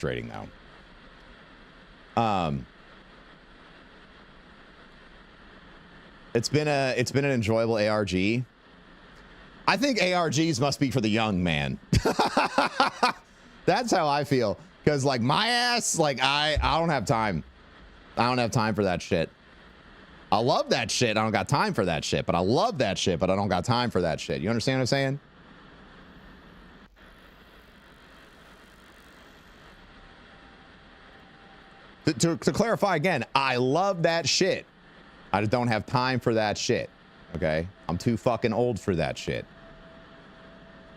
frustrating though. It's been an enjoyable ARG. I think ARGs must be for the young man. That's how I feel. Because like my ass, like I don't have time. I don't have time for that shit. I love that shit. I don't got time for that shit. But I love that shit. But I don't got time for that shit. You understand what I'm saying? To clarify again, I love that shit. I just don't have time for that shit. Okay? I'm too fucking old for that shit.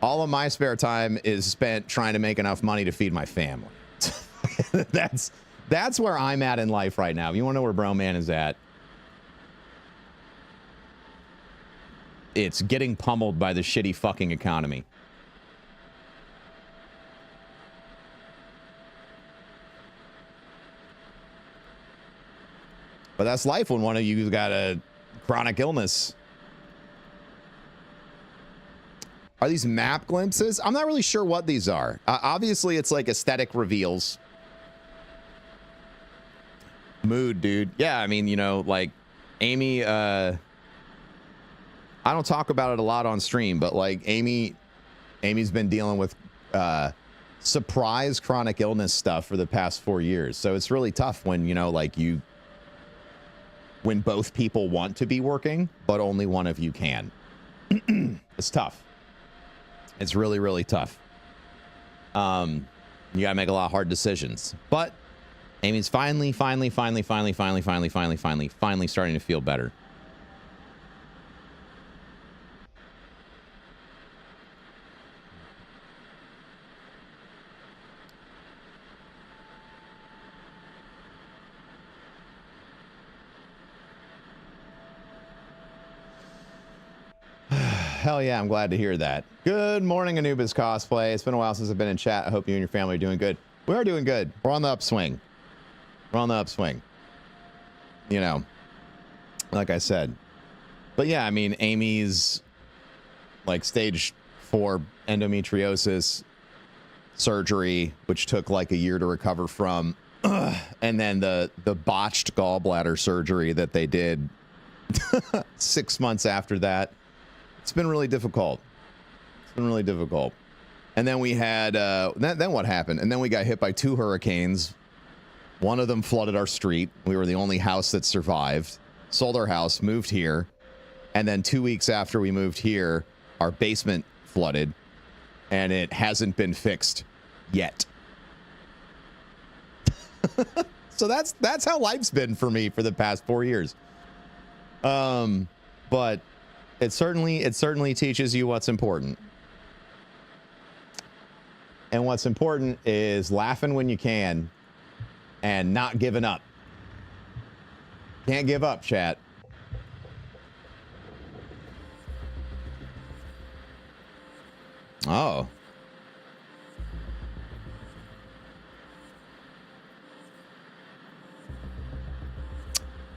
All of my spare time is spent trying to make enough money to feed my family. That's where I'm at in life right now. If you want to know where Bro Man is at, it's getting pummeled by the shitty fucking economy. But that's life when one of you's got a chronic illness. Are these map glimpses? I'm not really sure what these are. Obviously, it's like aesthetic reveals. Mood, dude. Yeah, I mean, you know, like Amy, I don't talk about it a lot on stream, but like Amy's been dealing with surprise chronic illness stuff for the past 4 years. So it's really tough when, you know, like when both people want to be working, but only one of you can. It's tough. It's really, really tough. You gotta make a lot of hard decisions. But Amy's finally starting to feel better. Hell yeah, I'm glad to hear that. Good morning, Anubis Cosplay. It's been a while since I've been in chat. I hope you and your family are doing good. We are doing good. We're on the upswing. We're on the upswing. You know, like I said. But yeah, I mean, Amy's like stage 4 endometriosis surgery, which took like a year to recover from. And then the botched gallbladder surgery that they did 6 months after that. It's been really difficult. It's been really difficult. And then we had, then what happened? And then we got hit by 2 hurricanes. One of them flooded our street. We were the only house that survived. Sold our house, moved here. And then 2 weeks after we moved here, our basement flooded. And it hasn't been fixed yet. So that's how life's been for me for the past 4 years. But it certainly teaches you what's important. And what's important is laughing when you can and not giving up. Can't give up, chat. Oh.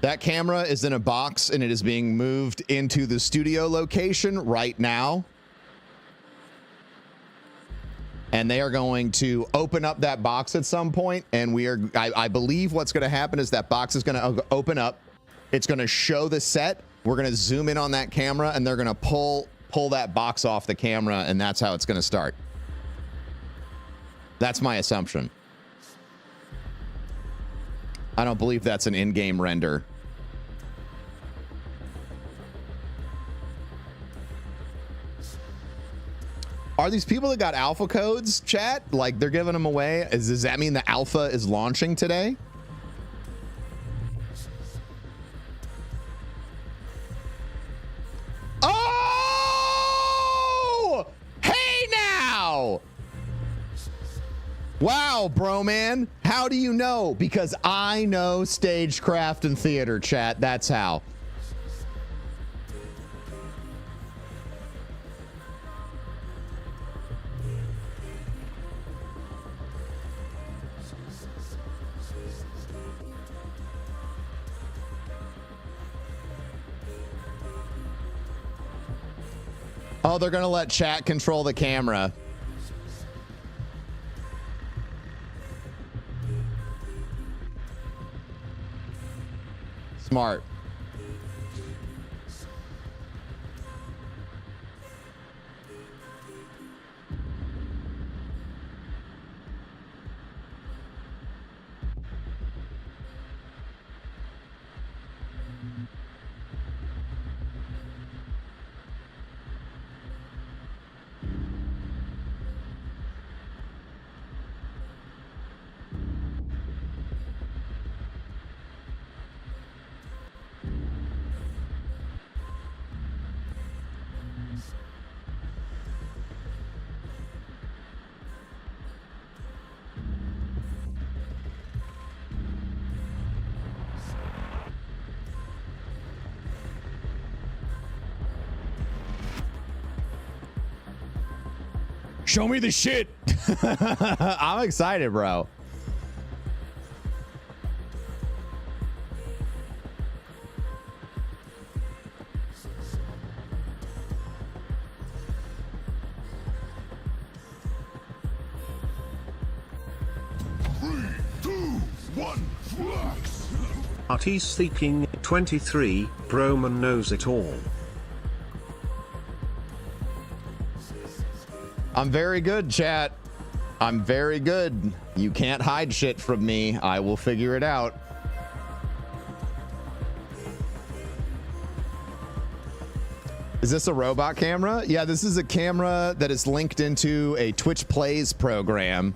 That camera is in a box and it is being moved into the studio location right now. And they are going to open up that box at some point, and I believe what's going to happen is that box is going to open up. It's going to show the set. We're going to zoom in on that camera, and they're going to pull that box off the camera, and that's how it's going to start. That's my assumption. I don't believe that's an in-game render. Are these people that got alpha codes, chat? Like they're giving them away? Does that mean the alpha is launching today? Oh! Hey now! Wow, bro man. How do you know? Because I know stagecraft and theater, chat. That's how. Oh, they're gonna let chat control the camera. Smart. Show me the shit. I'm excited, bro. Artie's seeking 23, Broman knows it all. I'm very good, chat. I'm very good. You can't hide shit from me. I will figure it out. Is this a robot camera? Yeah, this is a camera that is linked into a Twitch Plays program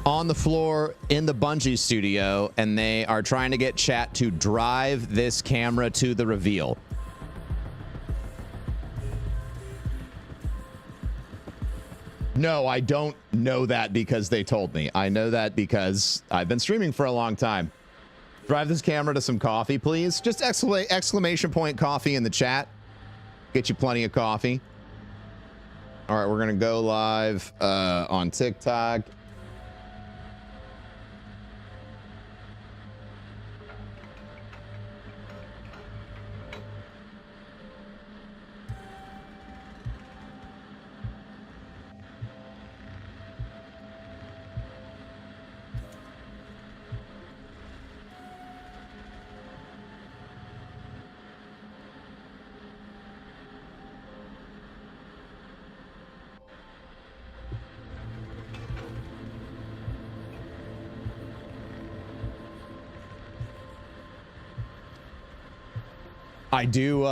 on the floor in the Bungie studio, and they are trying to get chat to drive this camera to the reveal. No, I don't know that because they told me. I know that because I've been streaming for a long time. Drive this camera to some coffee, please. Just exclamation point coffee in the chat. Get you plenty of coffee. All right, we're going to go live on TikTok. I do,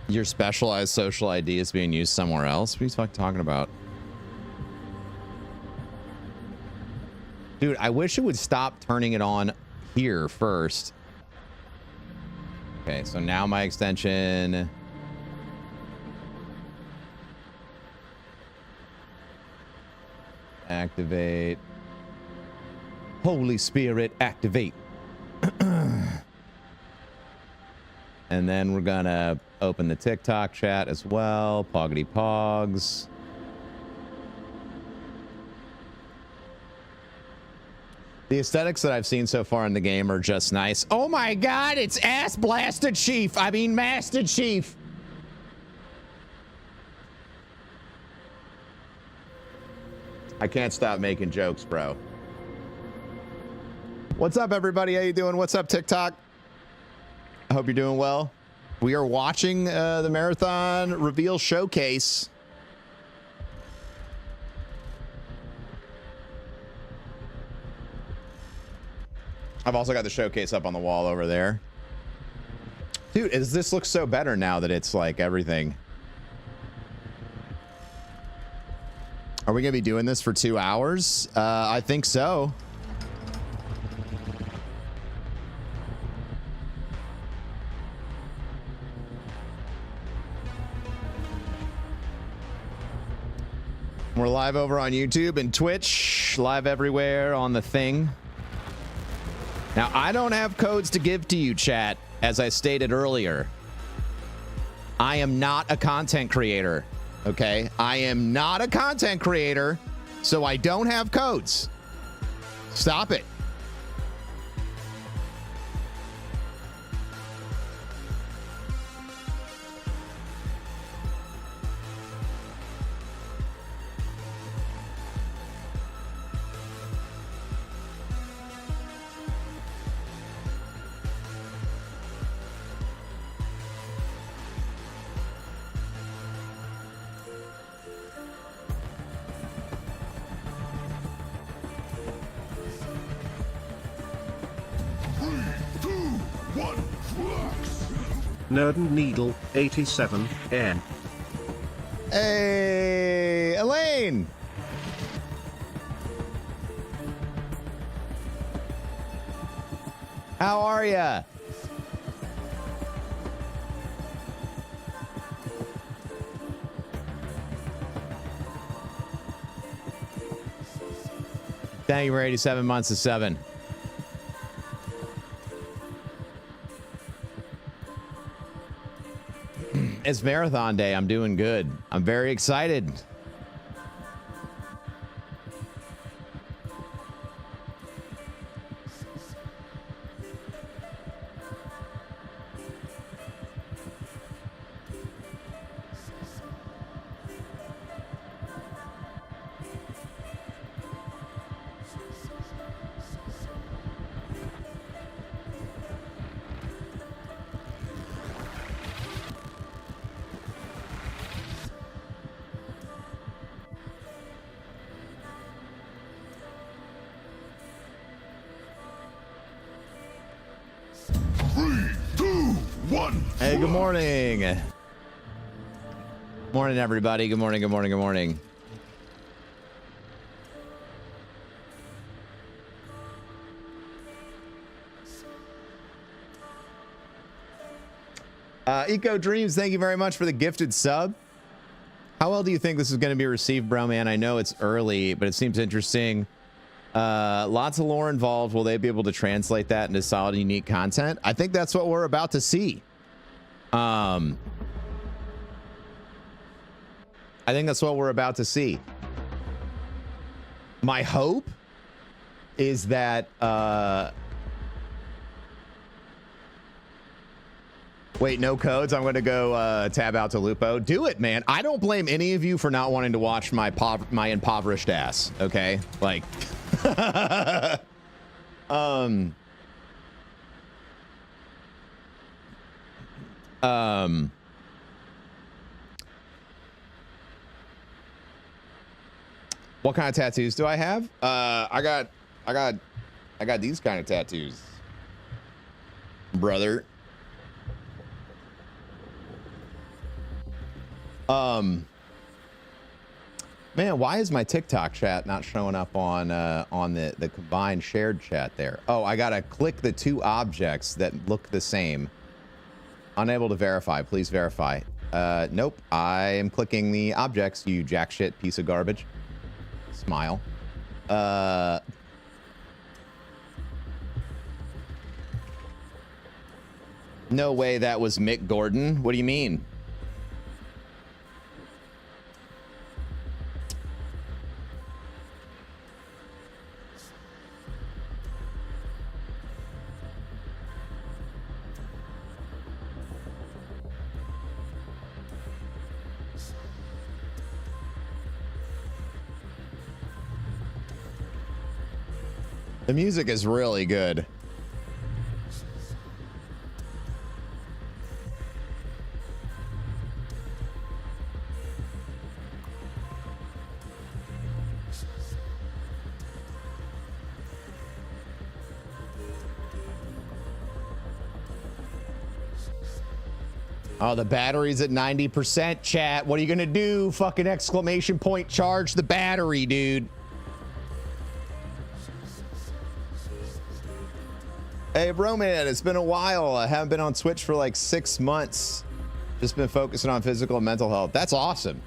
your specialized social ID is being used somewhere else? What are you fucking talking about? Dude, I wish it would stop turning it on here first. Okay, so now my extension... Activate. Holy Spirit, activate. And then we're gonna open the TikTok chat as well. Poggity Pogs. The aesthetics that I've seen so far in the game are just nice. Oh my god, it's Ass Blasted Chief. I mean, Master Chief. I can't stop making jokes, bro. What's up, everybody? How you doing? What's up, TikTok? I hope you're doing well. We are watching the Marathon Reveal Showcase. I've also got the showcase up on the wall over there. Dude, this looks so better now that it's like everything. Are we going to be doing this for 2 hours? I think so. We're live over on YouTube and Twitch, live everywhere on the thing. Now, I don't have codes to give to you, chat, as I stated earlier. I am not a content creator, okay? I am not a content creator, so I don't have codes. Stop it. Nerd and Needle 87 N. Hey, Elaine. How are ya? Thank you for 87 months of 7. It's marathon day. I'm doing good. I'm very excited. Hey, good morning. Morning, everybody. Good morning, good morning, good morning. Eco Dreams, thank you very much for the gifted sub. How well do you think this is going to be received, bro, man? I know it's early, but it seems interesting. Lots of lore involved. Will they be able to translate that into solid, unique content? I think that's what we're about to see. I think that's what we're about to see. My hope is that wait, no codes. I'm going to go tab out to Lupo. Do it, man. I don't blame any of you for not wanting to watch my impoverished ass. Okay, like, what kind of tattoos do I have? I got these kind of tattoos, brother. Man, why is my TikTok chat not showing up on the combined shared chat there? Oh, I gotta click the two objects that look the same. Unable to verify. Please verify. Nope. I am clicking the objects, you jack shit piece of garbage. Smile. No way that was Mick Gordon. What do you mean? The music is really good. Oh, the battery's at 90%, chat. What are you gonna do? Fucking exclamation point, charge the battery, dude. Hey, bro, man, it's been a while. I haven't been on Twitch for like 6 months. Just been focusing on physical and mental health. That's awesome.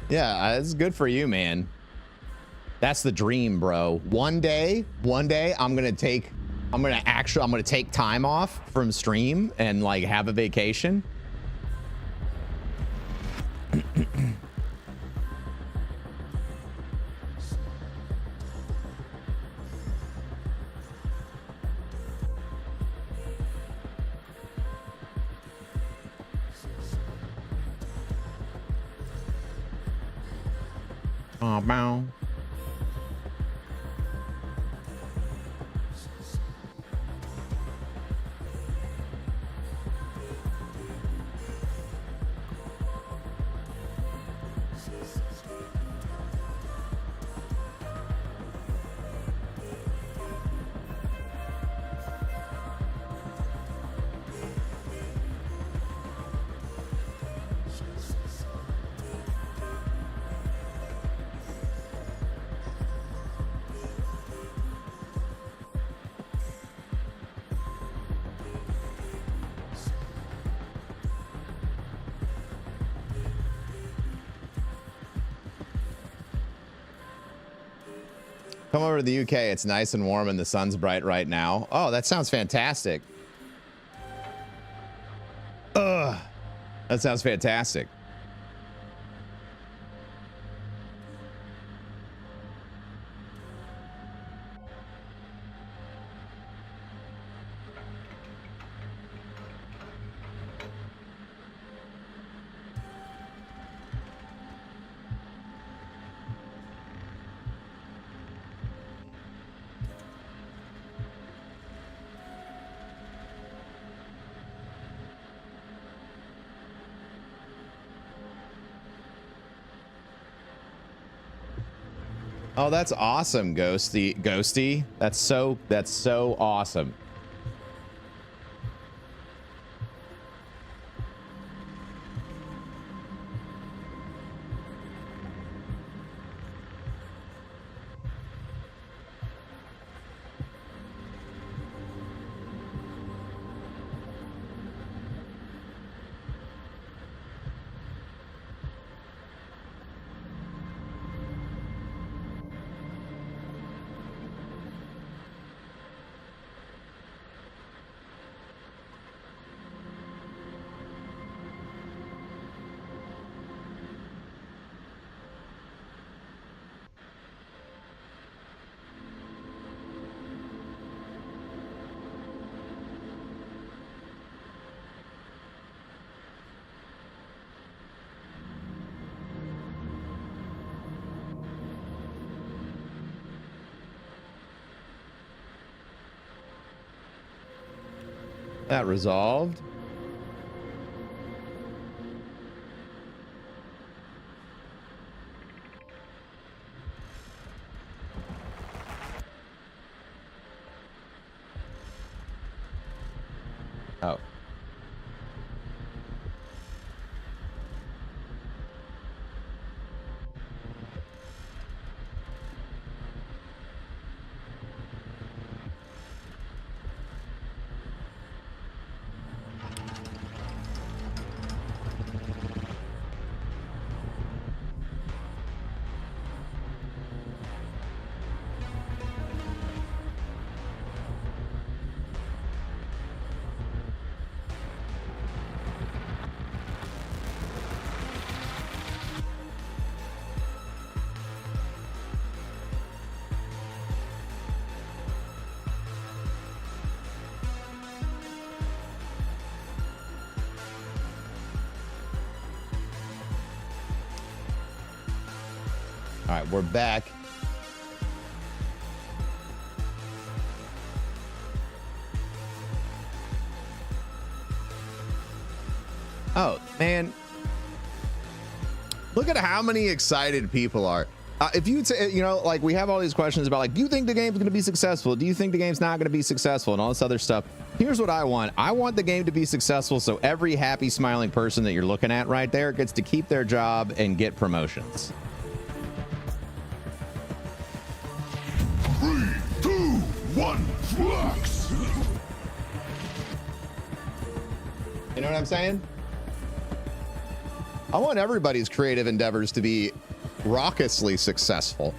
Yeah, it's good for you, man. That's the dream, bro. One day, I'm gonna take time off from stream and like have a vacation Oh, bow. Come over to the UK. It's nice and warm and the sun's bright right now. Oh, that sounds fantastic. Ugh. That sounds fantastic. Oh, that's awesome, Ghosty. That's so awesome. That resolved. Oh. All right, we're back. Oh, man. Look at how many excited people are. If you say, you know, like we have all these questions about like, do you think the game's going to be successful? Do you think the game's not going to be successful and all this other stuff? Here's what I want. I want the game to be successful so every happy, smiling person that you're looking at right there gets to keep their job and get promotions. 3, 2, 1, flux! You know what I'm saying? I want everybody's creative endeavors to be raucously successful.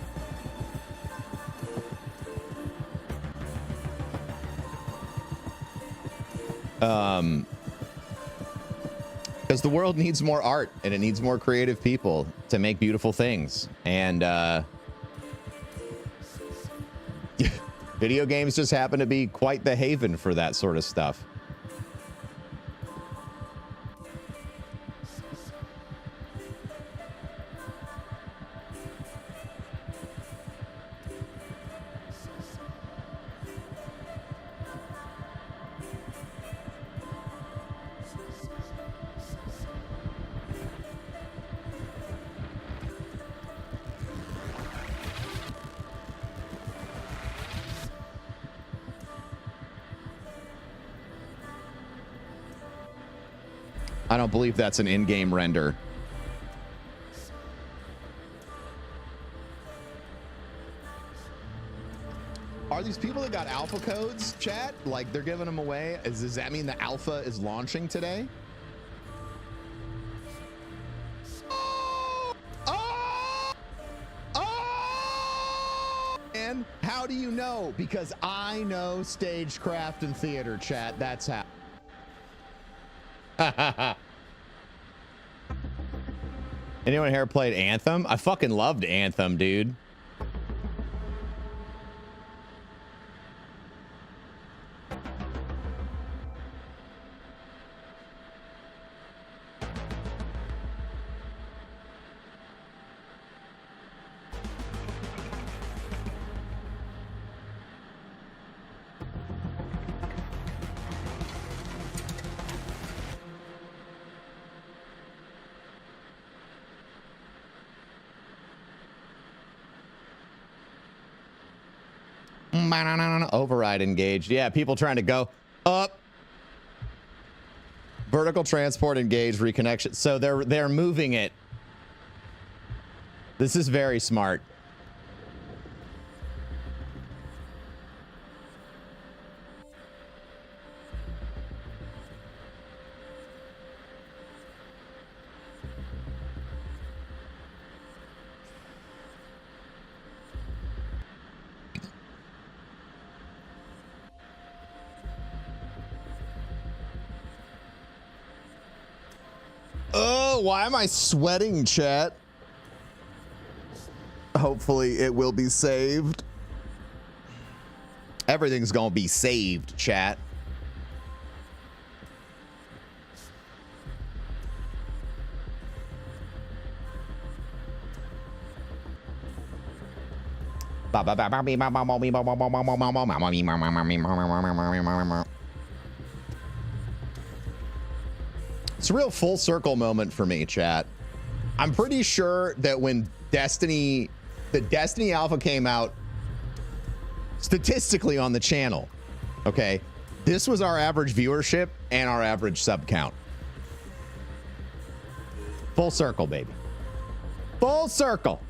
Because the world needs more art and it needs more creative people to make beautiful things. And video games just happen to be quite the haven for that sort of stuff. I don't believe that's an in-game render. Are these people that got alpha codes, chat? Like they're giving them away? Does that mean the alpha is launching today? Oh! Oh! Oh! And how do you know? Because I know stagecraft and theater, chat. That's how. Anyone here played Anthem? I fucking loved Anthem, dude. Override engaged. Yeah, people trying to go up. Vertical transport engaged, reconnection. So they're moving it. This is very smart. Oh, why am I sweating, chat? Hopefully it will be saved. Everything's gonna be saved, chat. It's a real full circle moment for me, chat. I'm pretty sure that when the Destiny Alpha came out, statistically on the channel, okay, this was our average viewership and our average sub count. Full circle, baby. Full circle.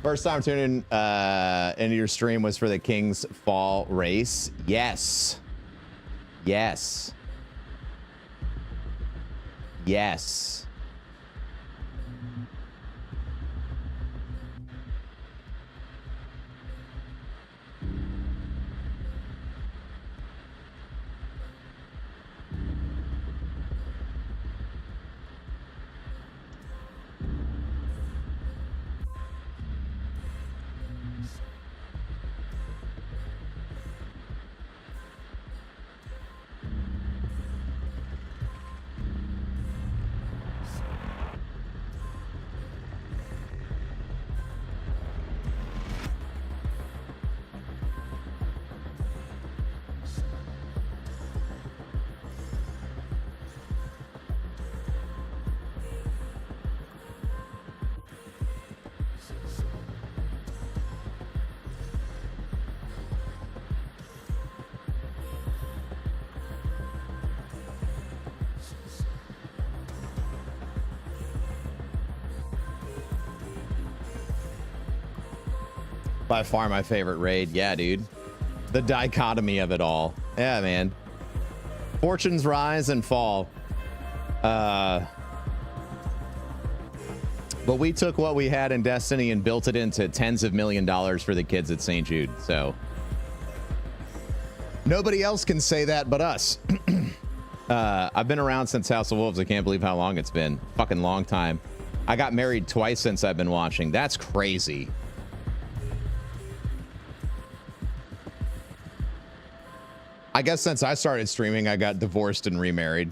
First time tuning into your stream was for the King's Fall race. Yes. Yes. Yes. By far my favorite raid. Yeah, dude. The dichotomy of it all. Yeah, man. Fortunes rise and fall. But we took what we had in Destiny and built it into tens of $million for the kids at St. Jude. So nobody else can say that but us. I've been around since House of Wolves. I can't believe how long it's been. Fucking long time. I got married twice since I've been watching. That's crazy. I guess since I started streaming, I got divorced and remarried.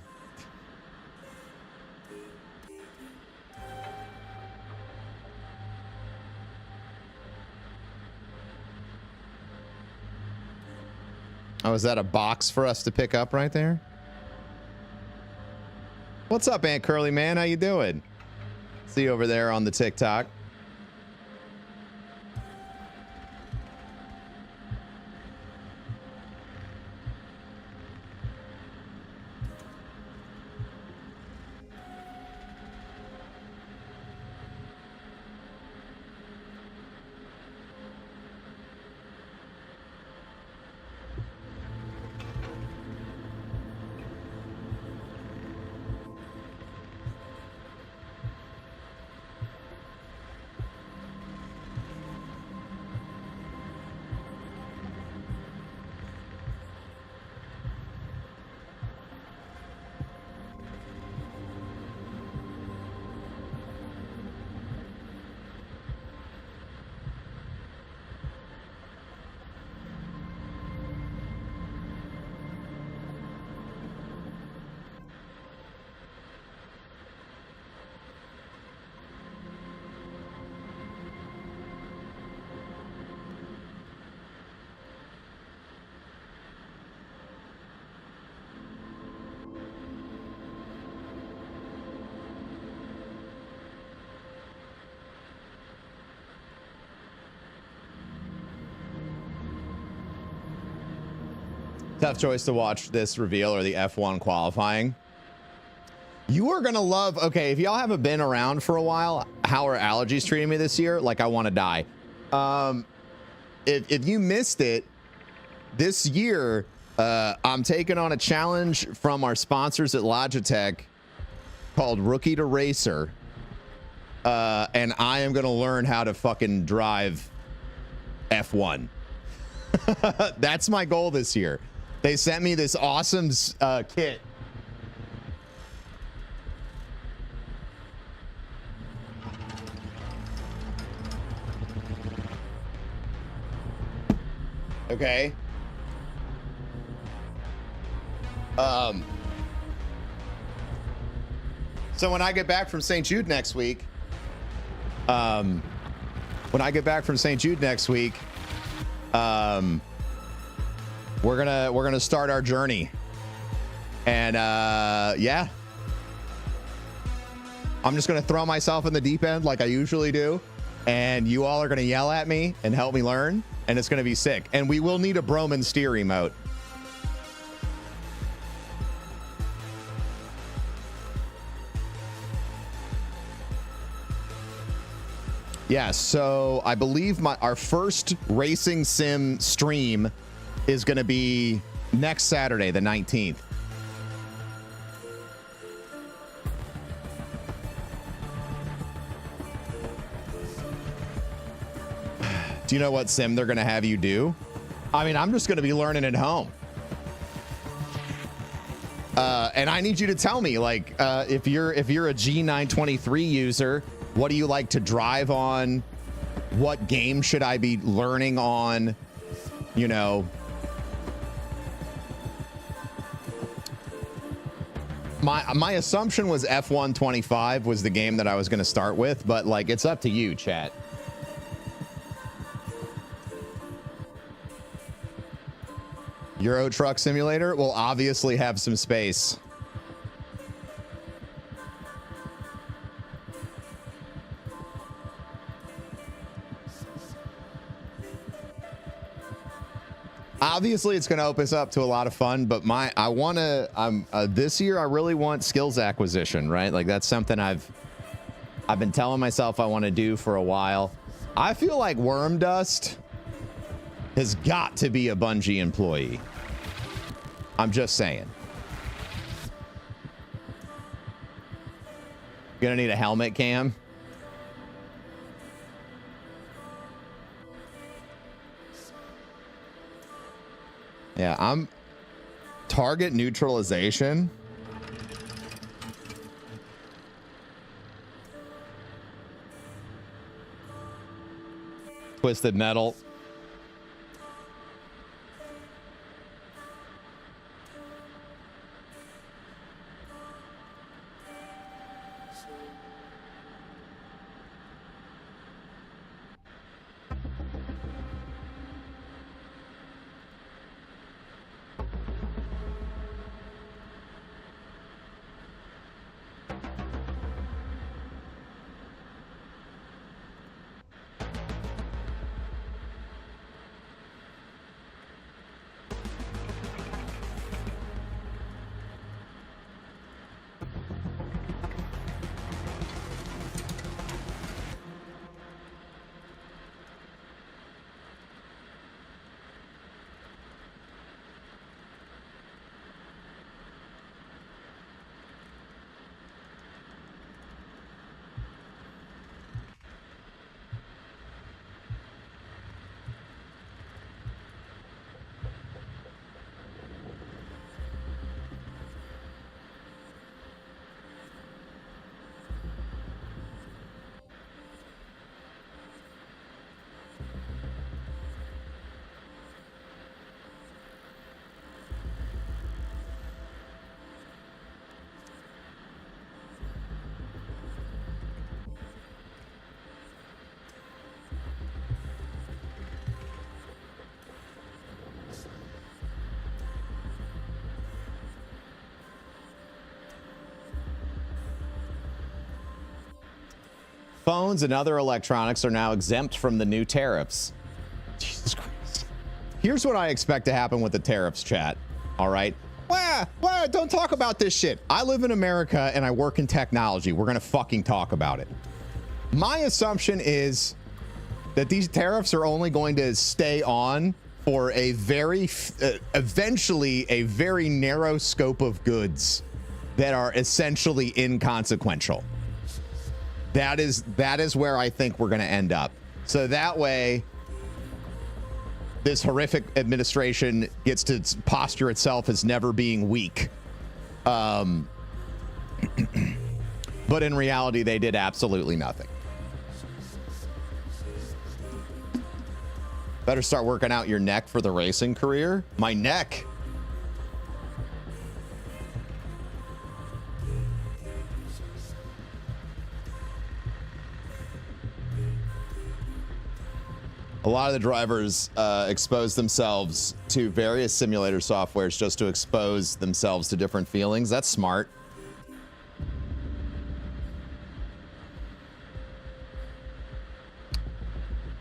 Oh, is that a box for us to pick up right there? What's up, Aunt Curly Man? How you doing? See you over there on the TikTok. Tough choice to watch this reveal or the F1 qualifying. You are gonna love, okay, if y'all haven't been around for a while, how are allergies treating me this year? Like I want to die. If you missed it, this year, I'm taking on a challenge from our sponsors at Logitech called Rookie to Racer. And I am gonna learn how to fucking drive F1. That's my goal this year. They sent me this awesome kit. Okay. So when I get back from St. Jude next week, we're gonna start our journey, and yeah, I'm just gonna throw myself in the deep end like I usually do, and you all are gonna yell at me and help me learn, and it's gonna be sick. And we will need a Broman steer remote. Yeah, so I believe our first racing sim stream is going to be next Saturday, the 19th. Do you know what sim they're going to have you do? I mean, I'm just going to be learning at home. And I need you to tell me, like, if you're a G923 user, what do you like to drive on? What game should I be learning on? You know, my assumption was F1 25 was the game that I was going to start with, but like, it's up to you, chat. Euro Truck Simulator will obviously have some space. Obviously, it's going to open us up to a lot of fun, but this year I really want skills acquisition, right? Like that's something I've been telling myself I want to do for a while. I feel like Worm Dust has got to be a Bungie employee. I'm just saying. Gonna need a helmet cam. Yeah, I'm target neutralization. Twisted Metal. Phones and other electronics are now exempt from the new tariffs. Jesus Christ. Here's what I expect to happen with the tariffs, chat. All right. Well, don't talk about this shit. I live in America and I work in technology. We're going to fucking talk about it. My assumption is that these tariffs are only going to stay on for a very, eventually a very narrow scope of goods that are essentially inconsequential. That is where I think we're going to end up. So that way, this horrific administration gets to posture itself as never being weak. But in reality, they did absolutely nothing. Better start working out your neck for the racing career. My neck. A lot of the drivers expose themselves to various simulator softwares just to expose themselves to different feelings. That's smart.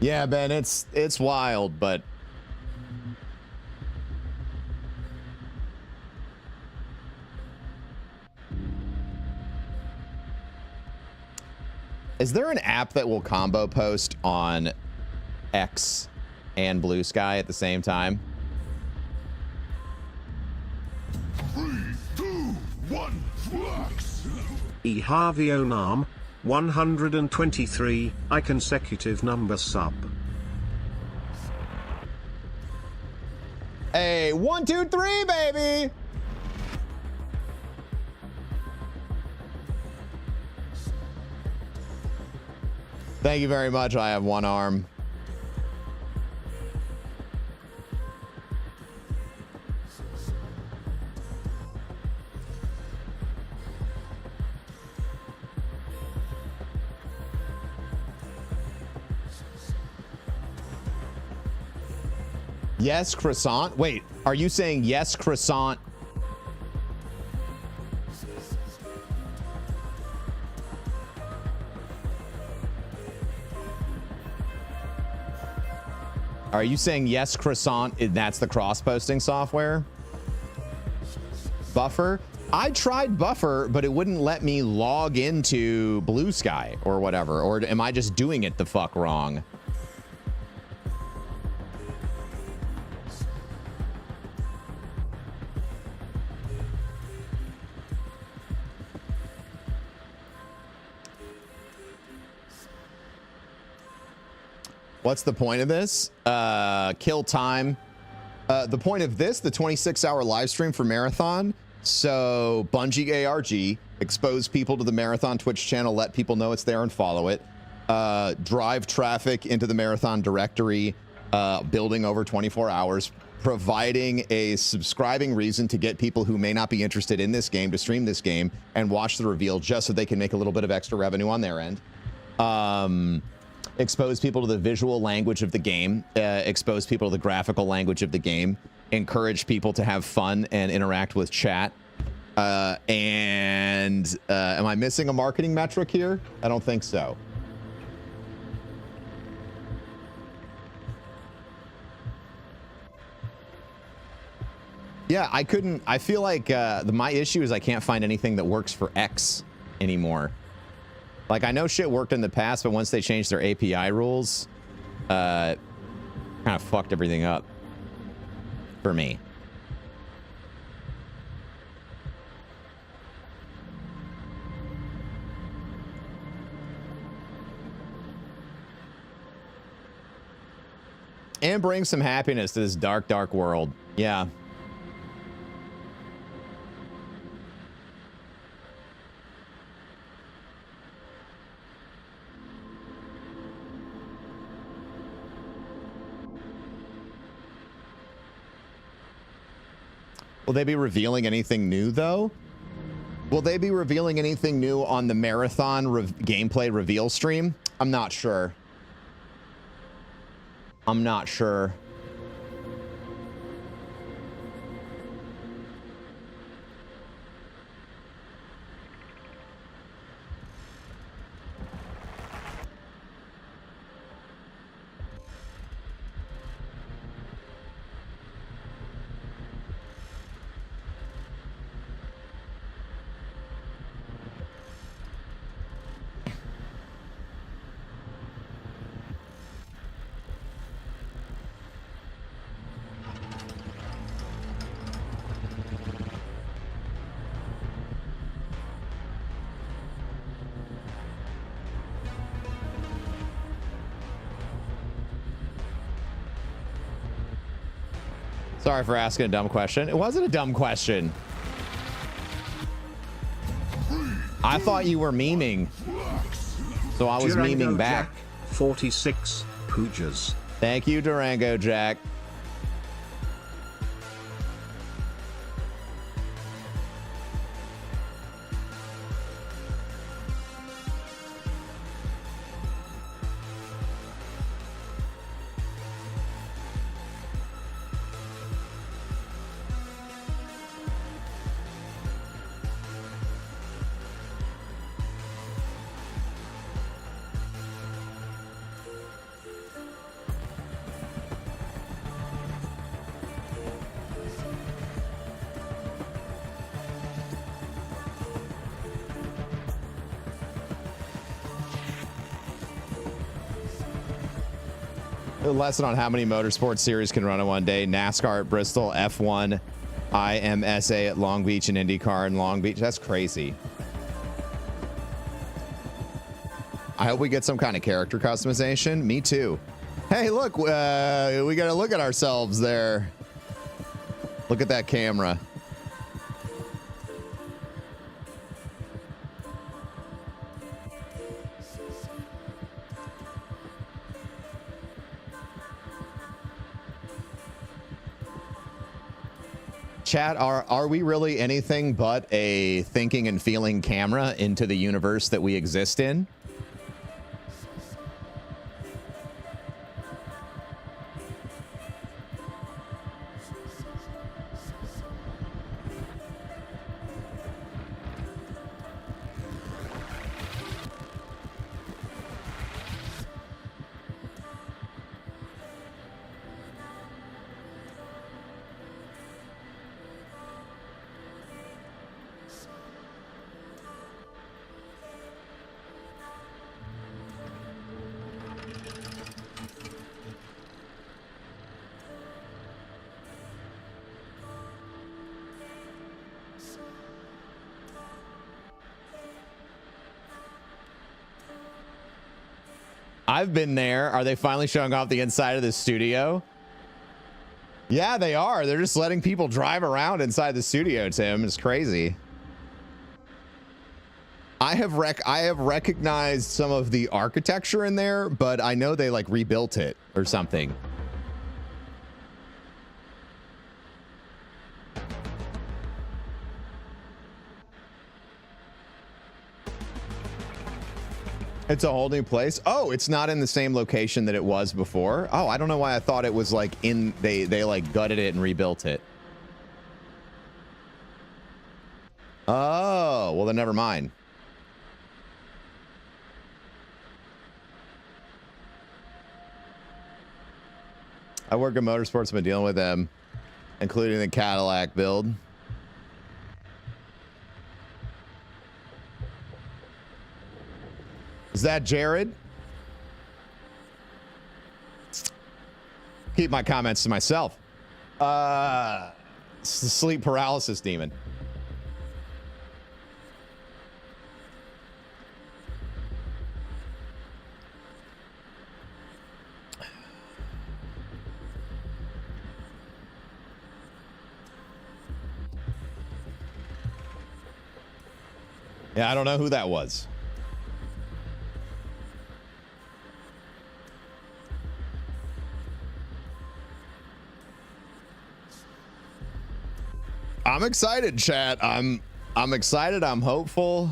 Yeah, Ben, it's wild, but is there an app that will combo post on X and Blue Sky at the same time? 3, 2, 1, flex! E. Harvey Onarm, 123, I consecutive number sub. Hey, 1, 2, 3, baby. Thank you very much. I have one arm. Yes, croissant. Wait, are you saying yes, croissant? Are you saying yes, croissant? That's the cross-posting software? Buffer? I tried Buffer, but it wouldn't let me log into Blue Sky or whatever. Or am I just doing it the fuck wrong? What's the point of this? Kill time. The point of this, the 26-hour live stream for Marathon. So Bungie ARG, expose people to the Marathon Twitch channel, let people know it's there and follow it. Drive traffic into the Marathon directory, building over 24 hours, providing a subscribing reason to get people who may not be interested in this game to stream this game and watch the reveal just so they can make a little bit of extra revenue on their end. Expose people to the visual language of the game, expose people to the graphical language of the game, encourage people to have fun and interact with chat. Am I missing a marketing metric here? I don't think so. Yeah, I feel like my issue is I can't find anything that works for X anymore. Like, I know shit worked in the past, but once they changed their API rules, kind of fucked everything up for me. And bring some happiness to this dark, dark world. Yeah. Will they be revealing anything new, though? Will they be revealing anything new on the Marathon gameplay reveal stream? I'm not sure. I'm not sure. Sorry for asking a dumb question. It wasn't a dumb question. I thought you were memeing, so I was Durango memeing back. Jack, 46 Poojas. Thank you, Durango Jack. A lesson on how many motorsports series can run in one day. NASCAR at Bristol, F1, IMSA at Long Beach, and IndyCar in Long Beach. That's crazy. I hope we get some kind of character customization. Me too. Hey, look, we got to look at ourselves there. Look at that camera. Chat, are we really anything but a thinking and feeling camera into the universe that we exist in? I've been there. Are they finally showing off the inside of the studio? Yeah, they are. They're just letting people drive around inside the studio, Tim. It's crazy. I have recognized some of the architecture in there, but I know they like rebuilt it or something. It's a whole new place. Oh, it's not in the same location that it was before. Oh, I don't know why I thought it was like in they like gutted it and rebuilt it. Oh, well then never mind. I work in motorsports, been dealing with them, including the Cadillac build. Is that Jared? Keep my comments to myself. It's the sleep paralysis demon. Yeah, I don't know who that was. I'm excited, chat. I'm excited. I'm hopeful.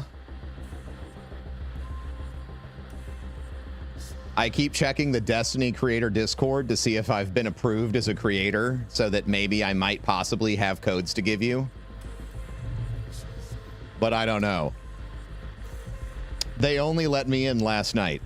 I keep checking the Destiny creator Discord to see if I've been approved as a creator so that maybe I might possibly have codes to give you. But I don't know. They only let me in last night.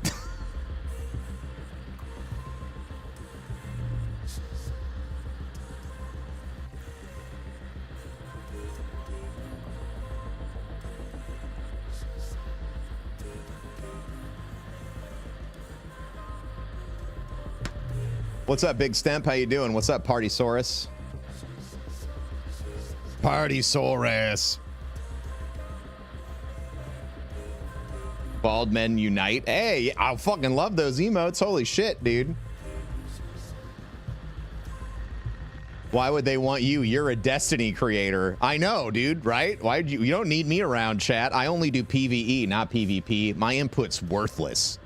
What's up, Big Stemp? How you doing? What's up, Partysaurus? Partysaurus. Bald men unite. Hey, I fucking love those emotes. Holy shit, dude. Why would they want you? You're a Destiny creator. I know, dude, right? Why you don't need me around, chat. I only do PvE, not PvP. My input's worthless.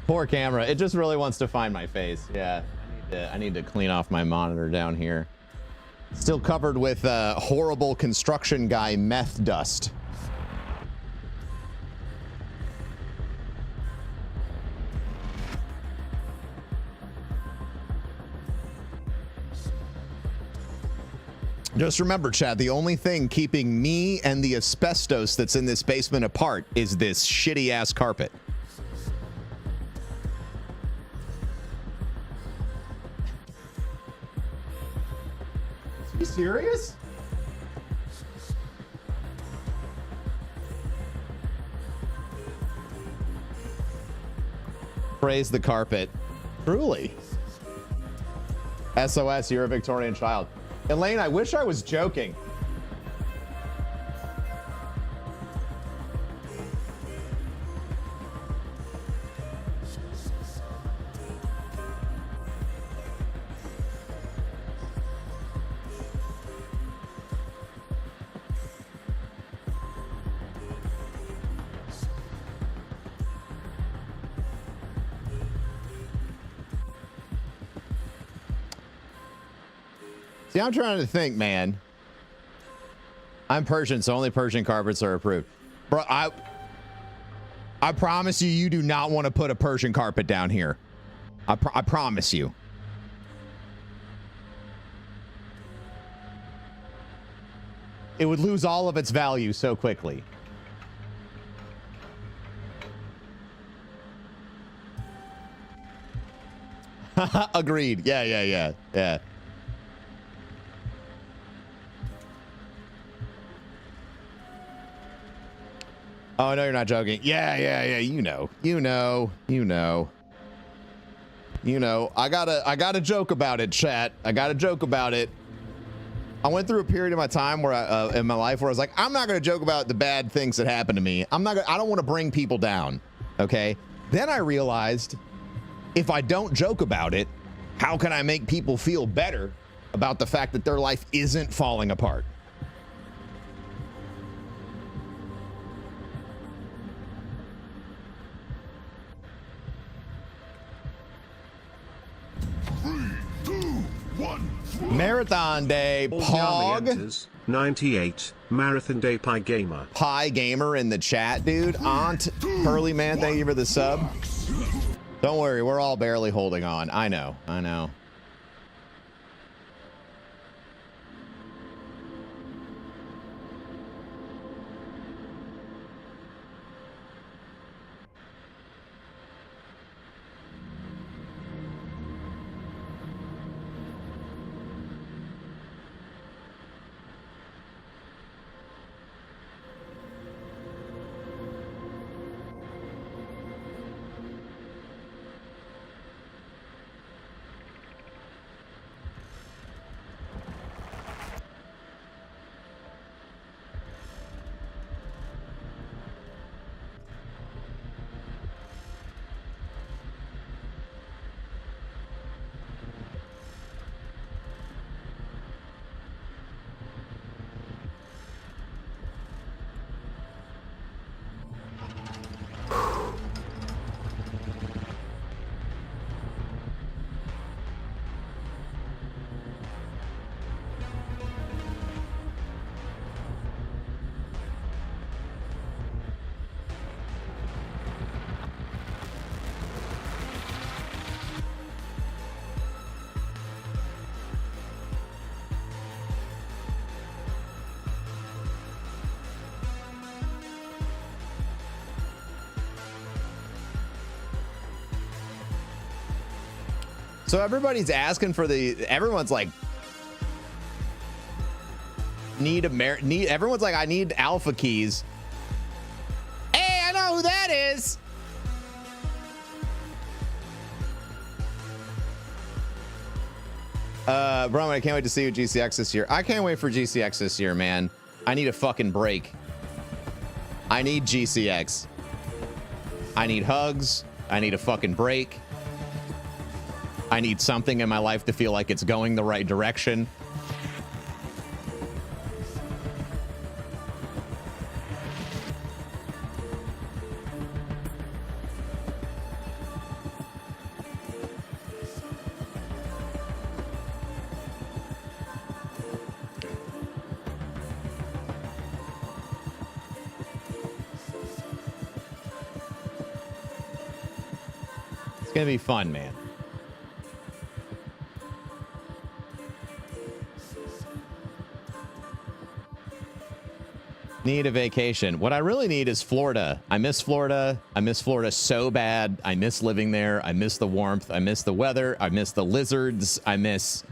Poor camera. It just really wants to find my face. Yeah, I need to clean off my monitor down here. Still covered with horrible construction guy meth dust. Just remember, Chad, the only thing keeping me and the asbestos that's in this basement apart is this shitty ass carpet. Are you serious? Praise the carpet. Truly. SOS, you're a Victorian child. Elaine, I wish I was joking. See, I'm trying to think, man. I'm Persian, so only Persian carpets are approved. Bro, I promise you, you do not want to put a Persian carpet down here. I promise you. It would lose all of its value so quickly. Agreed. Yeah. Oh, no, you're not joking. Yeah. You know. I gotta joke about it, chat. I gotta joke about it. I went through a period of my time where in my life where I was like, I'm not gonna joke about the bad things that happened to me. I don't want to bring people down. Okay. Then I realized if I don't joke about it, how can I make people feel better about the fact that their life isn't falling apart? Marathon Day, Pog. 98, Marathon Day, Pie Gamer. Pie Gamer in the chat, dude. Aunt Pearly Man, thank you for the sub. Don't worry, we're all barely holding on. I know. So everybody's asking for everyone's like, need everyone's like, I need alpha keys. Hey, I know who that is. Bro, I can't wait to see you at GCX this year. I can't wait for GCX this year, man. I need a fucking break. I need GCX. I need hugs. I need a fucking break. I need something in my life to feel like it's going the right direction. It's gonna be fun, man. Need a vacation. What I really need is Florida. I miss Florida. I miss Florida so bad. I miss living there. I miss the warmth. I miss the weather. I miss the lizards. I miss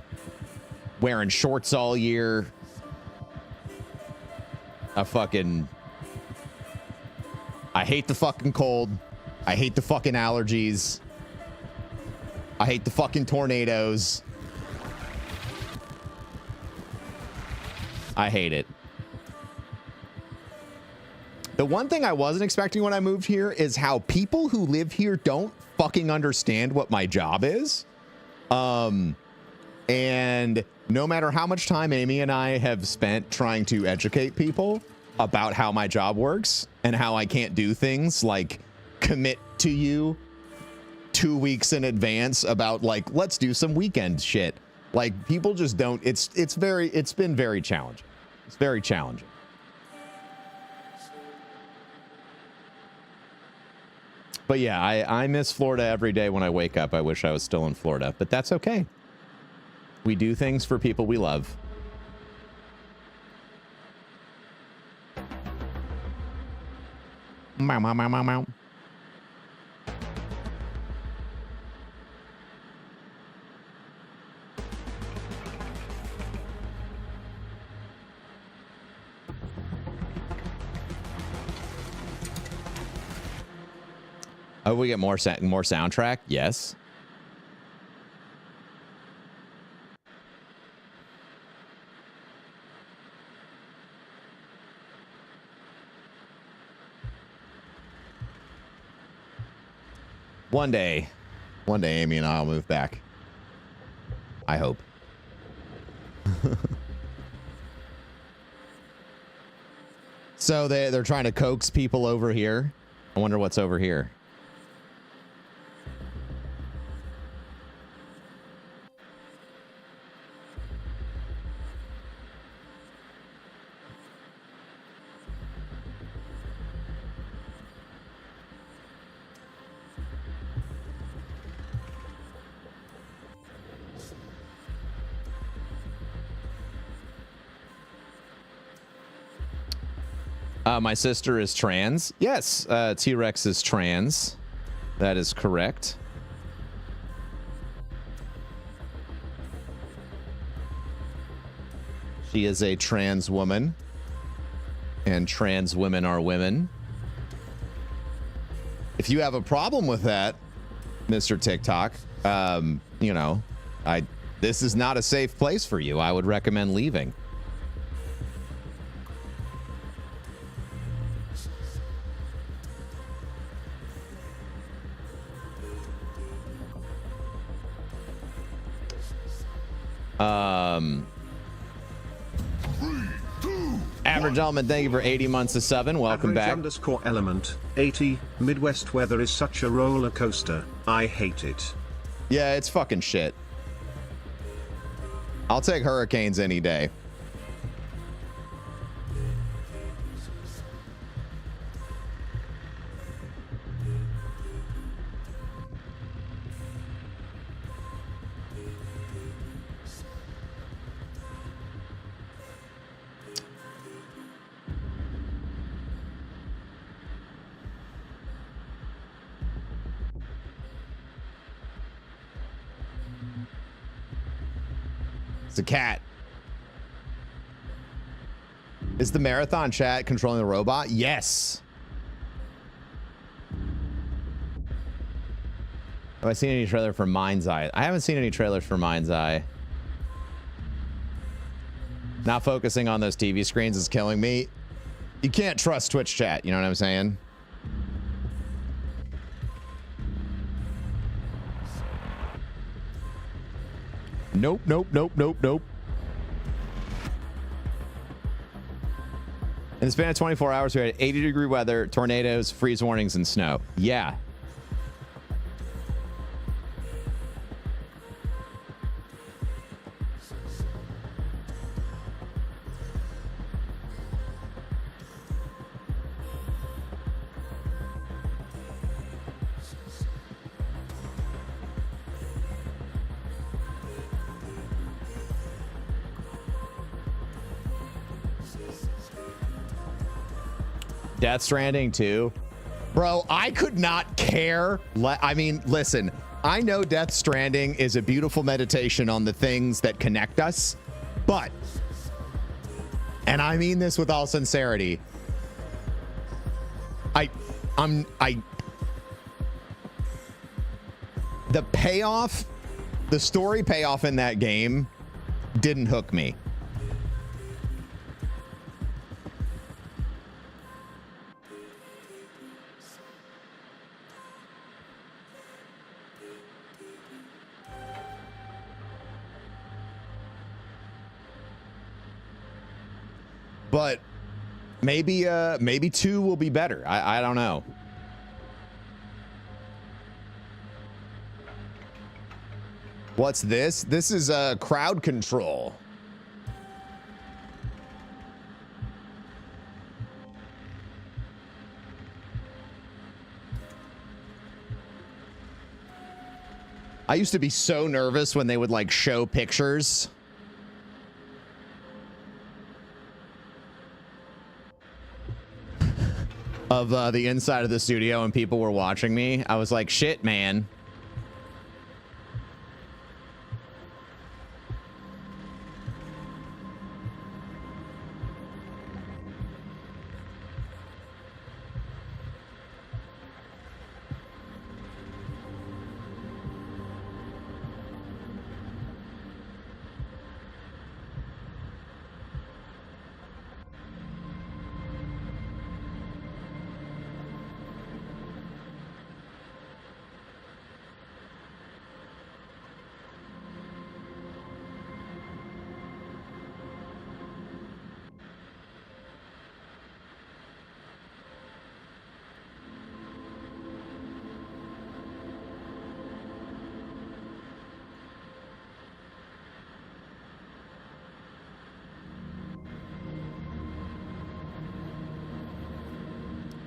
wearing shorts all year. I hate the fucking cold. I hate the fucking allergies. I hate the fucking tornadoes. I hate it. The one thing I wasn't expecting when I moved here is how people who live here don't fucking understand what my job is. And no matter how much time Amy and I have spent trying to educate people about how my job works and how I can't do things like commit to you 2 weeks in advance about like, let's do some weekend shit. Like people just don't, it's been very challenging. It's very challenging. But yeah, I miss Florida every day when I wake up. I wish I was still in Florida, but that's okay. We do things for people we love. Meow, meow, meow, meow, meow. Oh, we get more soundtrack? Yes. One day, Amy and I'll move back. I hope. So they're trying to coax people over here. I wonder what's over here. My sister is trans. Yes, T-Rex is trans. That is correct. She is a trans woman. And trans women are women. If you have a problem with that, Mr. TikTok, you know, this is not a safe place for you. I would recommend leaving. Average Element, thank you for 80 months of subbing. Welcome back. Average _element 80. Midwest weather is such a roller coaster. I hate it. Yeah, it's fucking shit. I'll take hurricanes any day. It's a cat. Is the marathon chat controlling the robot? Yes. Have I seen any trailer for Mind's Eye? I haven't seen any trailers for Mind's Eye. Not focusing on those TV screens is killing me. You can't trust Twitch chat, you know what I'm saying? Nope, nope, nope, nope, nope. In the span of 24 hours, we had 80-degree weather, tornadoes, freeze warnings, and snow. Yeah. Death Stranding 2. Bro, I could not care. I mean, listen, I know Death Stranding is a beautiful meditation on the things that connect us, but, and I mean this with all sincerity, the payoff, the story payoff in that game didn't hook me. But maybe 2 will be better. I don't know. What's this? This is crowd control. I used to be so nervous when they would like show pictures. Of the inside of the studio and people were watching me. I was like, shit, man.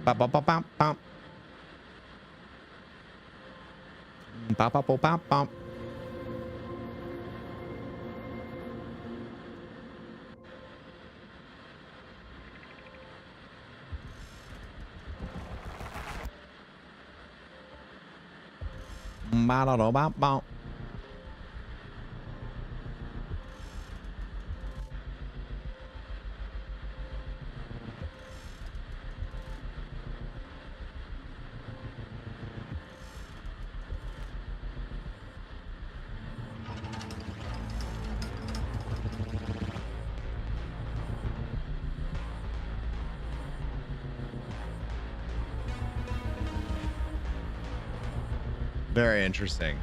Bop, bop, bop, bop, bop. Bop, bop, bop, bop, bop. Bop, bop, bop. Very interesting.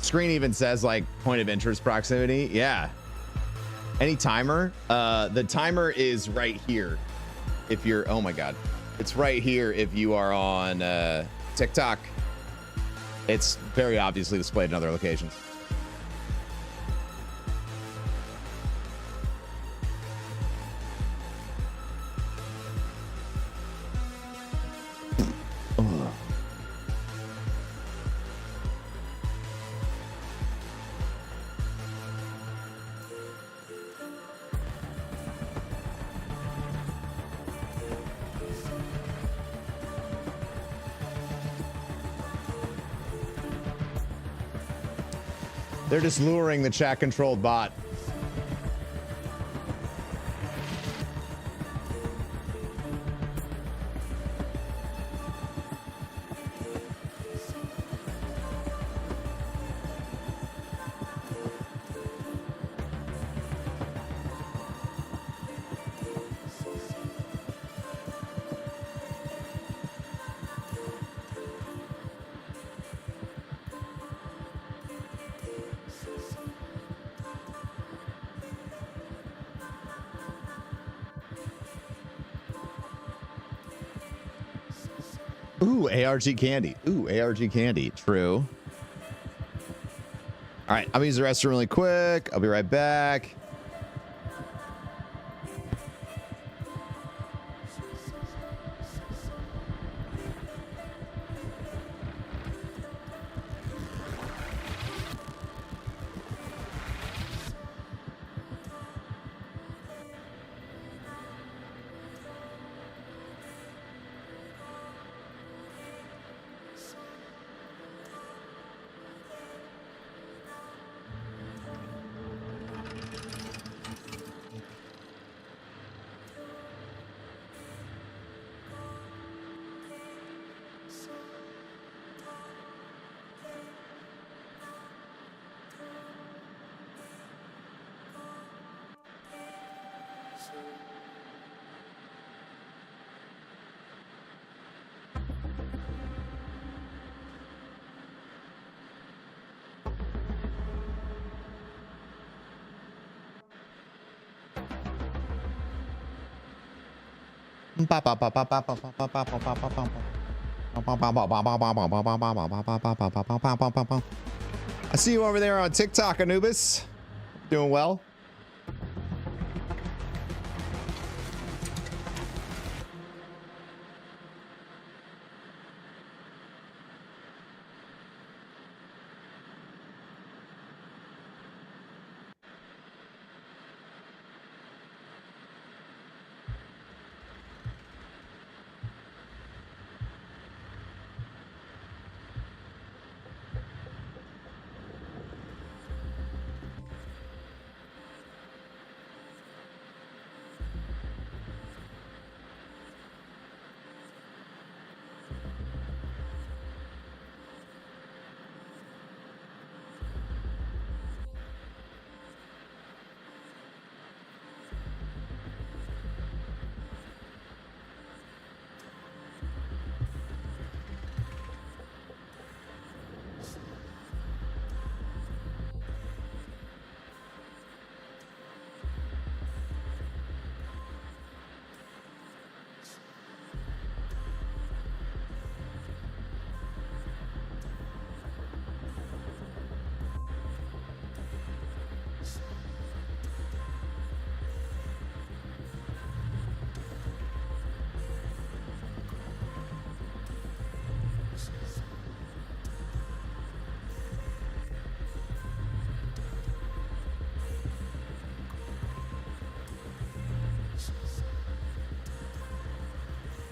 Screen even says like point of interest proximity. Yeah. Any timer? The timer is right here. If you're, oh my God. It's right here if you are on TikTok. It's very obviously displayed in other locations. They're just luring the chat controlled bot. Ooh, ARG candy. Ooh, ARG candy. True. All right, I'm gonna use the restroom really quick. I'll be right back. I see you over there on TikTok, Anubis. Doing well.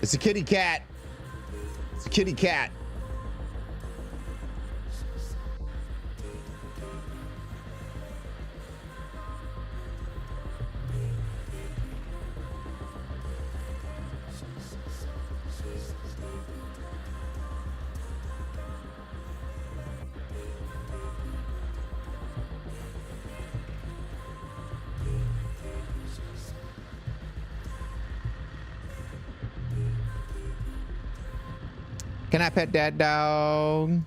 It's a kitty cat. It's a kitty cat. Can I pet that dog?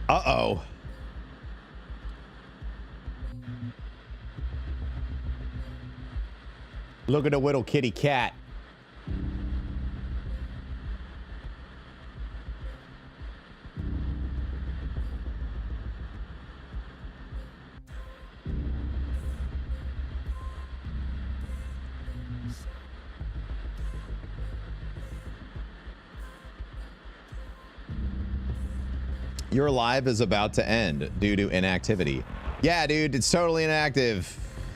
Uh-oh. Look at the little kitty cat. Your live is about to end due to inactivity. Yeah, dude, it's totally inactive.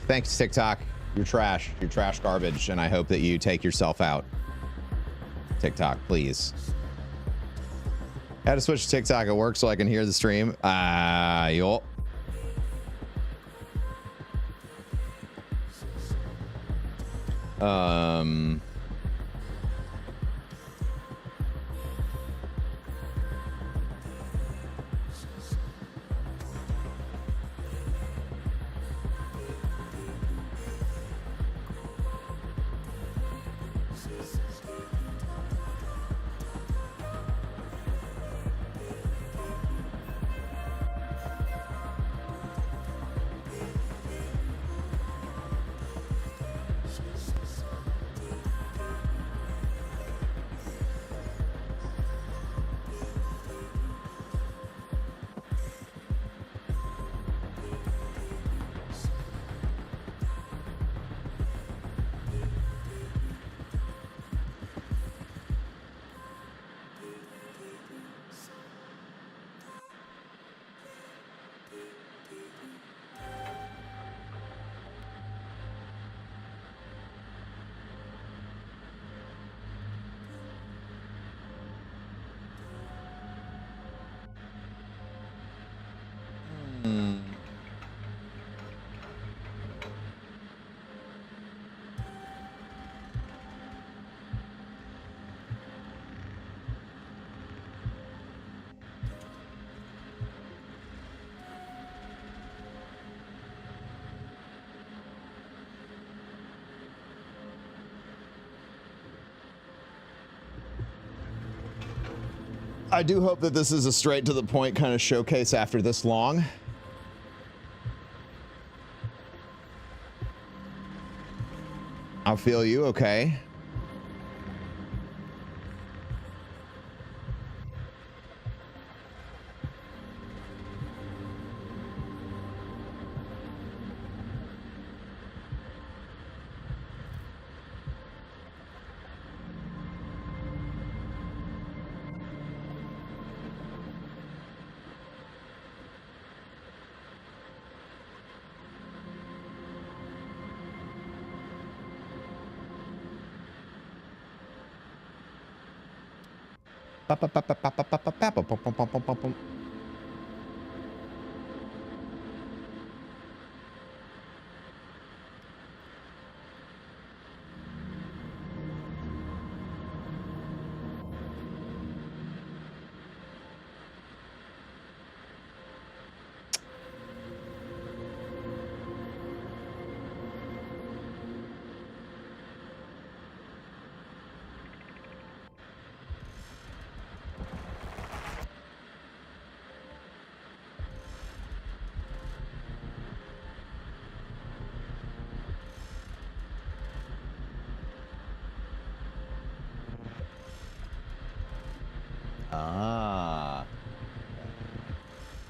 Thanks, TikTok. You're trash. You're trash garbage, and I hope that you take yourself out. TikTok, please. I had to switch to TikTok at work so I can hear the stream. Yo. I do hope that this is a straight to the point kind of showcase after this long. I'll feel you, okay.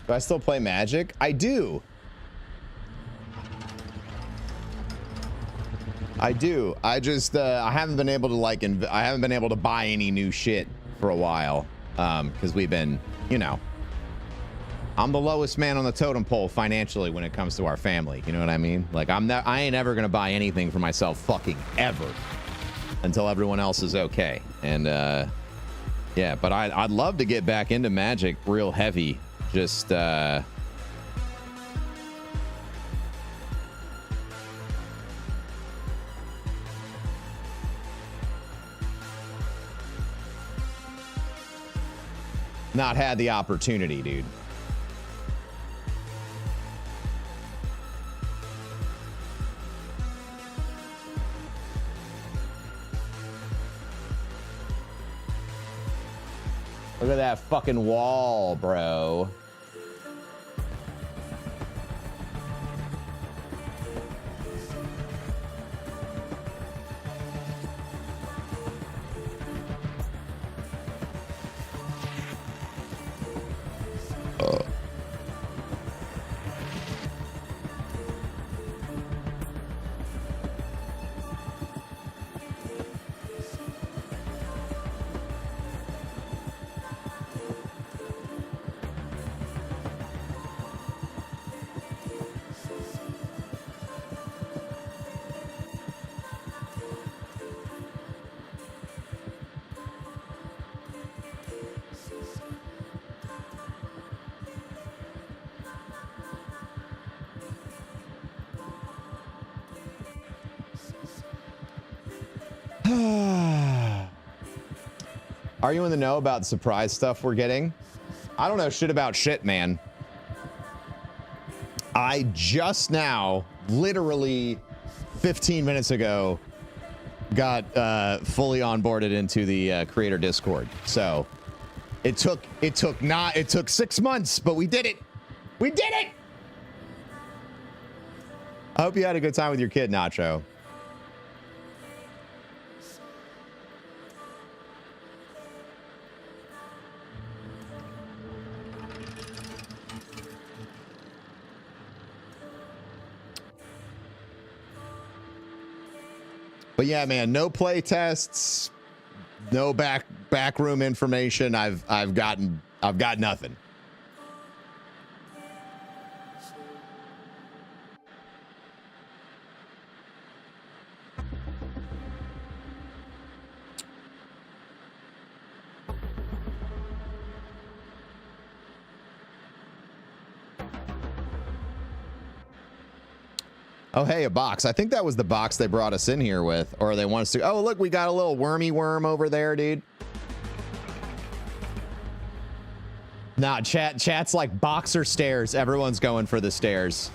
Do I still play Magic? I do. I do. I just I haven't been able to I haven't been able to buy any new shit for a while because we've been, you know, I'm the lowest man on the totem pole financially when it comes to our family. You know what I mean? Like I ain't ever gonna buy anything for myself fucking ever until everyone else is okay. And yeah, but I'd love to get back into Magic real heavy. Just not had the opportunity, dude. Look at that fucking wall, bro. Are you in the know about the surprise stuff we're getting? I don't know shit about shit, man. I just now, literally 15 minutes ago, got fully onboarded into the creator Discord. So it took 6 months, but we did it. We did it. I hope you had a good time with your kid, Nacho. But yeah, man, no play tests, no backroom information. I've got nothing. Oh, hey, a box. I think that was the box they brought us in here with, or they want us to. Oh, look, we got a little wormy worm over there, dude. Nah, chat's like boxer stairs. Everyone's going for the stairs.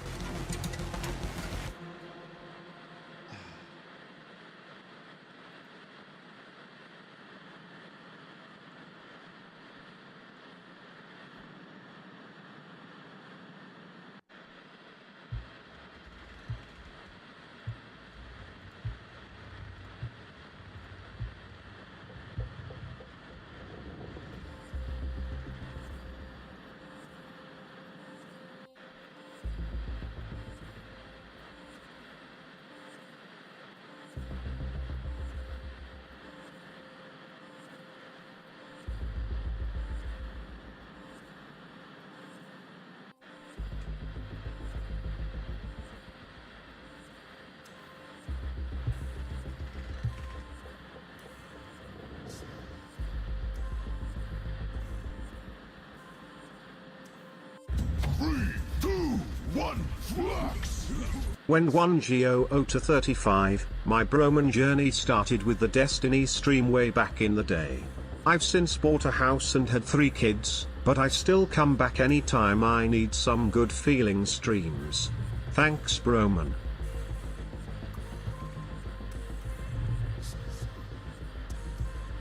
When 1G00 my Broman journey started with the Destiny stream way back in the day. I've since bought a house and had 3 kids, but I still come back anytime I need some good feeling streams. Thanks, Broman.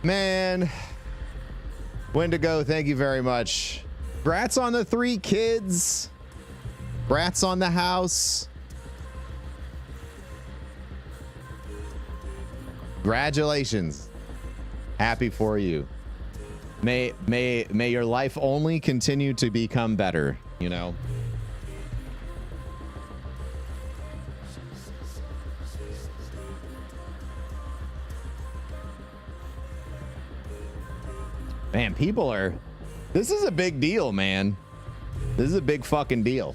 Man, Wendigo, thank you very much. Congrats on the 3 kids. Congrats on the house. Congratulations. Happy for you. May your life only continue to become better, you know. Man, people are, this is a big deal, man. This is a big fucking deal.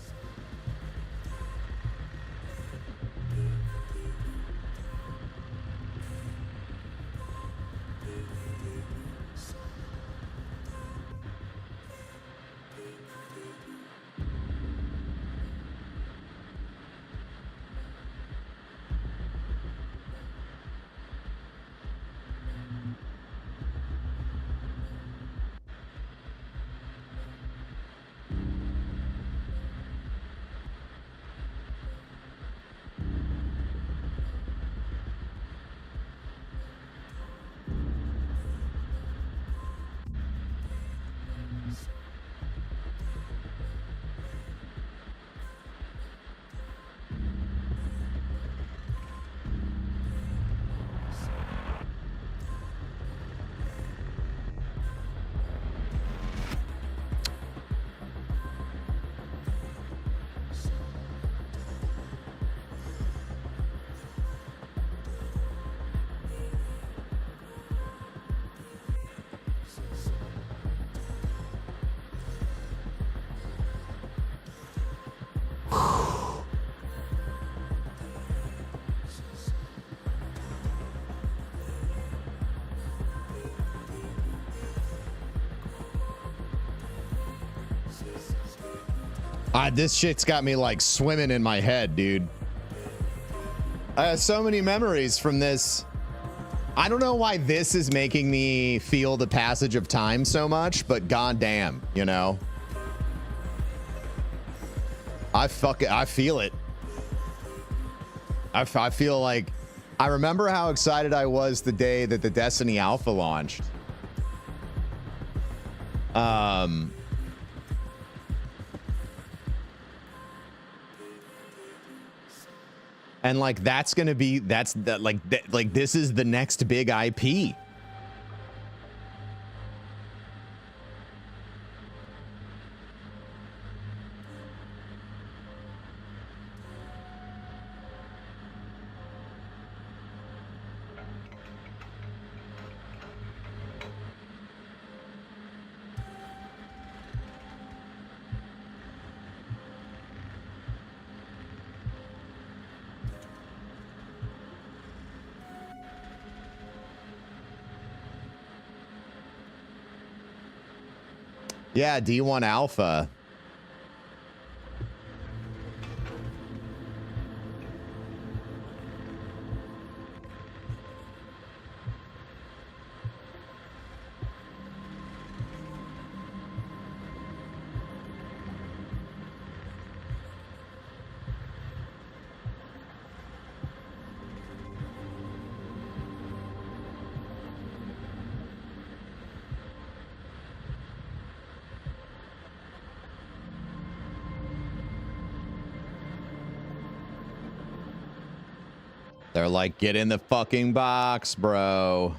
This shit's got me like swimming in my head, dude. I have so many memories from this. I don't know why this is making me feel the passage of time so much, but goddamn, you know. I feel it. I feel like I remember how excited I was the day that the Destiny Alpha launched. And like that's gonna be like this is the next big IP. Yeah, D1 Alpha. They're like, get in the fucking box, bro.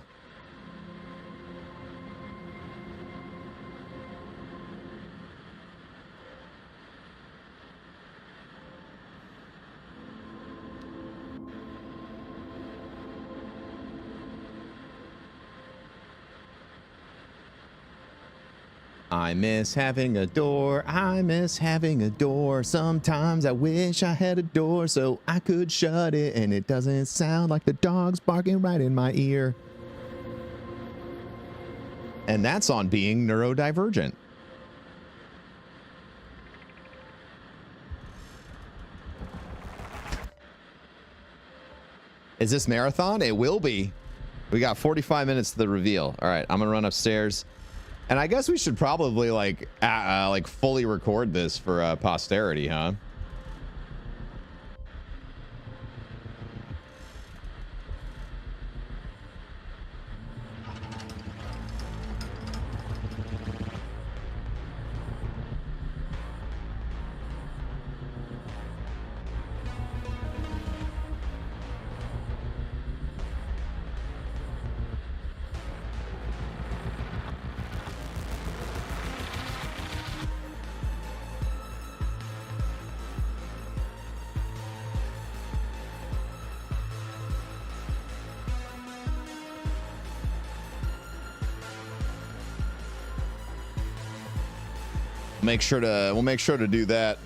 I miss having a door. I miss having a door. Sometimes I wish I had a door so I could shut it and it doesn't sound like the dog's barking right in my ear. And that's on being neurodivergent. Is this marathon? It will be. We got 45 minutes to the reveal. All right, I'm gonna run upstairs. And I guess we should probably like fully record this for posterity, huh? We'll make sure to do that.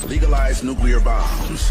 Legalize nuclear bombs.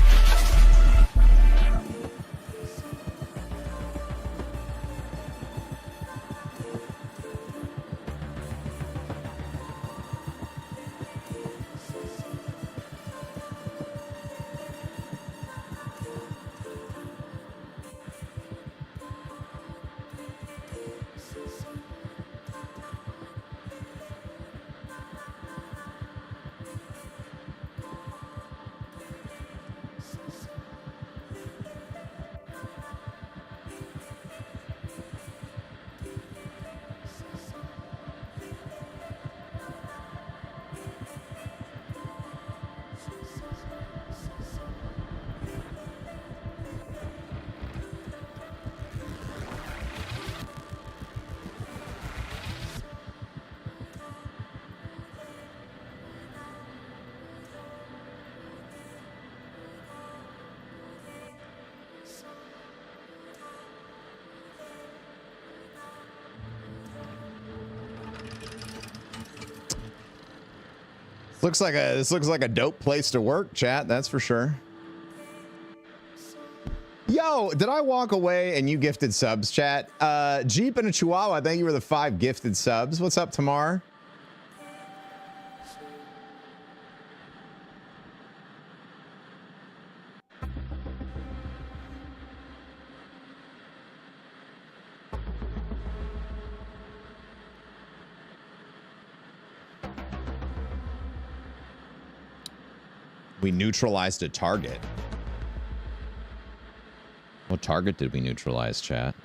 Looks like this looks like a dope place to work, chat. That's for sure. Yo, did I walk away and you gifted subs, chat? Jeep and a Chihuahua, thank you for the 5 gifted subs. What's up, Tamar? We neutralized a target. What target did we neutralize, chat?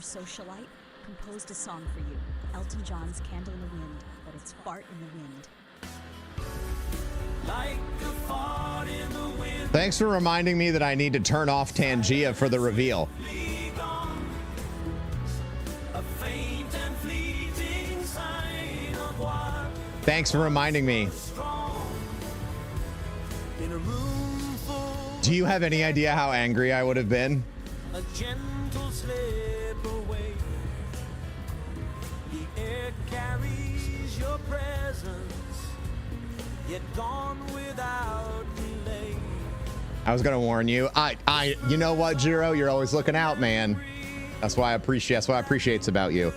Socialite composed a song for you. Elton John's Candle in the Wind, but it's Fart in the Wind. Like a fart in the wind. Thanks for reminding me that I need to turn off Tangia for the reveal. Thanks for reminding me. Do you have any idea how angry I would have been? A gentle slip away. The air carries your presence, yet gone without delay. I was gonna warn you. You know what, Jiro? You're always looking out, man. That's why I appreciate. That's what I appreciate about you.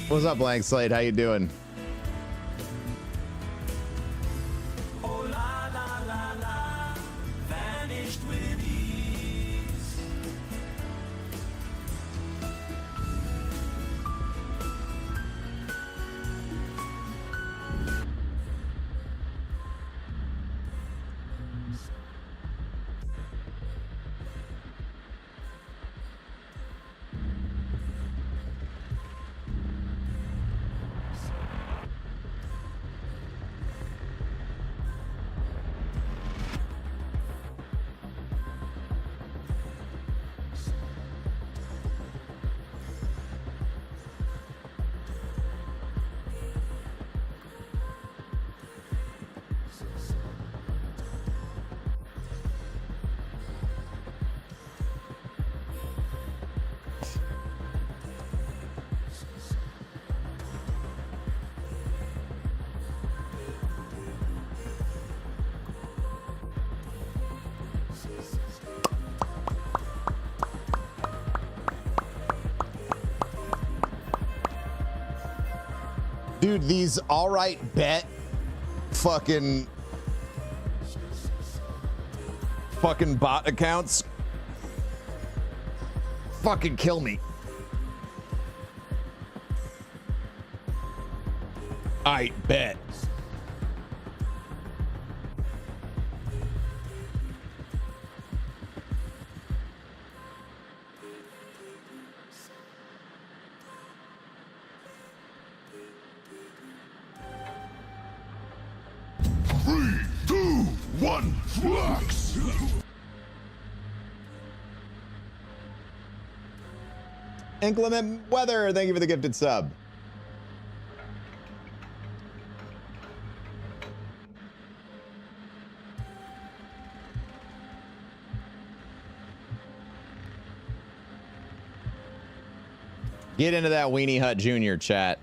What's up, Blank Slate? How you doing? Oh la la la la, vanished with ease. Dude, these all right bet fucking bot accounts fucking kill me. I bet. Inclement weather. Thank you for the gifted sub. Get into that Weenie Hut Jr. chat.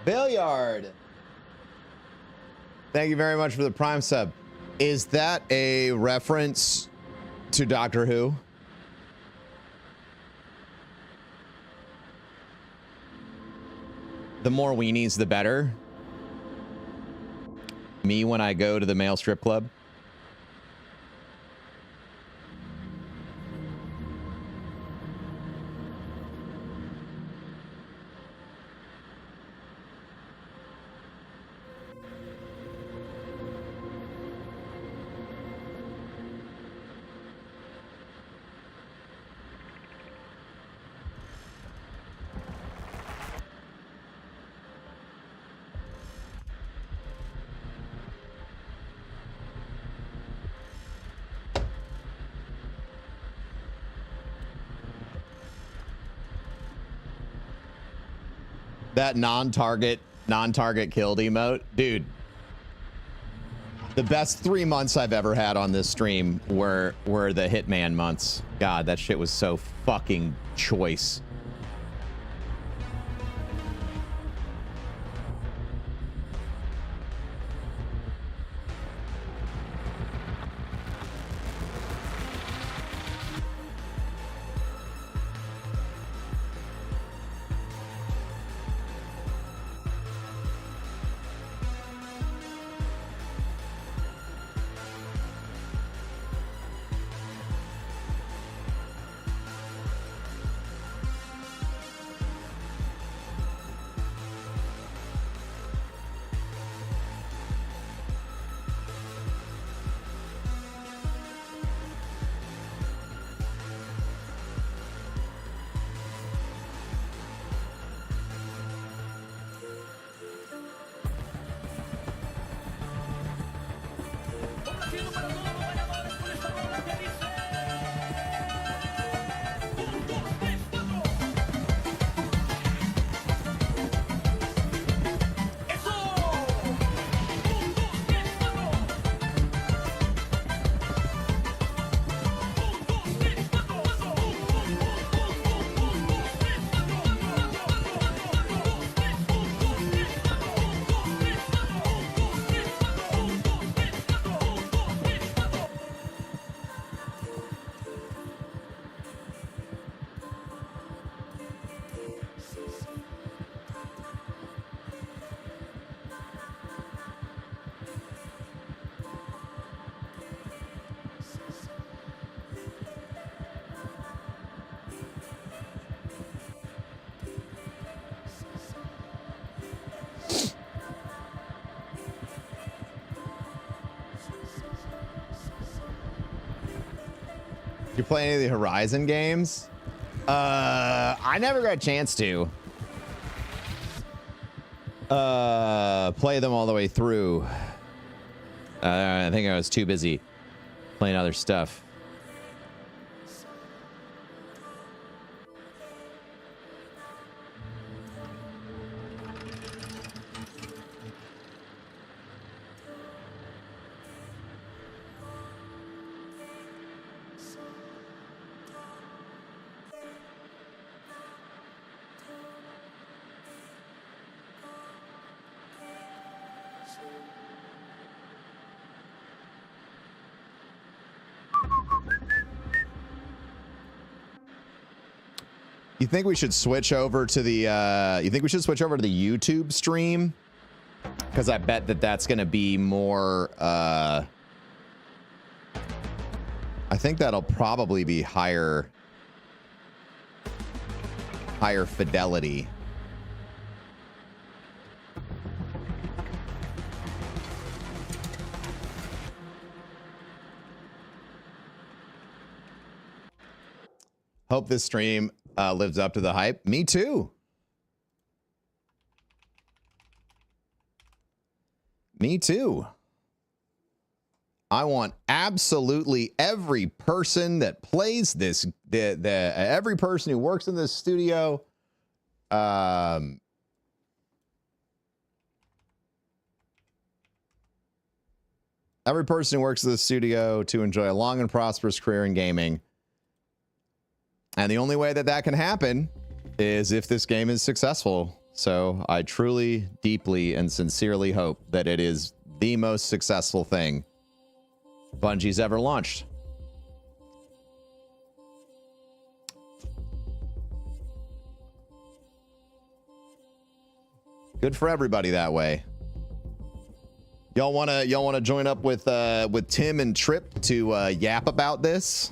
Billiard. Thank you very much for the Prime sub. Is that a reference to Doctor Who? The more weenies, the better. Me when I go to the male strip club. That non-target killed emote, dude. The best 3 months I've ever had on this stream were the Hitman months. God, that shit was so fucking choice. You play any of the Horizon games? I never got a chance to play them all the way through. I think I was too busy playing other stuff. You think we should switch over to the you think we should switch over to the YouTube stream? Because I bet that that's going to be more I think that'll probably be higher fidelity. Hope this stream lives up to the hype. Me too. Me too. I want absolutely every person that plays this, every person who works in this studio, every person who works in this studio to enjoy a long and prosperous career in gaming. And the only way that that can happen is if this game is successful. So I truly, deeply, and sincerely hope that it is the most successful thing Bungie's ever launched. Good for everybody that way. Y'all wanna join up with Tim and Trip to yap about this?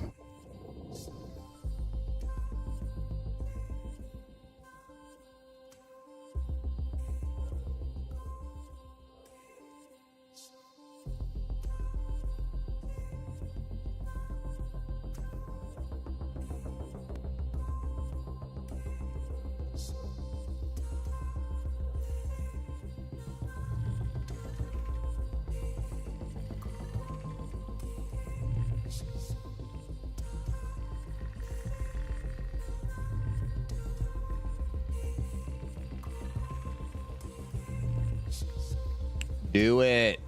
Do it.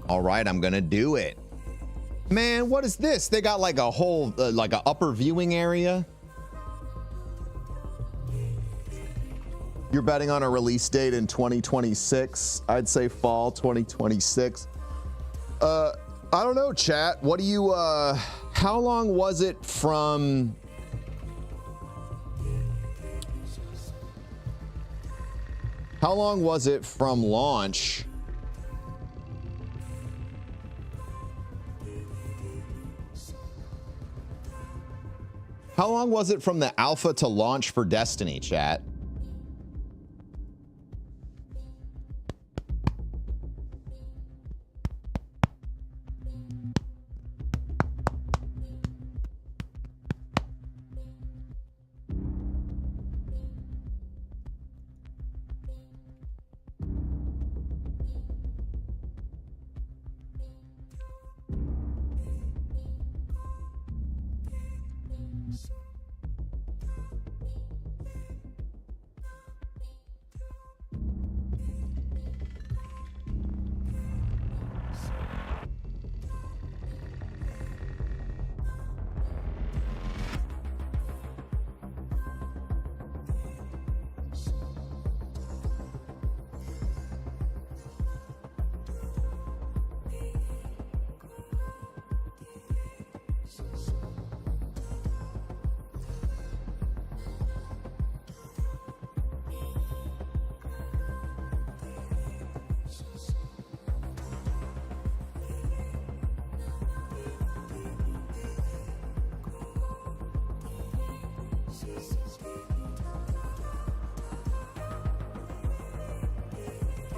All right, I'm gonna do it. Man, what is this? They got like a whole, like a upper viewing area. You're betting on a release date in 2026. I'd say fall 2026. I don't know, chat. What do you, how long was it from... How long was it from launch? How long was it from the alpha to launch for Destiny, chat?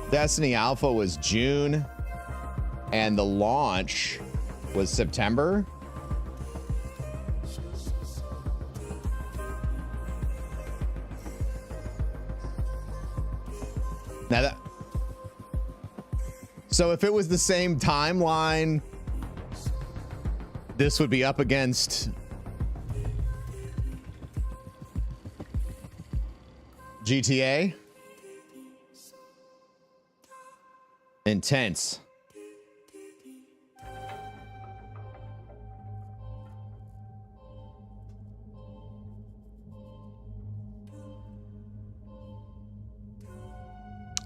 Destiny Alpha was June, and the launch was September. Now that, so if it was the same timeline, this would be up against GTA. Intense.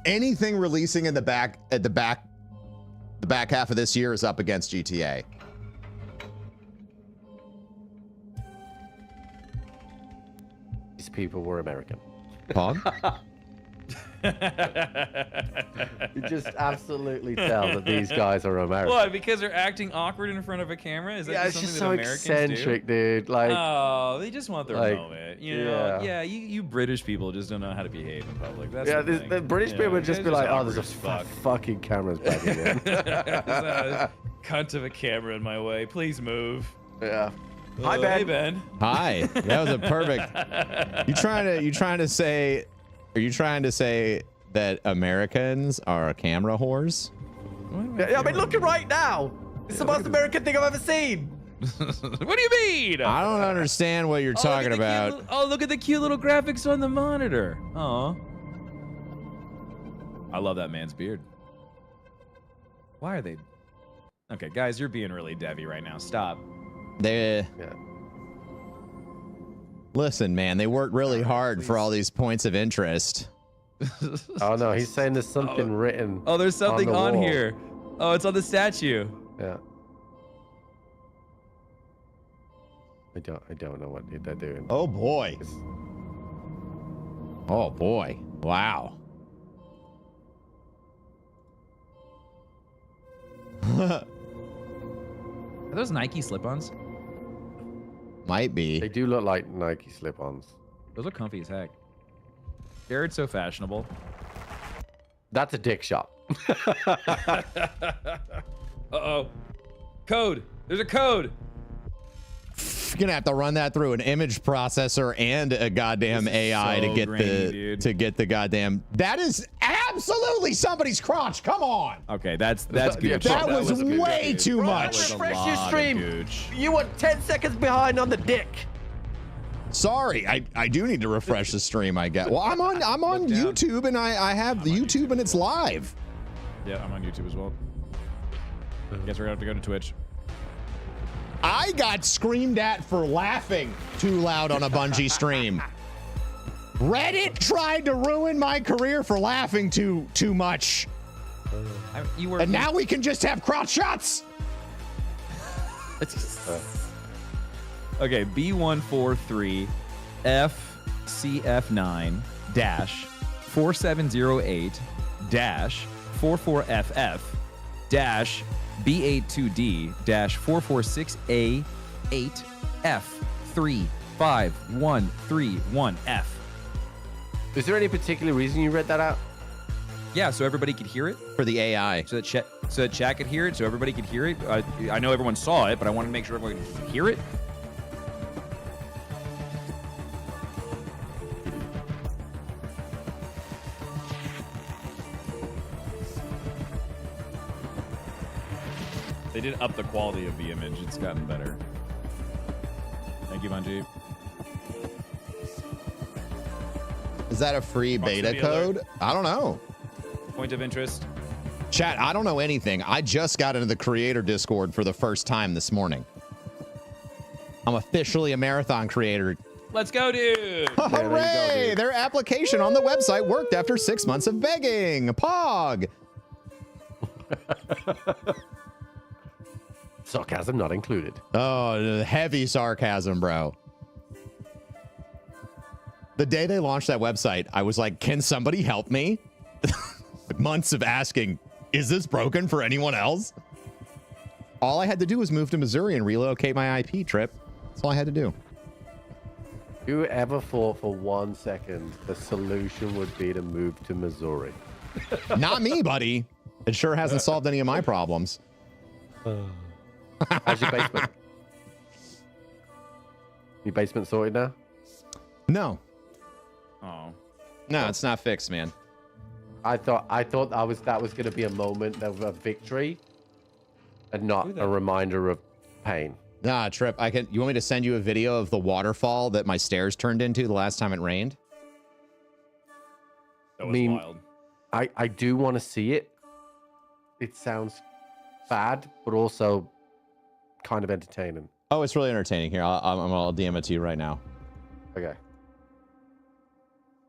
Anything releasing in the back half of this year is up against GTA. people were American. Pog? You just absolutely tell that these guys are American. What? Because they're acting awkward in front of a camera? Is that Yeah, just it's just something so that Americans eccentric, do? dude. Like, Oh, they just want their like, moment. You know? yeah. Yeah, you British people just don't know how to behave in public. That's yeah, the the thing. British Yeah, people would just they're be like, "Oh, there's a awkward as fucking cameras back again." There's a cunt of a camera in my way. Please move. Yeah. Hi, Ben. Hey, Ben. Hi. That was a perfect. You trying to say? Are you trying to say that Americans are camera whores? Yeah, I mean, look at right now. It's the most American thing I've ever seen. What do you mean? I don't understand what you're Oh, look at talking the cute about. little- look at the cute little graphics on the monitor. Oh. I love that man's beard. Why are they? Okay, guys, you're being really Devi right now. Stop. They Yeah. listen, man. They worked really hard for all these points of interest. Oh no, he's saying there's something written. Oh, there's something the on wall. here. Oh, it's on the statue. Yeah. I don't know what they're doing. Oh boy. It's- Oh boy. Wow. Are those Nike slip-ons? Might They be. do look like Nike slip-ons. Those are comfy as heck. Jared's so fashionable. That's a dick shop. Uh-oh. Code. There's a code. You're gonna have to run that through an image processor and a goddamn This is AI so to get grainy, dude. the goddamn. That is absolutely somebody's crotch. Come on. Okay, that's Yeah, gooch. That that was was a good way dude. too Bro, much. was a Refresh your lot of stream. gooch. You were 10 seconds behind on the dick. Sorry, I do need to refresh the stream. I get. Well, I'm on Look down. YouTube and I have the on YouTube and it's live. Yeah, I'm on YouTube as well. Guess we're gonna have to go to Twitch. I got screamed at for laughing too loud on a Bungie stream. Reddit tried to ruin my career for laughing too much. You were. And now we can just have crotch shots. Okay, B143 FCF9 dash 4708 dash 44FF dash B82D dash 446A8F 35131F. Is there any particular reason you read that out? Yeah, so everybody could hear it. For the AI. So that chat could hear it. So everybody could hear it. I know everyone saw it, but I wanted to make sure everyone could hear it. They did up the quality of the image. It's gotten better. Thank you, Bungie. Is that a free beta Proximity code? alert. I don't know. Point of interest. Chat, I don't know anything. I just got into the creator Discord for the first time this morning. I'm officially a marathon creator. Let's go, dude. there you go, Hooray! dude. Their application on the website worked after 6 months of begging. Pog. Sarcasm not included. Oh, heavy sarcasm, bro. The day they launched that website, I was like, can somebody help me? Months of asking, is this broken for anyone else? All I had to do was move to Missouri and relocate my IP trip. That's all I had to do. Who ever thought for 1 second the solution would be to move to Missouri? Not me, buddy. It sure hasn't solved any of my problems. How's your basement? Your basement sorted now? No. Oh. No, it's not fixed, man. I thought that was gonna be a moment of a victory and not a reminder of pain. Nah, Trip, you want me to send you a video of the waterfall that my stairs turned into the last time it rained? That was mean- wild. I do want to see it. It sounds bad, but also kind of entertaining. Oh, it's really entertaining. Here, I'll DM it to you right now. Okay.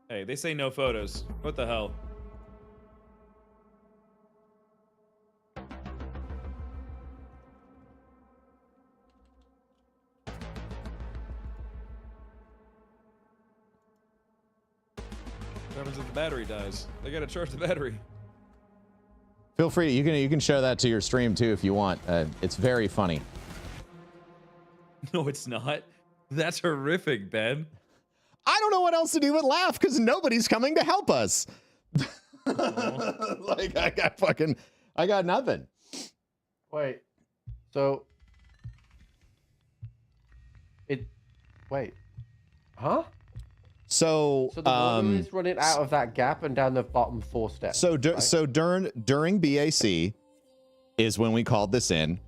Hey, they say no photos. What the hell? what the battery does. They gotta charge the battery. Feel free. You can show that to your stream too if you want. It's very funny. No, it's not. That's horrific, Ben. I don't know what else to do but laugh because nobody's coming to help us. Like I got nothing. Wait. So wait. Huh? So the water is running out of that gap and down the bottom 4 steps. So right? so during BAC is when we called this in.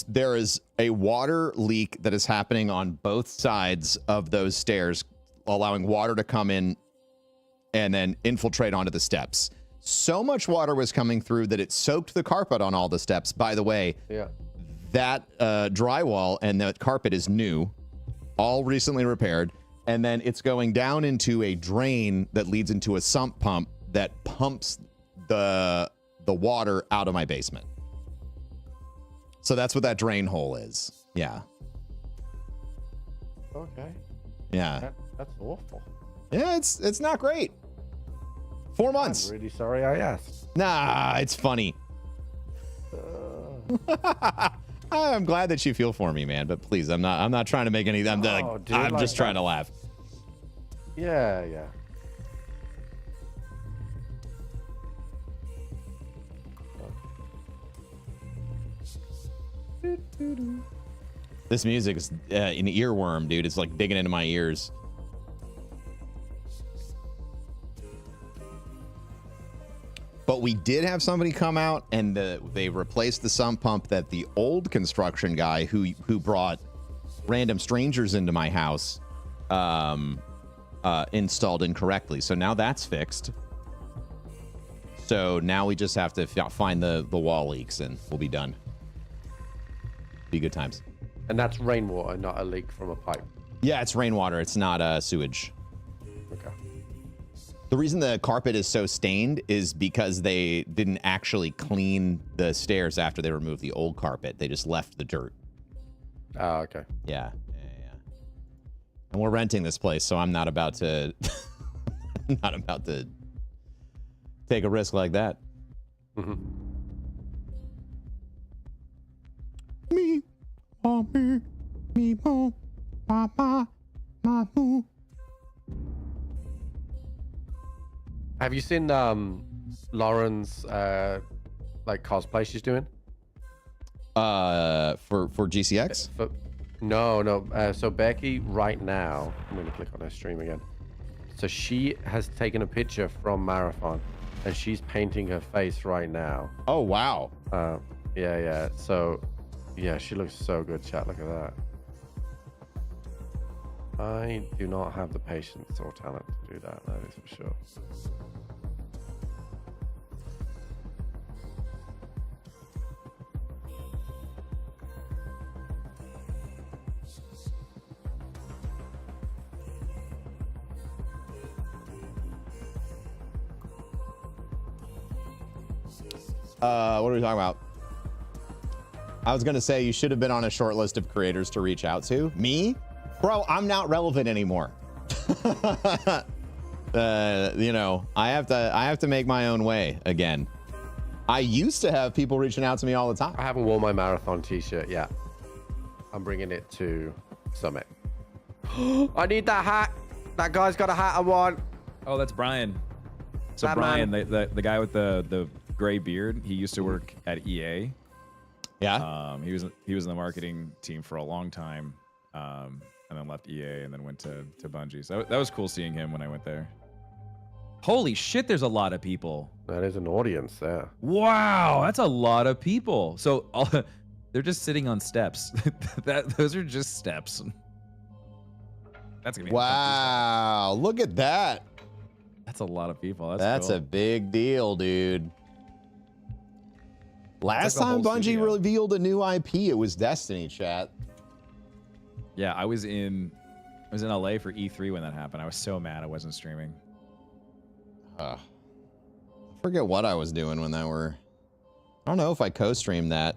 There is a water leak that is happening on both sides of those stairs, allowing water to come in and then infiltrate onto the steps. So much water was coming through that it soaked the carpet on all the steps. By the way, yeah, that drywall and that carpet is new, all recently repaired. And then it's going down into a drain that leads into a sump pump that pumps the water out of my basement. So that's what that drain hole is. Yeah. Okay. Yeah. That's awful. Yeah, it's not great. 4 months. I'm really sorry I asked. Nah, it's funny. I'm glad that you feel for me, man. But please, I'm not trying to make any. I'm just trying to laugh. Yeah, yeah. This music is an earworm, dude. It's like digging into my ears. But we did have somebody come out and they replaced the sump pump that the old construction guy who brought random strangers into my house installed incorrectly. So now that's fixed. So now we just have to find the wall leaks and we'll be done. Be good times. And that's rainwater, not a leak from a pipe. Yeah, it's rainwater. It's not sewage. Okay. The reason the carpet is so stained is because they didn't actually clean the stairs after they removed the old carpet. They just left the dirt. Oh, okay. Yeah. And we're renting this place, so I'm not about to take a risk like that. Mm-hmm. Me, papa, mamu. Have you seen Lauren's like cosplay she's doing? For GCX? No. So Becky, right now, I'm gonna click on her stream again. So she has taken a picture from Marathon, and she's painting her face right now. Oh wow. Yeah. So, yeah, she looks so good, chat. Look at that. I do not have the patience or talent to do that. That is for sure. What are we talking about? I was going to say you should have been on a short list of creators to reach out to. Me? Bro, I'm not relevant anymore. You know, I have to make my own way again. I used to have people reaching out to me all the time. I haven't worn my Marathon t-shirt yet. I'm bringing it to Summit. I need that hat. That guy's got a hat I want. Oh, that's Brian. So That Brian, man. the guy with the gray beard, he used to work at EA. Yeah. He was in the marketing team for a long time, and then left EA and then went to Bungie. So that was cool seeing him when I went there. Holy shit, there's a lot of people. That is an audience there. Wow, that's a lot of people. So they're just sitting on steps. Those are just steps. That's gonna be Wow, look at that. That's a lot of people. That's cool. a big deal, dude. Last like the time whole Bungie studio. revealed a new IP, it was Destiny, chat. Yeah, I was in LA for E3 when that happened. I was so mad I wasn't streaming. I forget what I was doing when that were. I don't know if I co-streamed that.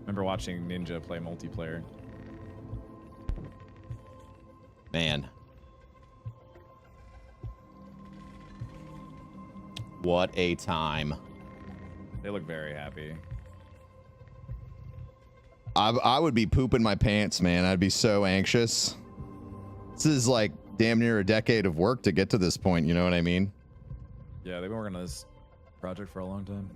Remember watching Ninja play multiplayer. Man. What a time. They look very happy. I would be pooping my pants, man. I'd be so anxious. This is like damn near a decade of work to get to this point. You know what I mean? Yeah, they've been working on this project for a long time.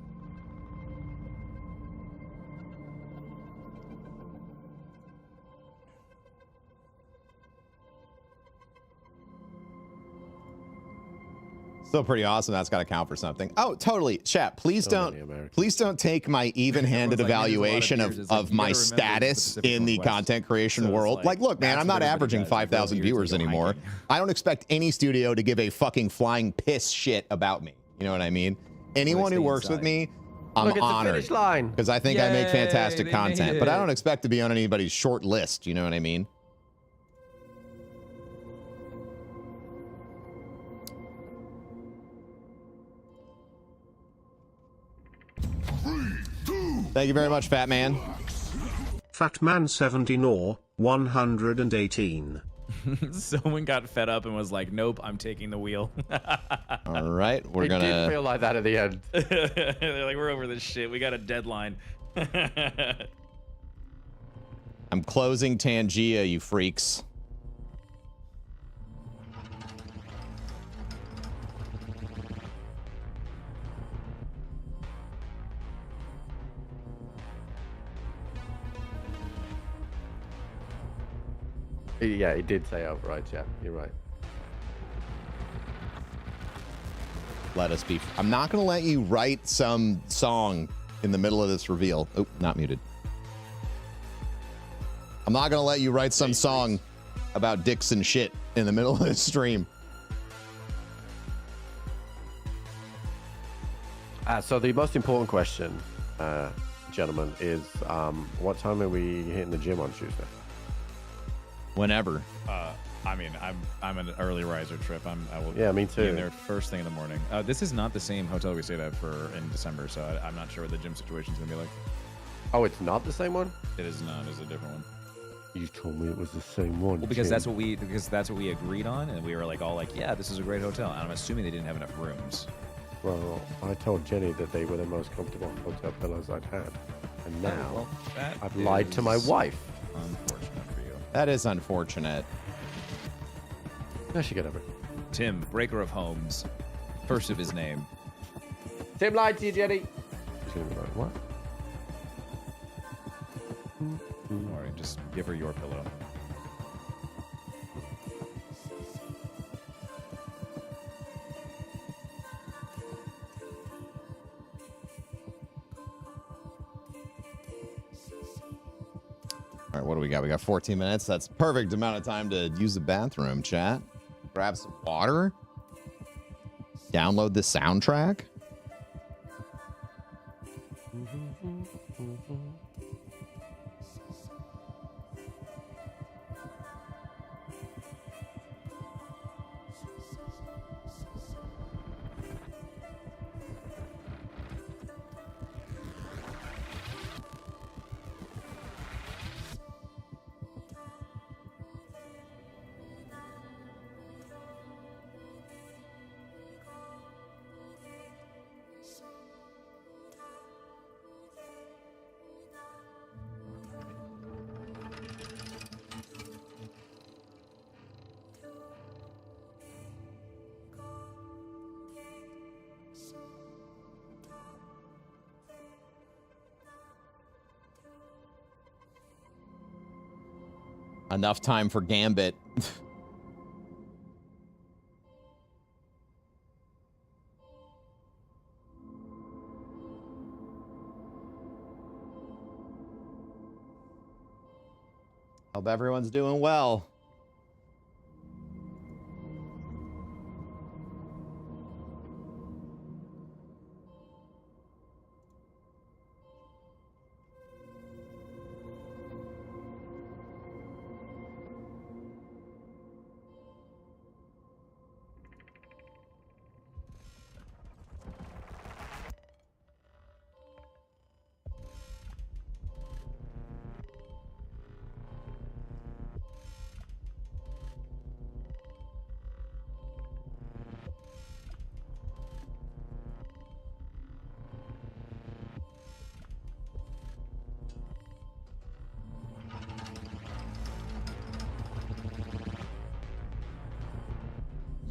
Still pretty awesome. That's got to count for something. Oh, totally. Chat, please So many don't Americans. please don't take my even-handed Everyone's like, evaluation "Man, there's a lot of of my beers." It's like, you gotta remember status the Pacific in the Northwest. content creation So it's world. like, Like, look, man, that's I'm what not everybody averaging does. They go 5,000 here to viewers go anymore. hiking. I don't expect any studio to give a fucking flying piss shit about me. You know what I mean? Anyone who stay works with inside. me, I'm Look at the honored. finish line. Because I think I make Yay, fantastic they content, made but I it. don't expect to be on anybody's short list. You know what I mean? Thank you very much, Fat Man. Fatman 70 nor 118. Someone got fed up and was like, "Nope, I'm taking the wheel." All right, we're It did gonna. feel like that at the end. They're like, "We're over this shit. We got a deadline." I'm closing Tangia, you freaks. Yeah, it did say override. Yeah, you're right. Let us be. I'm not gonna let you write some song in the middle of this reveal. Oh, not muted. I'm not gonna let you write some song about dicks and shit in the middle of this stream. So the most important question, gentlemen, is what time are we hitting the gym on Tuesday? Whenever. I mean, I'm an early riser trip. I will. Yeah, me Be too. in there first thing in the morning. This is not the same hotel we stayed at in December, so I'm not sure what the gym situation's gonna be like. Oh, it's not the same one? It is not. It's a different one. You told me it was the same one. Well, because Jim. that's what we agreed on, and we were like all like, yeah, this is a great hotel. And I'm assuming they didn't have enough rooms. Well, I told Jenny that they were the most comfortable hotel pillows I'd had. And now Well, that I've lied to my is wife. Unfortunate for you, That is unfortunate. No, she get over it. Tim, breaker of homes, first of his name. Tim lied to you, Jenny. She's gonna be like, what? All right, just give her your pillow. All right, what do we got? We got 14 minutes. That's perfect amount of time to use the bathroom, chat. Grab some water. Download the soundtrack. Enough time for Gambit. Hope everyone's doing well.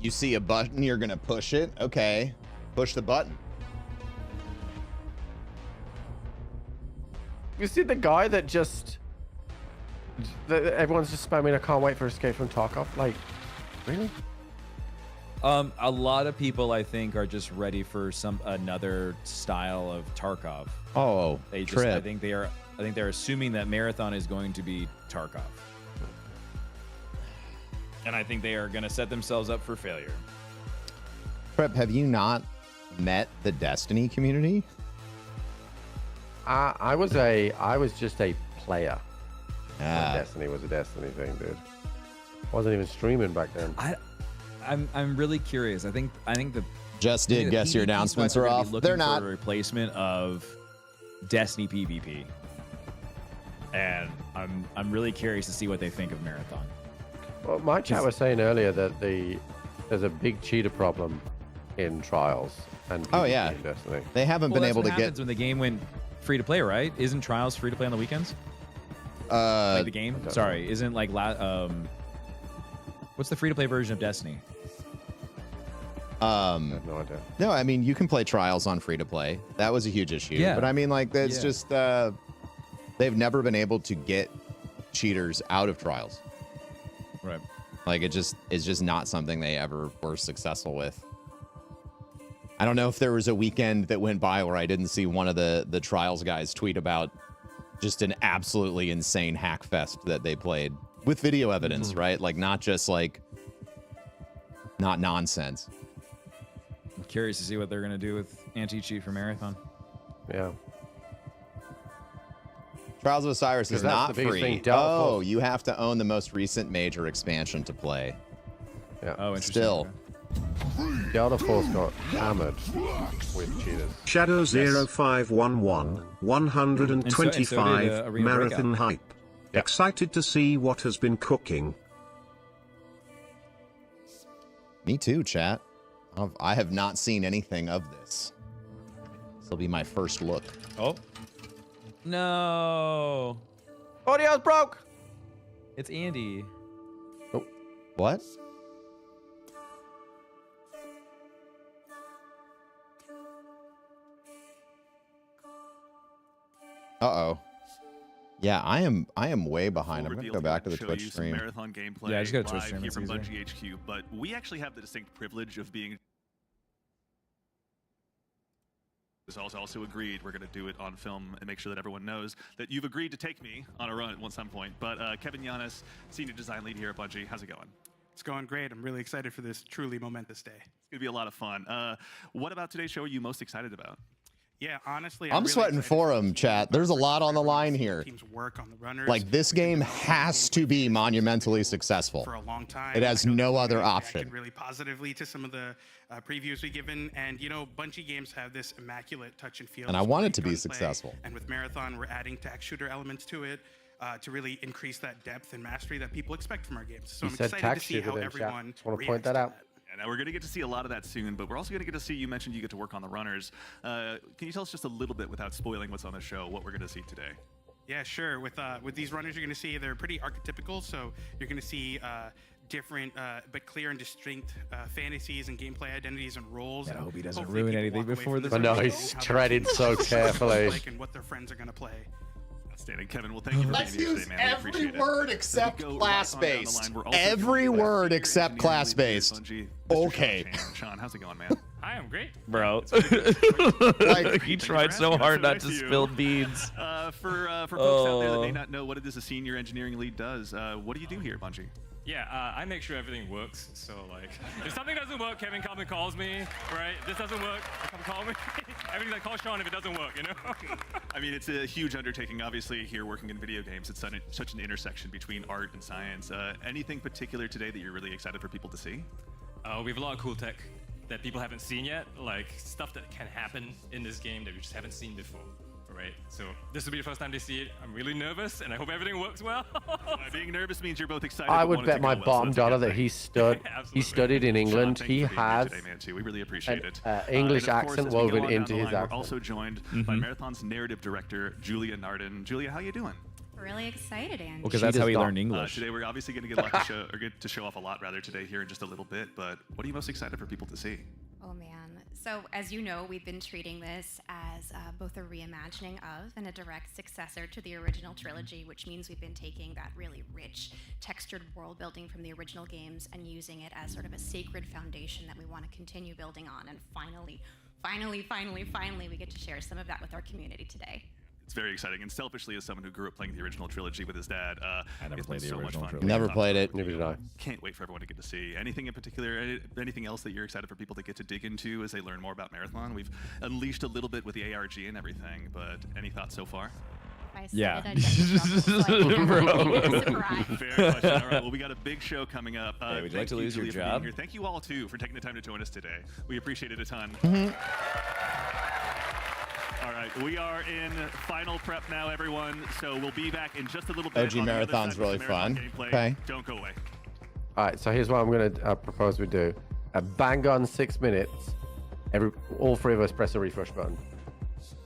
You see a button, you're gonna push it. Okay, push the button. You see the guy that just... everyone's just spamming, I can't wait for Escape from Tarkov. Like, really? A lot of people, I think, are just ready for another style of Tarkov. Oh, I Trip. think they're assuming that Marathon is going to be Tarkov. And I think they are going to set themselves up for failure. Trip, have you not met the Destiny community? I was just a player. When Ah, Destiny was a Destiny thing, dude. Wasn't even streaming back then. I'm really curious. I think the just I think did the guess your PvP announcements squads are gonna off. be looking They're for not. a replacement of Destiny PvP. And I'm really curious to see what they think of Marathon. Well, my chat was saying earlier that there's a big cheater problem in Trials and Oh, PvP yeah. in Destiny. They haven't been That's able what to get happens when the game went free to play, right? Isn't Trials free to play on the weekends? Like the game? don't Sorry, isn't like what's the free to play version of Destiny? I have no idea. No, I mean you can play Trials on free to play. That was a huge issue. Yeah. But I mean, like that's Yeah. just they've never been able to get cheaters out of Trials. Right. Like it just is just not something they ever were successful with. I don't know if there was a weekend that went by where I didn't see one of the Trials guys tweet about just an absolutely insane hack fest that they played with video evidence, right? Like not just like not nonsense. I'm curious to see what they're gonna do with anti-cheat for Marathon. Yeah. Trials of Osiris is 'Cause that's not the biggest free. thing, Delta Oh, Force. you have to own the most recent major expansion to play. Yeah. Oh, interesting. Still. Okay. Delta Force got hammered with cheaters. Shadow 0511 125 And so did, Arena marathon Breakout. hype. Excited to see what has been cooking. Me too, chat. I have not seen anything of this. This will be my first look. Oh. No. Audio's broke! It's Andy. What? Uh-oh. Yeah, I am way behind. I'm gonna go back to the Twitch stream. Marathon gameplay Yeah, just go to Twitch live stream, here it's from easier. Bungie HQ, but we actually have the distinct privilege of being. Has also agreed we're going to do it on film and make sure that everyone knows that you've agreed to take me on a run at some point. But Kevin Yanis, senior design lead here at Bungie, how's it going? It's going great. I'm really excited for this truly momentous day. It's going to be a lot of fun. What about today's show are you most excited about? Yeah, honestly, I'm really sweating excited for the 'em, team chat. There's a lot on the line here. Teams work on the runners. Like this game has to be monumentally successful. for a long time. It has I know no the other community option. reacted really positively to some of the previews we given, and you know, Bungie games have this immaculate touch and feel. And I want it to display, be gunplay, successful. And with Marathon, we're adding tac shooter elements to it. To really increase that depth and mastery that people expect from our games. So He I'm said excited tac to see shooter how then, chat. everyone Just wanna point reacts that to out. And we're going to get to see a lot of that soon, but we're also going to get to see, you mentioned you get to work on the runners. Can you tell us just a little bit, without spoiling what's on the show, what we're going to see today? Yeah, sure. With these runners, you're going to see they're pretty archetypical. So you're going to see different but clear and distinct fantasies and gameplay identities and roles. I and hope he doesn't hopefully ruin people anything walk away before from this this I know, understanding he's how their treaded teams so are carefully. like and what their friends are going to play. Outstanding. Kevin, well, thank you for being here today, man. We appreciate it. word As except we go right class-based. on down the line, we're also Every joined by word senior except engineering class-based. lead here at Bungie, Mr. Okay. Sean Chan. Sean, how's it going, man? Hi, I'm great. Bro. Like, he Thank you tried for so asking. hard I'm not so to nice to spill you. beans. For folks out there that may Oh. not know what it is a senior engineering lead does, what do you do here at Bungie? Yeah, I make sure everything works. So, like, if something doesn't work, Kevin comes and calls me, right? This doesn't work, come call me. Everything's like, call Sean if it doesn't work, you know? I mean, it's a huge undertaking. Obviously, here working in video games, it's such an intersection between art and science. Anything particular today that you're really excited for people to see? We have a lot of cool tech that people haven't seen yet, like stuff that can happen in this game that we just haven't seen before, right? So this will be the first time they see it. I'm really nervous, and I hope everything works well. Being nervous means you're both excited. I but would want it to bet my go well, so bottom that's a dollar good that thing. he Absolutely. studied in Sean, England. thank He you for being here has today, man, too. We really appreciate it. English And of course, accent as we go woven on down into the his line, accent. We're also joined by Marathon's narrative director, Julia Nardin. Julia, how you doing? Really excited, Andy. Because that's how he learned Uh, English. today we're obviously going to get a lot to show, or get to show off a lot rather today here in just a little bit. But what are you most excited for people to see? Oh man. So as you know, we've been treating this as both a reimagining of and a direct successor to the original trilogy, which means we've been taking that really rich, textured world building from the original games and using it as sort of a sacred foundation that we want to continue building on. And finally, we get to share some of that with our community today. It's very exciting. And selfishly, as someone who grew up playing the original trilogy with his dad, I never it's played been the so much original fun. trilogy. Never played it. Neither did I. Can't wait for everyone to get to see. Anything in particular, anything else that you're excited for people to get to dig into as they learn more about Marathon? We've unleashed a little bit with the ARG and everything, but any thoughts so far? I said Yeah. it, I'd get in trouble, so I surprise. Fair question. All right. Well, we got a big show coming up. Hey, would you like thank to lose your Julia, for being job? here. Thank you all too for taking the time to join us today. We appreciate it a ton. All right, we are in final prep now, everyone. So we'll be back in just a little bit. OG on the other Marathon's side with really the Marathon fun. gameplay. Okay. Don't go away. All right, so here's what I'm going to propose we do. A bang on 6 minutes. All three of us press a refresh button.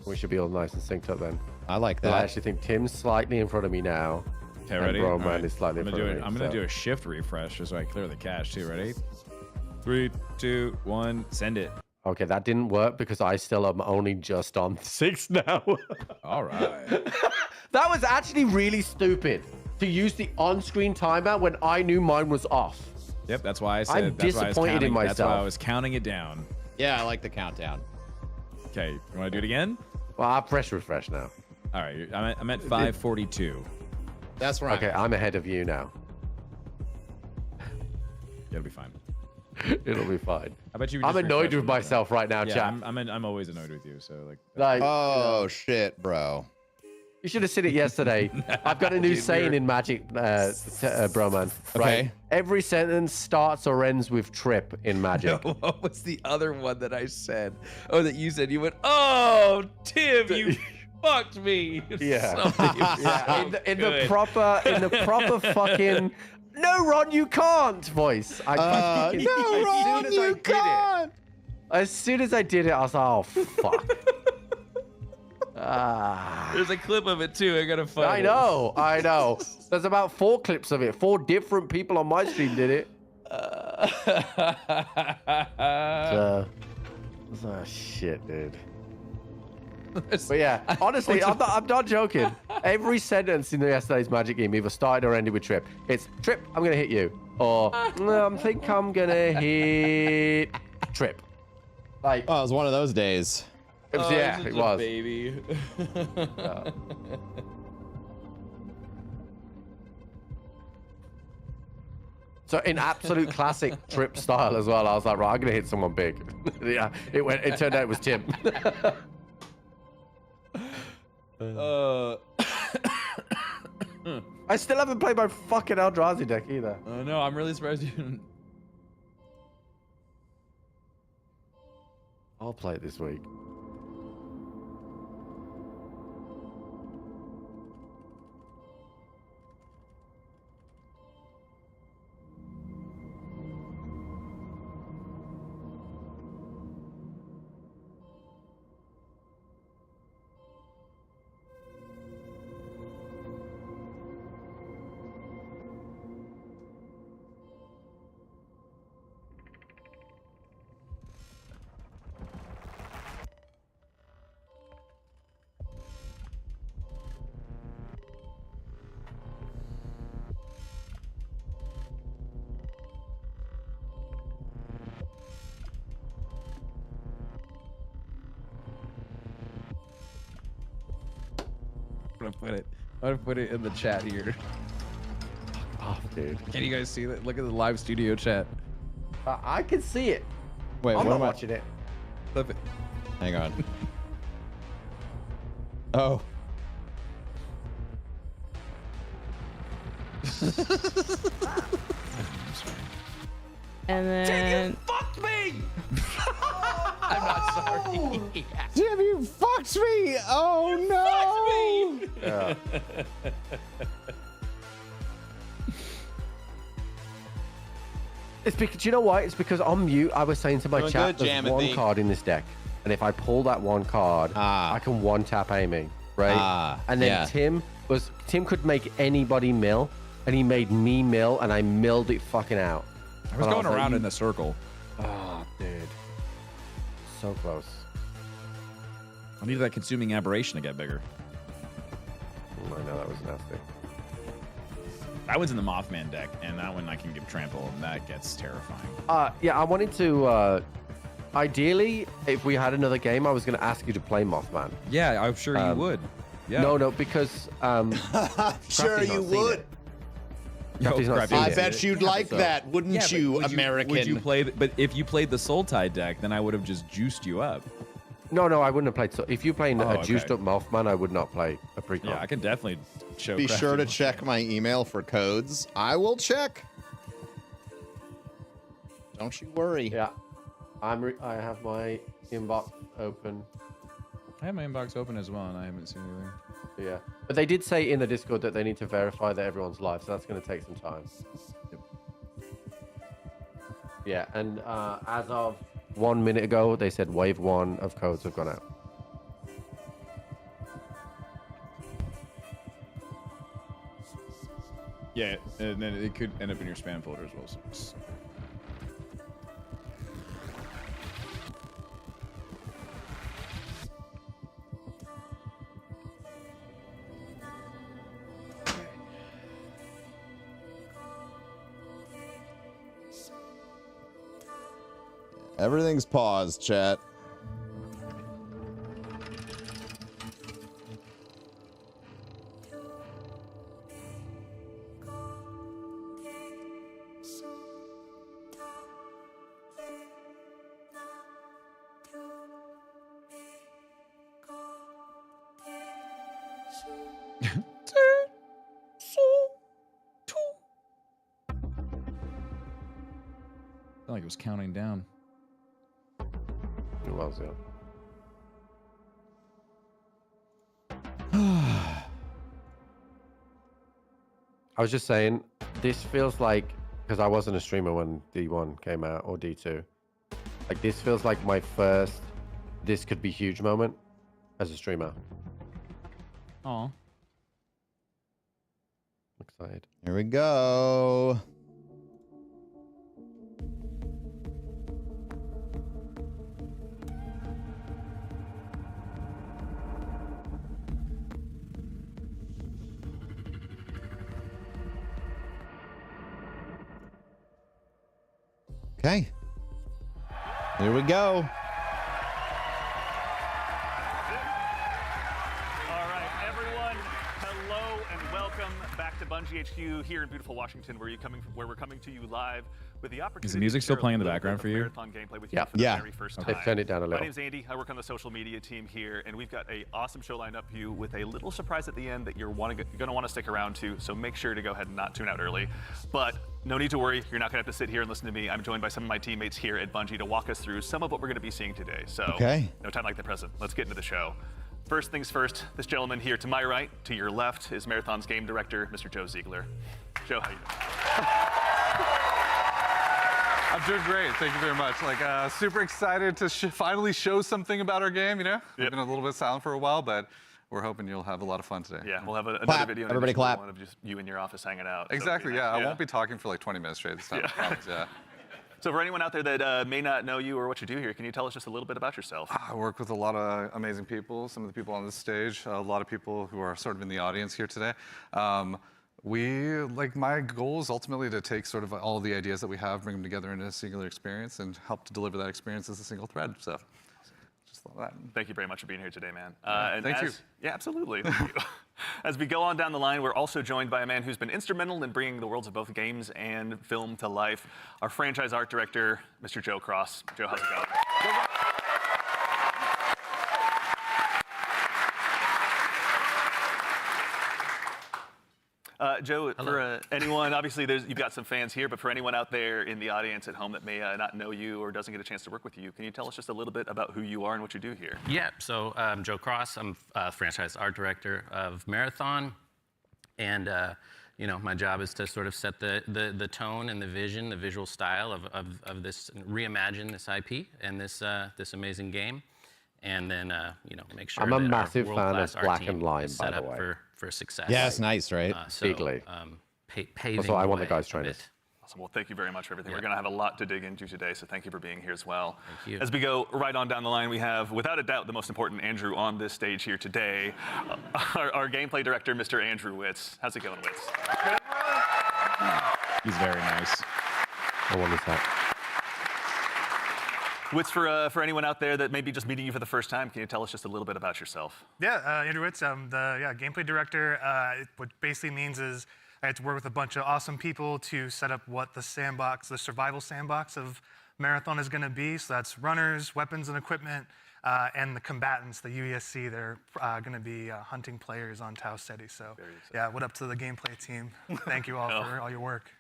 We should be all nice and synced up then. I like I that. actually think Tim's slightly in front of me now. Okay, and ready? Broman All right. is slightly in I'm front gonna of do me. it. I'm gonna so- do a shift refresh just so I clear the cache too. Ready? 3, 2, 1, send it. Okay, that didn't work because I still am only just on 6 now. All right. That was actually really stupid to use the on-screen timer when I knew mine was off. Yep, that's why I said. I'm that's why I was disappointed in counting- That's why I myself. was counting it down. Yeah, I like the countdown. Okay, you want to do it again? Well, I'll press refresh now. All right, I'm at 5:42. That's right. Okay, I'm ahead of you now. It'll be fine. It'll be fine. I bet you. I'm just annoyed refresh with from myself right now, Yeah, chat. I'm always annoyed with you. So like. Like, Oh shit, bro. you should have seen it yesterday. I've got a new saying in Magic, Broman. Right? Okay. Every sentence starts or ends with trip in Magic. What was the other one that I said? Oh, that you said. You went, oh, Tim, you fucked me. Yeah. Something Yeah, so in the good. proper fucking no, Ron, you can't voice. I fucking- No, as soon Ron, as I you did it- can't. As soon as I did it, I was like, oh fuck. There's a clip of it too. I gotta find I it. know. There's about 4 clips of it. 4 different people on my stream did it. Shit, dude. But yeah, honestly, I'm not joking. Every sentence in yesterday's Magic game either started or ended with trip. It's trip, I'm gonna hit you, or I think I'm gonna hit trip. Like, Oh, it was one of those days. it was, yeah, it was. Baby. So in absolute classic trip style as well, I was like, right, I'm gonna hit someone big. Yeah, it turned out it was Tim. I still haven't played my fucking Eldrazi deck either. No, I'm really surprised you didn't. I'll play it this week. I'm gonna put it in the chat here. Oh, dude. Can you guys see that? Look at the live studio chat. I can see it. Wait, I'm what not am I? watching it. Flip it. Hang on. Oh. And then Fuck me! I'm not sorry. Jim, you fucked me! Oh no! Yeah. It's because, do you know why? It's because on mute, I was saying to my Doing chat, good, there's one Jamothy. card in this deck. And if I pull that one card, I can one-tap Amy, right? Ah, and then yeah. Tim was Tim could make anybody mill, and he made me mill, and I milled it fucking out. I was going around in the circle. Oh, dude. So close. I needed that consuming aberration to get bigger. I know that was nasty. That was in the Mothman deck, and that one I can give trample, and that gets terrifying. Yeah, I wanted to. Ideally, if we had another game, I was going to ask you to play Mothman. Yeah, I'm sure you would. Yeah. No, because. Sure you would. Crafty's not seen I it. bet you'd like that, wouldn't you, American? Would you play? But if you played the Soul Tide deck, then I would have just juiced you up. No, I wouldn't have played. So if you're playing a okay. juiced up Mothman, I would not play a pre-con. Yeah, I can definitely show. Be Crafty sure to Mothman. check my email for codes. I will check. Don't you worry. Yeah, I have my inbox open. I have my inbox open as well, and I haven't seen anything. Yeah, but they did say in the Discord that they need to verify that everyone's live, so that's going to take some time. Yep. Yeah, and as of 1 minute ago, they said wave 1 of codes have gone out. Yeah, and then it could end up in your spam folder as well. So. Everything's paused, chat. I felt like it was counting down. It was, yeah. I was just saying, this feels like, because I wasn't a streamer when D1 came out, or D2. Like, this feels like my first, this could be huge moment as a streamer. Aw. Excited. Here we go. Okay. Here we go. All right, everyone. Hello and welcome back to Bungie HQ here in beautiful Washington, where we're coming to you live with the opportunity. Is the music to still share playing in a the little background bit for of you? marathon gameplay with you Yeah. for the Yeah. very first Okay. time. Turn it down a My little. name's Andy. I work on the social media team here, and we've got an awesome show lined up for you with a little surprise at the end that you're going to want to stick around to. So make sure to go ahead and not tune out early. But no need to worry. You're not going to have to sit here and listen to me. I'm joined by some of my teammates here at Bungie to walk us through some of what we're going to be seeing today. So Okay. no time like the present. Let's get into the show. First things first, this gentleman here to my right, to your left, is Marathon's game director, Mr. Joe Ziegler. Joe, how you doing? I'm doing great. Thank you very much. Like, super excited to finally show something about our game. You know, we've been a little bit silent for a while, but we're hoping you'll have a lot of fun today. Yeah, we'll have another Clap. video. Everybody clap. One of just you in your office hanging out. So Exactly. it'll be Yeah, nice. I won't be talking for like 20 minutes straight this time. I promise, yeah. So for anyone out there that may not know you or what you do here, can you tell us just a little bit about yourself? I work with a lot of amazing people. Some of the people on this stage, a lot of people who are sort of in the audience here today. My goal is ultimately to take sort of all the ideas that we have, bring them together into a singular experience, and help to deliver that experience as a single thread. So, just love that. Thank you very much for being here today, man. Thank you. Yeah, absolutely. Thank you. As we go on down the line, we're also joined by a man who's been instrumental in bringing the worlds of both games and film to life, our franchise art director, Mr. Joe Cross. Joe, how's it going? Joe, for anyone, obviously you've got some fans here, but for anyone out there in the audience at home that may not know you or doesn't get a chance to work with you, can you tell us just a little bit about who you are and what you do here? Yeah, so I'm Joe Cross. I'm franchise art director of Marathon. And my job is to sort of set the tone and the vision, the visual style of this, reimagine this IP and this amazing game. And then, make sure I'm a that massive our fan of world-class art Black team and Line, is by set the up way. for for success. Yeah, it's nice, right? Bigly. Paving That's what I want the the guys way trying a to. bit. Awesome. Well, thank you very much for everything. We're going to have a lot to dig into today, so thank you for being here as well. Thank you. As we go right on down the line, we have, without a doubt, the most important Andrew on this stage here today, our gameplay director, Mr. Andrew Witz. How's it going, Witz? He's very nice. I want this hat. Witz, for anyone out there that may be just meeting you for the first time, can you tell us just a little bit about yourself? Yeah, Andrew Witz. I'm the gameplay director. What basically means is I had to work with a bunch of awesome people to set up what the survival sandbox of Marathon is going to be. So that's runners, weapons and equipment, and the combatants, the UESC. They're going to be hunting players on Tau Ceti. So yeah, what up to the gameplay team? Thank you all for all your work.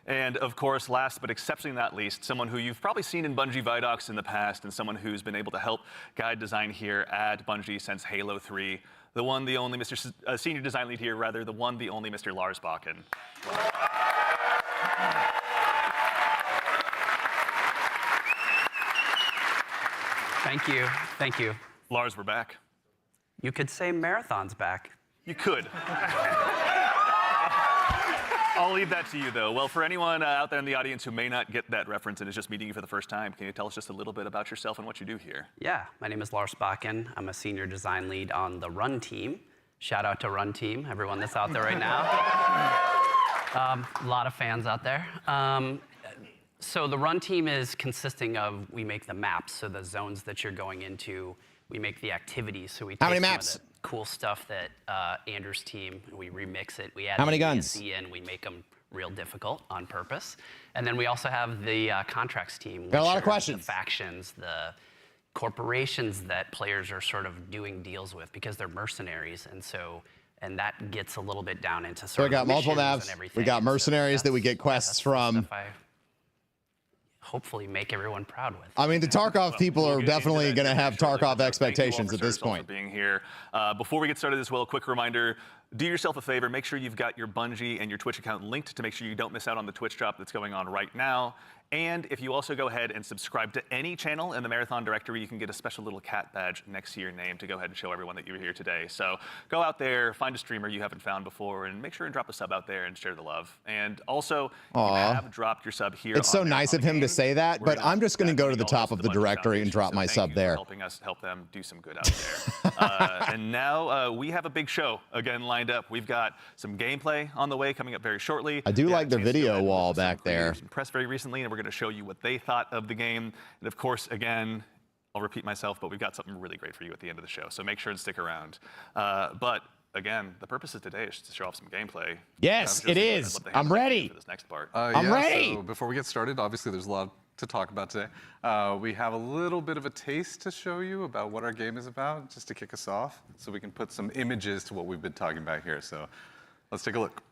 And of course, last but exceptionally not least, someone who you've probably seen in Bungie Vidocs in the past and someone who's been able to help guide design here at Bungie since Halo 3. The one, the only Senior Design Lead here, rather, the one, the only Mr. Lars Bakken. Thank you. Thank you. Lars, we're back. You could say Marathon's back. You could. I'll leave that to you, though. Well, for anyone out there in the audience who may not get that reference and is just meeting you for the first time, can you tell us just a little bit about yourself and what you do here? Yeah, my name is Lars Bakken. I'm a senior design lead on the Run team. Shout out to Run team, everyone that's out there right now. A lot of fans out there. So the Run team is consisting of, we make the maps, so the zones that you're going into. We make the activities, so we take How many some maps? of the cool stuff that Andrew's team, we remix it. We add How many guns? in, we make them real difficult on purpose. And then we also have the contracts team. Got a lot which of are questions. The factions, the corporations that players are sort of doing deals with because they're mercenaries. And that gets a little bit down into So sort we got of multiple missions maps. and We everything. got mercenaries that we get quests that's the from. stuff I hopefully make everyone proud with. I mean, the Tarkov people are We'll get into definitely that going to have shortly, Tarkov but expectations thank you all at this point. for being here. Before we get started as well, a quick reminder, do yourself a favor, make sure you've got your Bungie and your Twitch account linked to make sure you don't miss out on the Twitch drop that's going on right now. And if you also go ahead and subscribe to any channel in the Marathon directory, you can get a special little cat badge next to your name to go ahead and show everyone that you were here today. So go out there, find a streamer you haven't found before, and make sure and drop a sub out there and share the love. And also, if you have dropped your sub here. It's so nice of him to say that, but I'm just going to go to the top of the directory and drop my sub there. Helping us help them do some good out there. And now we have a big show again lined up. We've got some gameplay on the way coming up very shortly. I do like the video wall back there. Press very recently, and we're going to show you what they thought of the game. And of course, again, I'll repeat myself, but we've got something really great for you at the end of the show. So make sure and stick around. But again, the purpose of today is to show off some gameplay. Yes, it is. I'm ready. For this next part. I'm ready. So before we get started, obviously there's a lot to talk about today. We have a little bit of a taste to show you about what our game is about, just to kick us off, so we can put some images to what we've been talking about here. So let's take a look.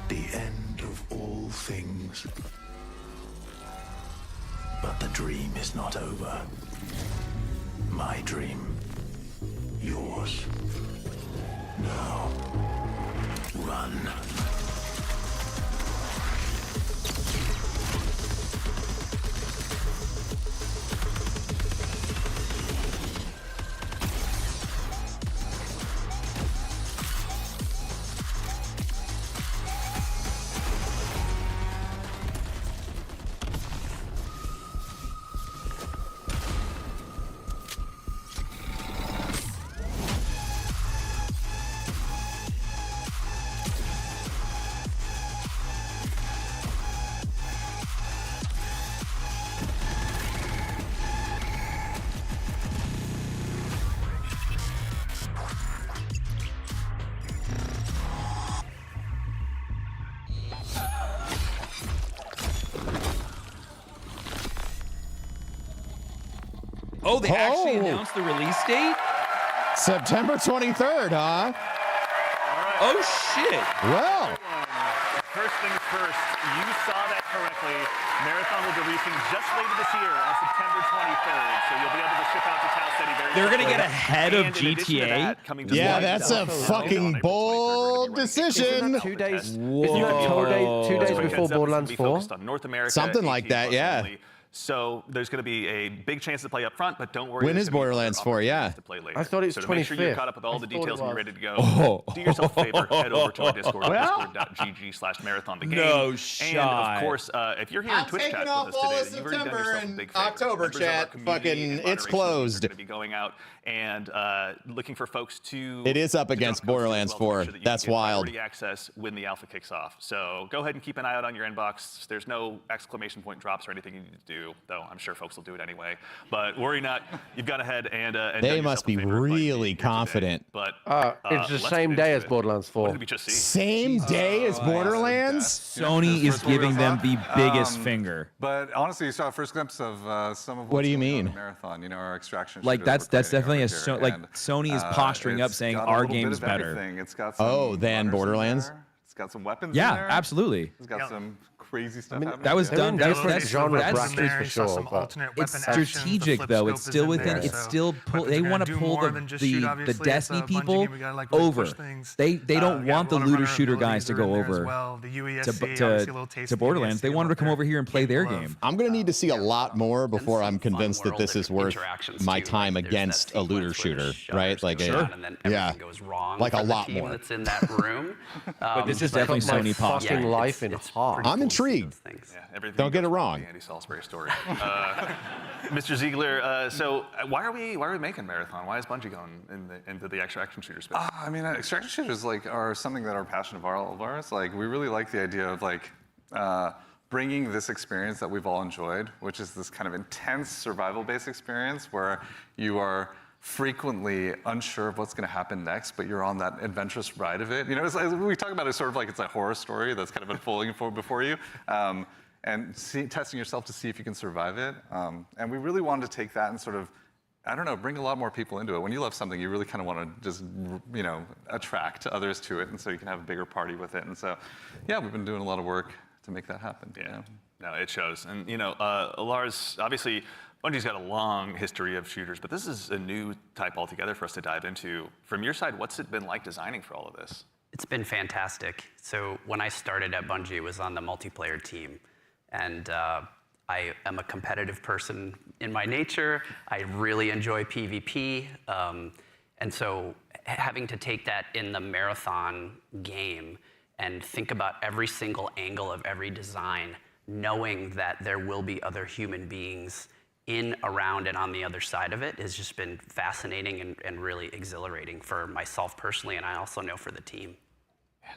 The end of all things. But the dream is not over. My dream. Yours. Now. Run. Oh, they actually Oh. announced the release date? September 23rd, huh? Oh, shit. Well, First things first, you saw that correctly. Marathon will be releasing just later this year on September 23rd, so you'll be able to ship out to Tau City very They're going to shortly. get ahead of And in addition to GTA? that, coming to yeah, Blind that's Dell a on fucking April 23rd, bold we're gonna be running decision. a 2 days. Whoa. 2 days Heads before up, it's gonna Borderlands be 4. focused on North America, Something like 18 that, plus yeah. only. So there's going to be a big chance to play up front, but don't worry. When there's is gonna be Borderlands other 4? Yeah. opportunities to play later. I thought it was so to make sure you're 25th. caught up with all the I thought details it and you're was. ready to go, Oh. do yourself a favor, head over to our Discord, discord.gg/marathon the game. No And shot. of course, if you're here in Twitch chat with us today, then you've already done yourself a big favor. October Members of our chat, community fucking, and it's moderation closed. are going to be going out and looking for folks to. It is up to against drop codes as Borderlands well to make 4. sure that you That's can get wild. priority access when the alpha kicks off. So go ahead and keep an eye out on your inbox. There's no exclamation point drops or anything you need to do, though I'm sure folks will do it anyway. But worry not, you've gone ahead and They done must yourself a be favor by being really here confident. today. But It's the let's same get day into as it. Borderlands 4. What did we just see? Same day as Borderlands? Sony is giving them the biggest finger. But honestly, you saw a first glimpse of some of What do you going on mean? in Marathon. You know, our extraction. Like, shooters that's we're creating definitely over here. like And, Sony is posturing up it's saying got a our little bit game's of better. everything. It's got some Oh, than runners in Borderlands? there. It's got some weapons Yeah, in there. absolutely. It's got some crazy stuff happening. That was Yeah. done. That's different genre that's brackets for sure. Some but- alternate it's weapon actions, the strategic flip though. scope It's is still in within. there, It's so still pull. weapons They are gonna want to do pull more than just shoot, the obviously. It's a Destiny Bungie people game. We gotta, like, really over. push things. They don't Yeah, want a the lot of looter runner shooter guys abilities to are go in there as over well. The to, UESC, obviously a little taste to of Borderlands. They UESC wanted to up come there. over here and play their game. I'm going to need to see a lot more before I'm convinced that this is worth interactions my too. time Like, there's against that a looter sequence where the shooter, right? shutters Like, go down and then yeah, everything goes wrong like for a the lot team more. that's in that room. But this is Like, definitely my Sony fucking posturing. life in hard. I'm intrigued. Yeah, everything Don't get it goes wrong. The Andy Salisbury story. Mr. Ziegler, so why are we making Marathon? Why is Bungie going into the extraction shooter space? I mean, extraction shooters are something that are a passion of all of ours. Like, we really like the idea of bringing this experience that we've all enjoyed, which is this kind of intense survival-based experience where you are frequently unsure of what's going to happen next, but you're on that adventurous ride of it. You know, it's like, we talk about it sort of like it's a horror story that's kind of unfolding before you. And testing yourself to see if you can survive it. And we really wanted to take that and sort of, I don't know, bring a lot more people into it. When you love something, you really kind of want to just, you know, attract others to it, and so you can have a bigger party with it. And so, yeah, we've been doing a lot of work to make that happen. Yeah, no, it shows. And you know, Lars, obviously, Bungie's got a long history of shooters, but this is a new type altogether for us to dive into. From your side, what's it been like designing for all of this? It's been fantastic. So when I started at Bungie, it was on the multiplayer team. And I am a competitive person in my nature. I really enjoy PvP. And so having to take that in the Marathon game and think about every single angle of every design, knowing that there will be other human beings in, around, and on the other side of it has just been fascinating and really exhilarating for myself personally, and I also know for the team.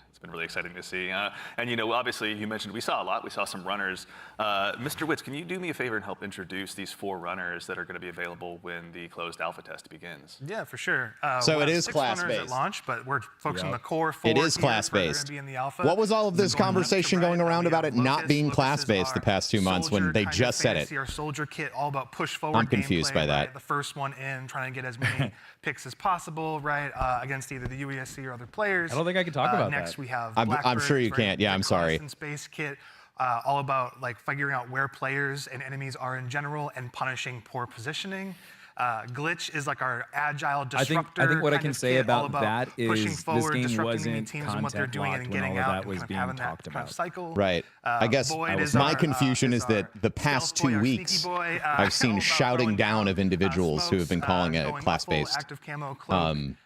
It's been really exciting to see. And you know, obviously, you mentioned we saw a lot. We saw some runners. Mr. Witz, can you do me a favor and help introduce these 4 runners that are going to be available when the closed alpha test begins? Yeah, for sure. So we'll it have is 6 runners class-based. at launch, but we're focusing on Yep. the core 4. It is here, where they're class-based. gonna be in the alpha. What was all of this So going left to conversation right, going around we about have it not Lucas. being Lucas is class-based the our past 2 months when soldier they kind of just said fantasy, it? Our soldier kit, all about push forward. I'm confused gameplay, by that. Right? The first one in, trying to get as many picks as possible, right, against either the UESC or other players. I don't think I can talk about next that. we have I'm Blackbird, sure you right, can't. Yeah, I'm sorry. reconnaissance base kit, all about like figuring out where players and enemies are in general and punishing poor positioning. Glitch is like our agile disruptor. I think what I kind can of say kit, all about that is pushing this forward, game disrupting enemy wasn't teams and what they're content doing locked and when getting all of out that and was kind of being having talked that kind of about. cycle. Right. I guess Void is my our, confusion is that the past stealth boy, 2 our weeks, sneaky boy, I've seen all about shouting throwing down down, of individuals who have been smokes, calling it going full class-based. active camo cloak, And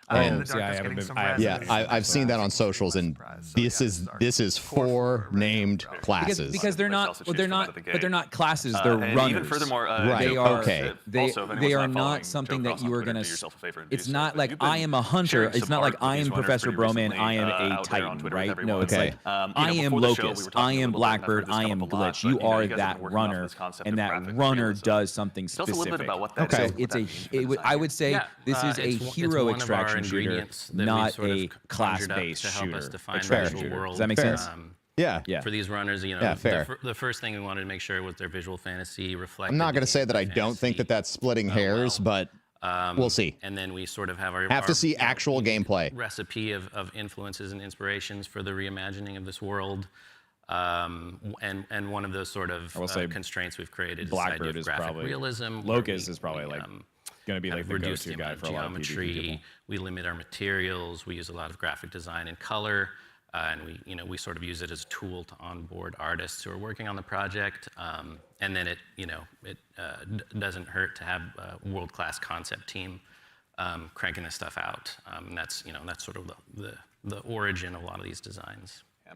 the darkness getting some yeah, res. I've seen that on socials, and this is 4 named classes. Because they're not, but they're not classes. They're and runners. even furthermore, Right. They are. Okay. They, also, if anyone's they are not not following something Joe that you Cross on are Twitter, gonna. do yourself a favor and It's do so. not But like you've been I am a hunter. sharing It's some not like art with I these am runners Professor pretty Broman. recently, I am a out there on Titan, Twitter with right? everyone. No, it's Okay. like You know, I am before the show, we Locust. were talking I a am little bit, and I've heard Blackbird. this I come am up a lot, Glitch. but, You you know, are you guys have that been working off runner, this concept and of that graphic runner realism. does something Tell us a little bit specific. about what that Okay. is, So what it's that a. means for the I would say design. this is a it's hero one of our extraction shooter, ingredients that we not sort of a conjured up class-based to help us shooter. define Extraction visual shooter. world. Does that make sense? Yeah. For these runners, you know, Yeah, fair. the first thing we wanted to make sure was their visual fantasy reflected. I'm not going to say that I don't think that that's splitting hairs, but we'll see. And then we sort of have our Have to see actual gameplay. recipe of influences and inspirations for the reimagining of this world. And one of those sort of I will say constraints we've created Blackbird is is graphic probably realism. Locust is probably like going to be kind like of the reduce go-to the guy amount for of a lot of PvP geometry. people. We limit our materials. We use a lot of graphic design and color, and we sort of use it as a tool to onboard artists who are working on the project. And then it doesn't hurt to have a world-class concept team cranking this stuff out. And that's sort of the origin of a lot of these designs. Yeah.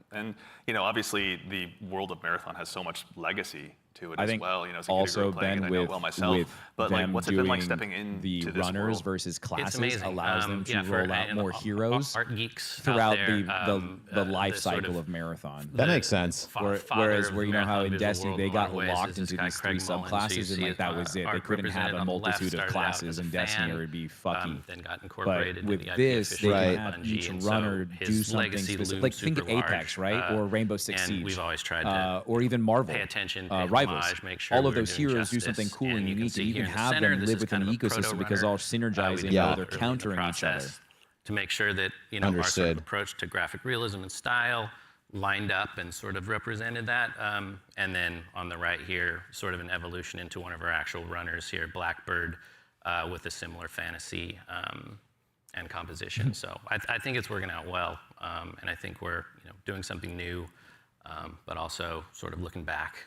And obviously the world of Marathon has so much legacy to it I as think well. As a kid who also grew up playing it, I know it well myself. But like, them what's it been like doing stepping into the this runners world? versus classes amazing. allows them to roll out more heroes art geeks throughout out there, the life the sort cycle of of Marathon. That makes sense. Whereas where you know how in Marathon Destiny visual they world got in a lot of ways locked is this into guy these Craig three Mullins, who you subclasses and see like that as was it. They art couldn't have represented a on the left, multitude of started out classes as a in Destiny fan, or it'd be fucky. then got But incorporated with into the this, IP they officially can by have Bungie, each and so runner his do something legacy specific. looms Like think super Apex, large, right? Or Rainbow Six and Siege. we've always tried to or even Marvel. pay attention, pay Rivals. homage, make sure All of we're those doing heroes do justice. something cool and And you can unique, see and you here can in the have center, them this live is within kind the of a ecosystem because proto-runner. all synergizing We and they're developed early in the countering each other. process to make sure that our sort Understood. of approach to graphic realism and style lined up and sort of represented that. And then on the right here, sort of an evolution into one of our actual runners here, Blackbird, with a similar fantasy and composition. So I think it's working out well, and I think we're doing something new, but also sort of looking back.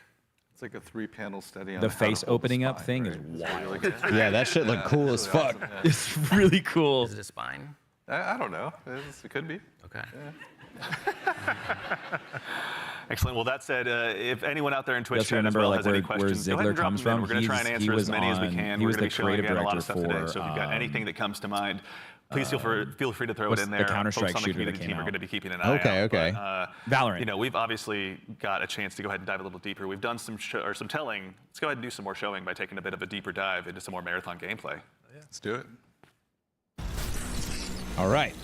It's like a 3-panel study on The how to face hold opening up spine, thing right? is It's really wild. good. Yeah, that shit looked cool as really fuck. awesome, yeah. It's really cool. Is it a spine? I don't know. It could be. Okay. Excellent. Well, that said, if anyone out there in Twitch Just chat as remember, well like, has any where questions, go ahead Ziggler and drop comes them in. from. We're going to try and He answer was as many as we on- can. he We're was going to be the showing creative again a lot of director stuff today. for, So if you've got anything that comes to mind, please feel free to throw it what's in the there. Counter-Strike Folks on the shooter that community came team are out? going to be keeping an eye Okay, out. okay. But, Valorant. We've obviously got a chance to go ahead and dive a little deeper. We've done some telling. Let's go ahead and do some more showing by taking a bit of a deeper dive into some more Marathon gameplay. Let's do it. All right.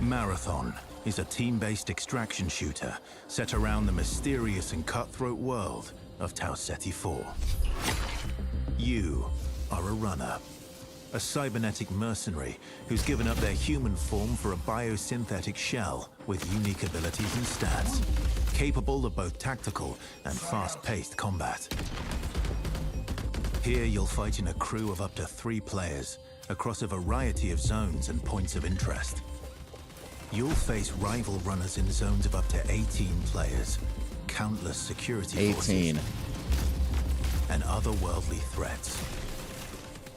Marathon is a team-based extraction shooter set around the mysterious and cutthroat world of Tau Ceti 4. You are a runner, a cybernetic mercenary who's given up their human form for a biosynthetic shell with unique abilities and stats, capable of both tactical and fast-paced combat. Here you'll fight in a crew of up to 3 players across a variety of zones and points of interest. You'll face rival runners in zones of up to 18 players, countless security forces, and otherworldly threats.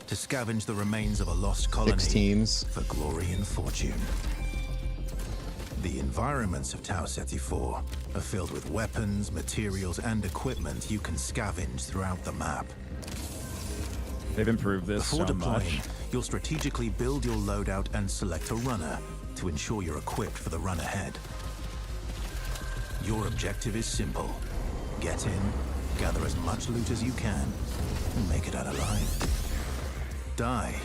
To scavenge the remains of a lost colony 6 teams. for glory and fortune. The environments of Tau Ceti 4 are filled with weapons, materials, and equipment you can scavenge throughout the map. They've improved this Before so deploying, much. you'll strategically build your loadout and select a runner to ensure you're equipped for the run ahead. Your objective is simple. Get in, gather as much loot as you can, and make it out alive. Die,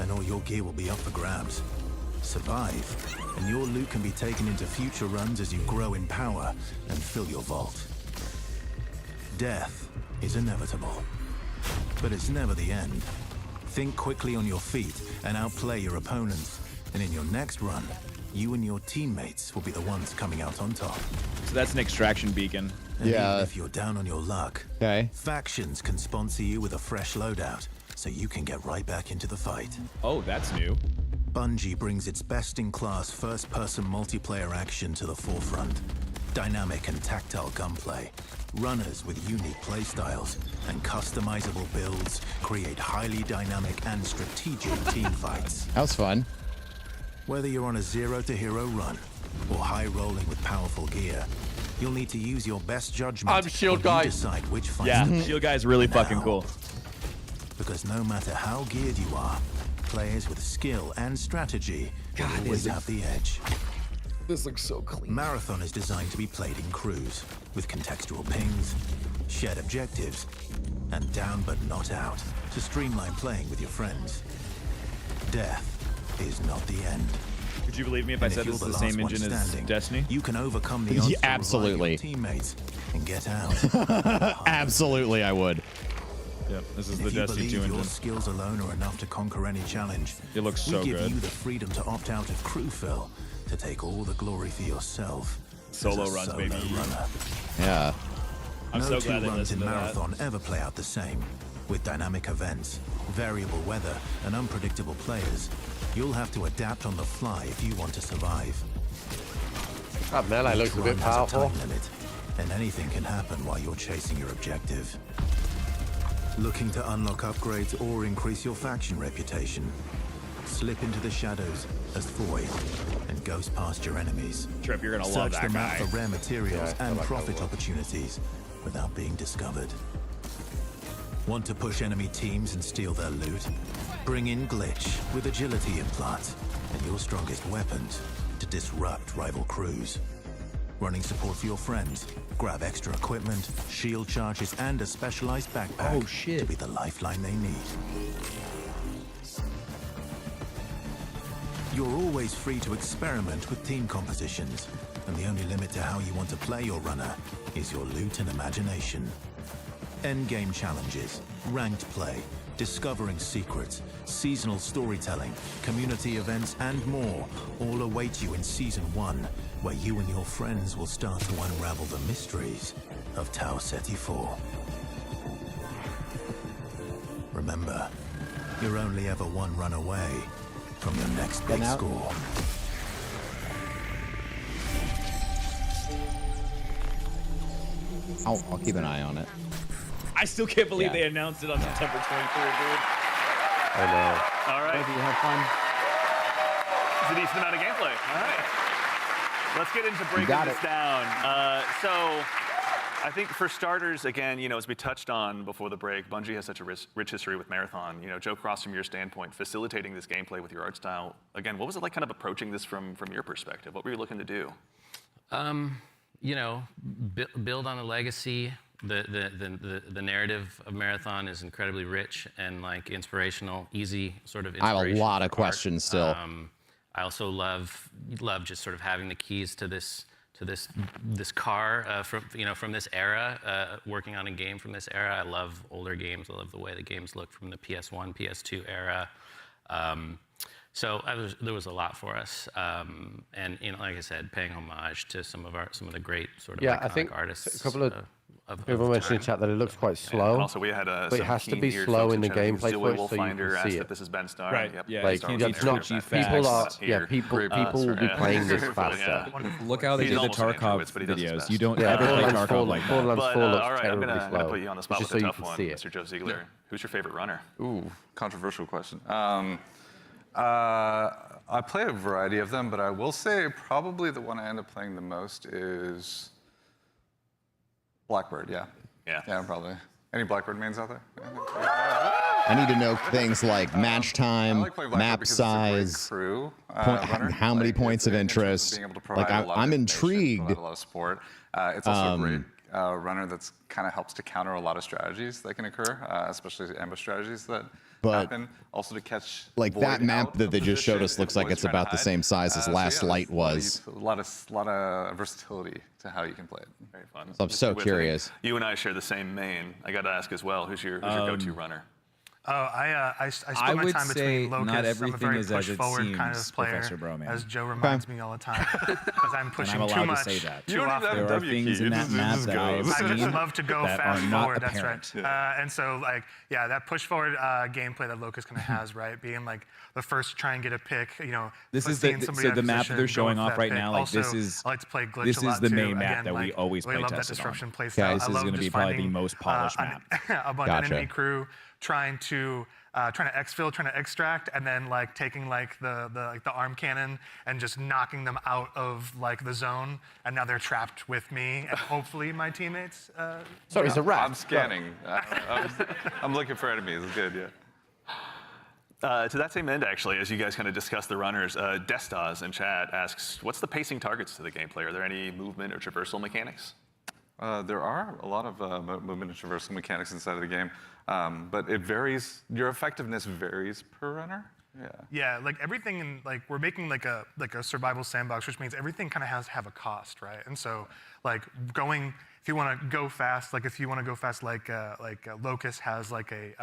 and all your gear will be up for grabs. Survive, and your loot can be taken into future runs as you grow in power and fill your vault. Death is inevitable, but it's never the end. Think quickly on your feet and outplay your opponents. And in your next run, you and your teammates will be the ones coming out on top. So that's an extraction beacon. And even if you're down on your luck, Okay. factions can sponsor you with a fresh loadout, so you can get right back into the fight. Oh, that's new. Bungie brings its best-in-class first-person multiplayer action to the forefront. Dynamic and tactile gunplay, runners with unique playstyles, and customizable builds create highly dynamic and strategic team fights. That was fun. Whether you're on a zero-to-hero run or high rolling with powerful gear, you'll need to use your best judgment. I'm Shield when you Guy. decide which fight Yeah, to pick. Shield Guy's really fucking cool. Because no matter how geared you are, players with skill and strategy will always have the edge. This looks so clean. Marathon is designed to be played in crews, with contextual pings, shared objectives, and down but not out, to streamline playing with your friends. Death is not the end. Could you believe me if I said this is the same engine as Destiny? You can overcome the odds Yeah, to revive absolutely. your teammates and get out. Absolutely, I would. Yep, this is And the if you Destiny 2 believe engine. your skills alone are enough to conquer any challenge, It looks so we give good. you the freedom to opt out of crew fill, to take all the glory for yourself. Solo as a runs, solo baby. runner. Yeah. I'm No so two glad they runs listened in to that. Marathon ever play out the same. With dynamic events, variable weather, and unpredictable players, you'll have to adapt on the fly if you want to survive. That melee looks a Each bit run has powerful. time limit, and anything can happen while you're chasing your objective. Looking to unlock upgrades or increase your faction reputation? Slip into the shadows as Void and ghost past your enemies. Trip, you're gonna Search love that the map guy. for rare materials Yeah, I and like that profit one. opportunities without being discovered. Want to push enemy teams and steal their loot? Bring in Glitch with agility implants and your strongest weapons to disrupt rival crews. Running support for your friends? Grab extra equipment, shield charges, and a specialized backpack to be the lifeline they need. You're always free to experiment with team compositions, and the only limit to how you want to play your runner is your loot and imagination. Endgame challenges, ranked play, discovering secrets, seasonal storytelling, community events, and more all await you in Season 1, where you and your friends will start to unravel the mysteries of Tau Ceti 4. Remember, you're only ever one run away from your next big score. I'll keep an eye on it. I still can't believe Yeah. they announced it on September 23rd, dude. I know. All right. Hope you have fun. It's a decent amount of gameplay. All right. Let's get into breaking got this it. down. So I think for starters, again, as we touched on before the break, Bungie has such a rich history with Marathon. Joe Cross, from your standpoint, facilitating this gameplay with your art style, again, what was it like kind of approaching this from your perspective? What were you looking to do? Build on a legacy. The narrative of Marathon is incredibly rich and like inspirational, easy sort of I have inspiration. a lot of for art. questions still. I also love just sort of having the keys to this car from this era, working on a game from this era. I love older games. I love the way the games look from the PS1, PS2 era. So there was a lot for us, and like I said, paying homage to some of the great sort of Yeah, I iconic think artists. a couple of people mentioned in chat that it looks quite slow. And also, we had but it some has to keen be ears slow folks in the chat. I think gameplay Zoe push so you Wolfinder can asked see if it. this is Ben Starr. Right. Yep. Yeah, Like, Star you Wars can't narrative. too people are, fast. yeah, people will be playing this faster. Look how they He's did the almost an Tarkov Android, but he does his videos. best. You don't Yeah, ever play Borderlands Tarkov 4 like that. Borderlands But 4 looks all right, I'm terribly gonna slow. put you on the spot Just with so a you tough can one, see it. Mr. Joe Ziegler. Who's your favorite runner? Ooh, controversial question. I play a variety of them, but I will say probably the one I end up playing the most is Blackbird, yeah. Yeah, probably. Any Blackbird mains out there? I need to know things like match time, I like playing Blackbird map because it's a great size, crew, point, how many points of interest. being able to provide Like a lot of I'm information, intrigued. provide a lot of support. It's also a great runner that's kind of helps to counter a lot of strategies that can occur, especially ambush strategies that happen. Also to catch Like that Void map out that of they just showed position us looks if like Void's it's trying to about the hide. same size as Last yeah, Light there's was. A lot of versatility to how you can play it. Very fun. So I'm so Mr. curious. Whitley, you and I share the same main. I got to ask as well. Who's your go-to runner? Oh, I split I my would time say between Locust. not I'm a everything very is as it push-forward kind seems, of player, Professor Broman. as Joe reminds me all the time, because I'm pushing I'm too allowed to much, say that. too You don't even often. have There are W things key. in that map that I have I just seen love to go that fast are not forward. That's apparent. right. And so, like, yeah, that push-forward gameplay that Locust kind of has, right, being like the first to try and get a pick, This is seeing the somebody out so of the map position, they're going showing for off that right pick. now. Like Also, this is I like to play Glitch this a is lot the too. main map Again, that we like, always really play love that tested disruption on. play style. This I is love going to just be probably the finding, most polished map. an Gotcha. enemy crew trying to trying to exfil, trying to extract, and then like taking like the arm cannon and just knocking them out of like the zone, and now they're trapped with me and hopefully my teammates. Sorry, it's a rat. I'm scanning. I'm looking for enemies. It's good, yeah. To that same end, actually, as you guys kind of discuss the runners, Destas in chat asks, what's the pacing targets to the gameplay? Are there any movement or traversal mechanics? There are a lot of movement and traversal mechanics inside of the game, but it varies. Your effectiveness varies per runner. Yeah. Yeah, like everything in like we're making like a survival sandbox, which means everything kind of has to have a cost, right? And so like going, if you want to go fast, like Locust has like a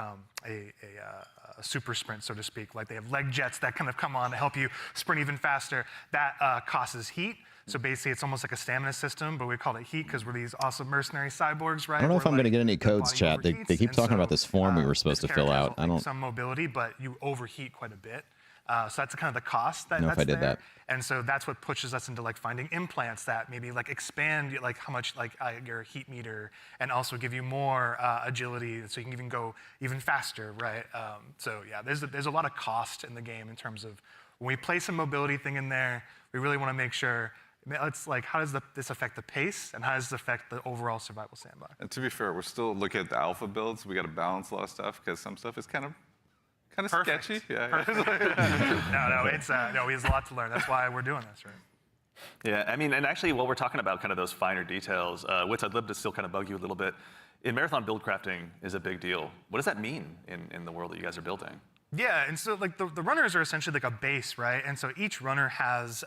super sprint, so to speak. Like they have leg jets that kind of come on to help you sprint even faster. That causes heat. So basically, it's almost like a stamina system, but we call it heat because we're these awesome mercenary cyborgs, right? I don't know if I'm going to get any codes, chat. They keep talking about this form we were supposed to fill out. I don't. Some mobility, but you overheat quite a bit. So that's kind of the cost I don't know if I did that. And so that's what pushes us into like finding implants that maybe like expand like how much like your heat meter and also give you more agility, so you can even go even faster, right? So yeah, there's a lot of cost in the game in terms of when we place a mobility thing in there, we really want to make sure. It's like, how does this affect the pace, and how does this affect the overall survival sandbox? And to be fair, we're still looking at the alpha builds. We got to balance a lot of stuff because some stuff is kind of sketchy. Yeah. No, there's a lot to learn. That's why we're doing this, right? Yeah, I mean, and actually, while we're talking about kind of those finer details, Wits, I'd love to still kind of bug you a little bit. In Marathon, build crafting is a big deal. What does that mean in the world that you guys are building? Yeah, and so like the runners are essentially like a base, right? And so each runner has,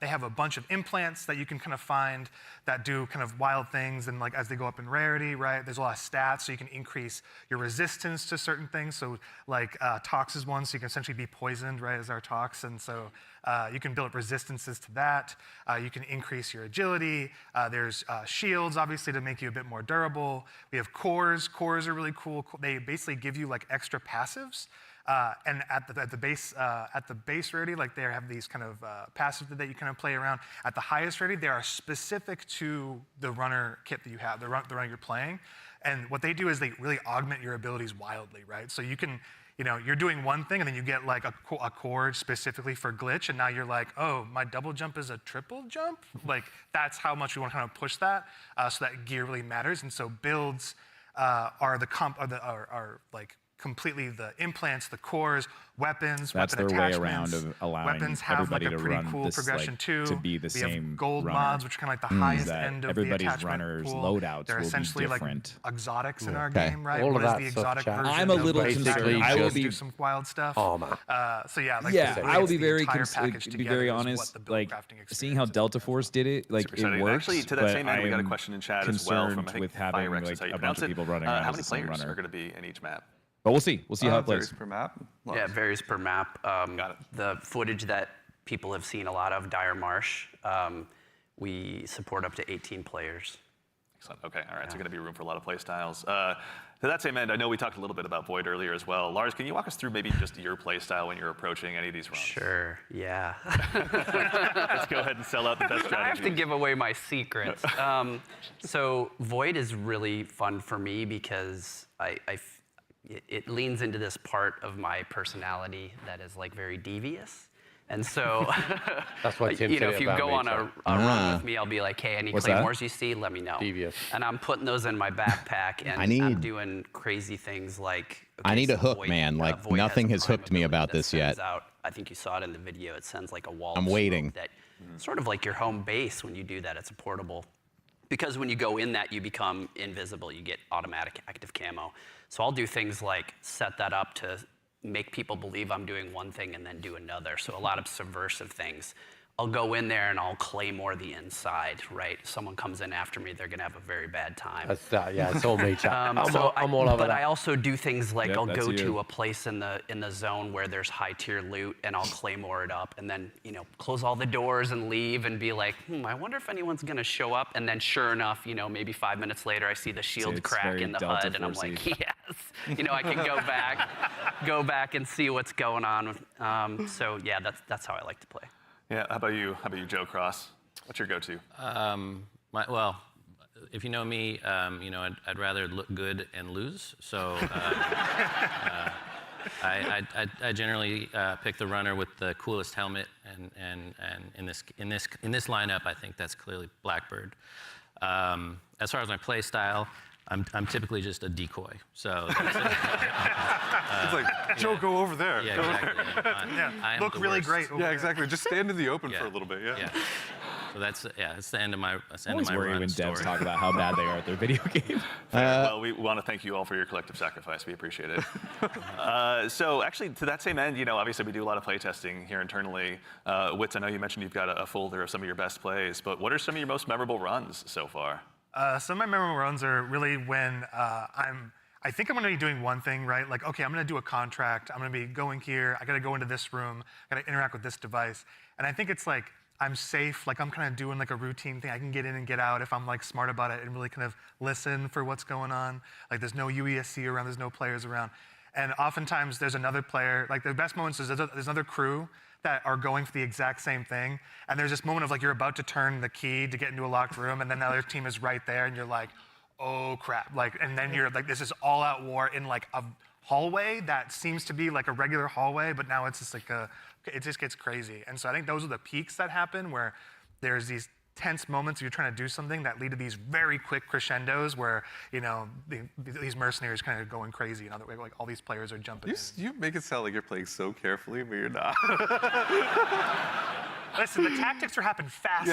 they have a bunch of implants that you can kind of find that do kind of wild things, and like as they go up in rarity, right? There's a lot of stats, so you can increase your resistance to certain things. So like Tox is one, so you can essentially be poisoned, right, as our Tox, and so you can build up resistances to that. You can increase your agility. There's shields, obviously, to make you a bit more durable. We have cores. Cores are really cool. They basically give you like extra passives. And at the base rarity, like they have these kind of passives that you kind of play around. At the highest rarity, they are specific to the runner kit that you have, the runner you're playing. And what they do is they really augment your abilities wildly, right? So you can, you're doing one thing, and then you get like a core specifically for glitch, and now you're like, oh, my double jump is a triple jump? Like that's how much we want to kind of push that, so that gear really matters. And so builds are like completely the implants, the cores, weapons, That's weapon their way attachments. around of allowing weapons have everybody like a to pretty run cool this, progression like, too. to be the we same have gold runner. mods, which are kind of like the highest That end of everybody's the attachment runners' pool. loadouts They're will be essentially different. like exotics in our Okay. game, right? All What of is that the stuff, exotic chat. version I'm a of little those concerned. packages I will to be- do some wild stuff. Oh man. So yeah, like Yeah, really I will it's be the very entire package to be together very is what honest. the build Like crafting seeing how Delta Force did it, like Super it exciting. works. Actually, to that but same end, we got a I'm question in chat as well from, I concerned think, with having Firex like is how you a bunch pronounce of it. people running How around many as the same players runner. are going to be in each map? But we'll see. We'll see how it Varies plays. per map. Yeah, it varies per map. The footage that people have seen a lot of, Dire Marsh, we support up to 18 players. Excellent. Okay. All right. So going to be room for a lot of play styles. To that same end, I know we talked a little bit about Void earlier as well. Lars, can you walk us through maybe just your play style when you're approaching any of these runs? Sure. Yeah. Let's go ahead and sell out the best strategy. I have to give away my secrets. So Void is really fun for me because it leans into this part of my personality that is like very devious. And so, That's what Tim if said you about go me, on so. a run with me, I'll be like, hey, any What's claymores you see, let me know. Devious. And I'm putting those in my backpack, and I'm doing crazy things like. I need a hook, Void, man. Like Void nothing has has a prime hooked me about ability this that yet. sends out, I think you saw it in the video. It sends like a wall. I'm of waiting. smoke that sort of like your home base when you do that. It's a portable. Because when you go in that, you become invisible. You get automatic active camo. So I'll do things like set that up to make people believe I'm doing one thing and then do another. So a lot of subversive things. I'll go in there and I'll claymore the inside, right? Someone comes in after me, they're gonna have a very bad time. That's yeah, it's all me, chat. I'm all over But that. I also do things like Yep, I'll that's go you. to a place in the zone where there's high tier loot, and I'll claymore it up, and then close all the doors and leave, and be like, I wonder if anyone's gonna show up. And then sure enough, maybe 5 minutes later, I see the shield it's crack very in the Delta HUD, and I'm like, Force-y. yes. I can go back and see what's going on. So yeah, that's how I like to play. Yeah. How about you, Joe Cross? What's your go-to? Well, if you know me, I'd rather look good and lose. So I generally pick the runner with the coolest helmet, and in this lineup, I think that's clearly Blackbird. As far as my play style, I'm typically just a decoy. So that's It's like, Joe, go over there. Yeah, Go over exactly. there. I am Look the really worst. great over Yeah, there. exactly. Just stand in the open for a little bit. Yeah. So that's the end of my. I always worry when devs talk about how bad they are at their video game. Well, we want to thank you all for your collective sacrifice. We appreciate it. So actually, to that same end, obviously we do a lot of play testing here internally. Wits, I know you mentioned you've got a folder of some of your best plays, but what are some of your most memorable runs so far? Some of my memorable runs are really when I think I'm going to be doing one thing, right? Like, okay, I'm going to do a contract. I'm going to be going here. I got to go into this room. I got to interact with this device. And I think it's like I'm safe. Like I'm kind of doing like a routine thing. I can get in and get out if I'm like smart about it and really kind of listen for what's going on. Like there's no UESC around. There's no players around. And oftentimes there's another player. Like the best moments is there's another crew that are going for the exact same thing. And there's this moment of like you're about to turn the key to get into a locked room, and then the other team is right there, and you're like, oh crap. Like, and then you're like, this is all out war in like a hallway that seems to be like a regular hallway, but now it's just like it just gets crazy. And so I think those are the peaks that happen where there's these tense moments you're trying to do something that lead to these very quick crescendos where, these mercenaries kind of going crazy. And like all these players are jumping in. You make it sound like you're playing so carefully, but you're not. Listen, the tactics are happening fast.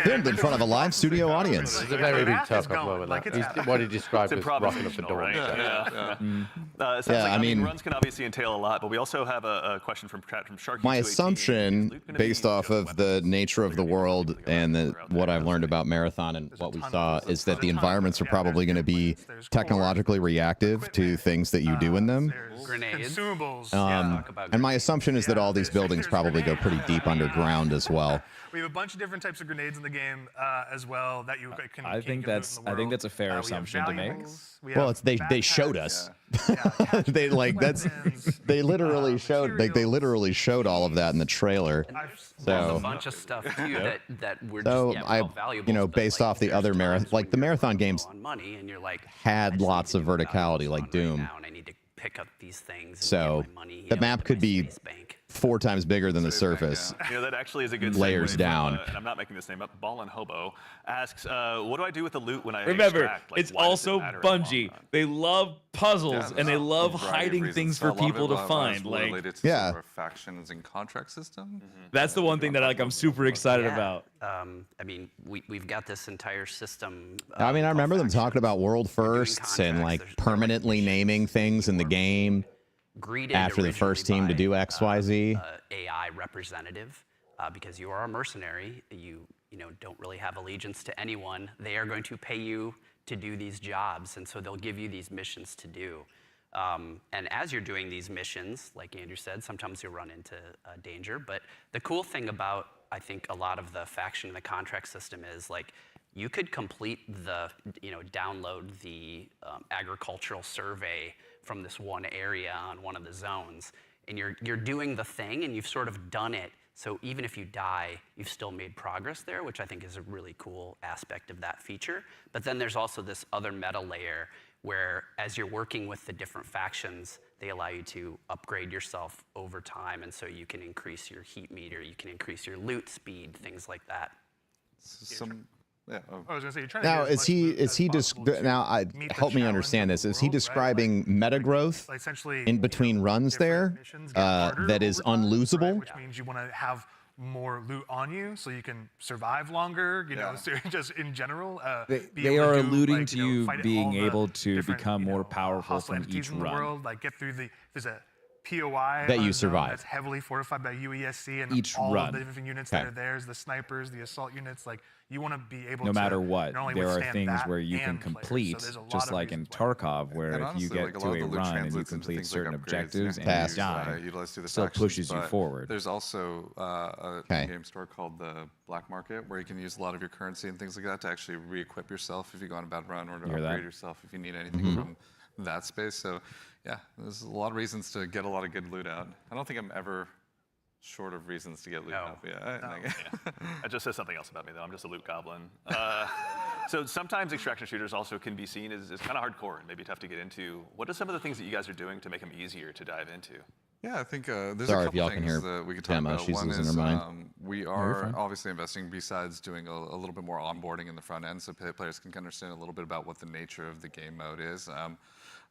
Filmed in front of a live studio audience. It's a very big tough going. moment. Like, it's happening. What he described It's as rocking up the improvisational, door. right? Yeah. Sounds like, I mean, runs can obviously entail a lot, but we also have a question from Sharky. My assumption, based off of the nature of the world and what I've learned about Marathon and what we saw, is that the environments are probably going to be technologically reactive to things that you do in them. Grenades. Consumables. And my assumption is that all these buildings probably go pretty deep underground as well. We have a bunch of different types of grenades in the game as well that you can. I think that's a fair assumption to make. Well, they showed us. They literally showed all of that in the trailer. There's So a bunch of stuff too that we're so just I valuable. based off the other the marathon games on money, and you're like, had lots of verticality like Doom. I need to pick up these things. And So get my money, the map could be 4 times bigger than the surface. That actually is a good Layers segue down. From, and I'm not making this name up. Ballin' Hobo asks, what do I do with the loot when I Remember, extract? Like, it's why does it also matter in the long Bungie. run? They love puzzles and they love variety of hiding reasons. things So a for lot of people it to was find. Like, related to sort of our factions and contract system. that's the one thing that I'm super excited Yeah. about. I mean, we've got this entire system. I mean, I remember them talking about world firsts and like permanently naming things in the game after the first team to do XYZ. AI representative, because you are a mercenary. You don't really have allegiance to anyone. They are going to pay you to do these jobs, and so they'll give you these missions to do. And as you're doing these missions, like Andrew said, sometimes you'll run into danger. But the cool thing about, I think, a lot of the faction and the contract system is like you could complete the, download the agricultural survey from this one area on one of the zones, and you're doing the thing, and you've sort of done it. So even if you die, you've still made progress there, which I think is a really cool aspect of that feature. But then there's also this other meta layer where as you're working with the different factions, they allow you to upgrade yourself over time, and so you can increase your heat meter, you can increase your loot speed, things like that. I was gonna say, you're trying Now, to help me understand this. Is he describing meta growth in between runs there that is unlosable? Which means you want to have more loot on you so you can survive longer, so just in general. They are alluding to you being able to become more powerful from each in the run. world, like get through there's a POI that you zone survive. that's heavily fortified by UESC, and Each all run. of the different units Okay. that are there, the snipers, the assault units, like you want to be able No to matter what, not only there are withstand things that where you can and players. complete, So there's a lot just of like in reasons why. Tarkov, where And if honestly, you get like, a to lot of a the loot run and you translates into complete things like certain upgrades, objectives and Tasks. you die, utilized through the still factions, pushes you but forward. There's also a Okay. game store called the Black Market where you can use a lot of your currency and things like that to actually re-equip yourself if you go on a bad run, or to Hear that? upgrade yourself if you need anything from that space. So yeah, there's a lot of reasons to get a lot of good loot out. I don't think I'm ever short of reasons to get loot out. Yeah, That just says something else about me, though. I'm just a loot goblin. So sometimes extraction shooters also can be seen as kind of hardcore and maybe tough to get into. What are some of the things that you guys are doing to make them easier to dive into? Yeah, I think there's Sorry a if y'all couple can things hear that we could talk Gemma. about. She's One losing is her mind. we you're are fine. obviously investing besides doing a little bit more onboarding in the front end so players can understand a little bit about what the nature of the game mode is.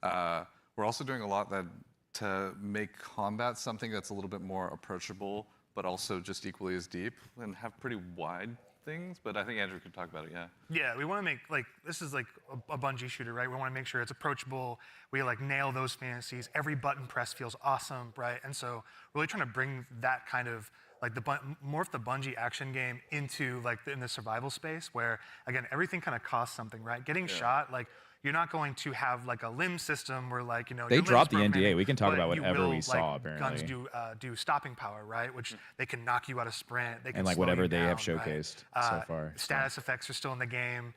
We're also doing a lot to make combat something that's a little bit more approachable, but also just equally as deep and have pretty wide things. But I think Andrew could talk about it, yeah. Yeah, we want to make, like, this is like a Bungie shooter, right? We want to make sure it's approachable. We like nail those fantasies. Every button press feels awesome, right? And so really trying to bring that kind of, like, morph the Bungie action game into, like, in the survival space where, again, everything kind of costs something, right? Getting shot, like, you're not going to have like a limb system where, like, you know, They your dropped the limb's broken, NDA. We can talk but about you whatever will, we saw, like, apparently. Guns do stopping power, right? Which they can knock you out of sprint. They can And like slow whatever you they have down, right? showcased so far. Status effects are still in the game.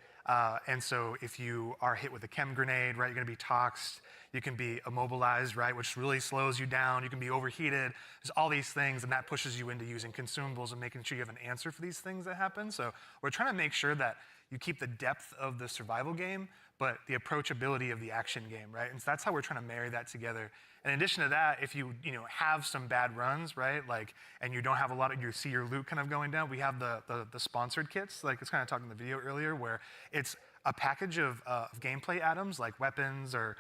And so if you are hit with a chem grenade, right, you're going to be toxed. You can be immobilized, right, which really slows you down. You can be overheated. There's all these things, and that pushes you into using consumables and making sure you have an answer for these things that happen. So we're trying to make sure that you keep the depth of the survival game, but the approachability of the action game, right? And so that's how we're trying to marry that together. And in addition to that, if you have some bad runs, right, like, and you don't have a lot of, you see your loot kind of going down, we have the sponsored kits, like it's kind of talking in the video earlier, where it's a package of gameplay items like weapons or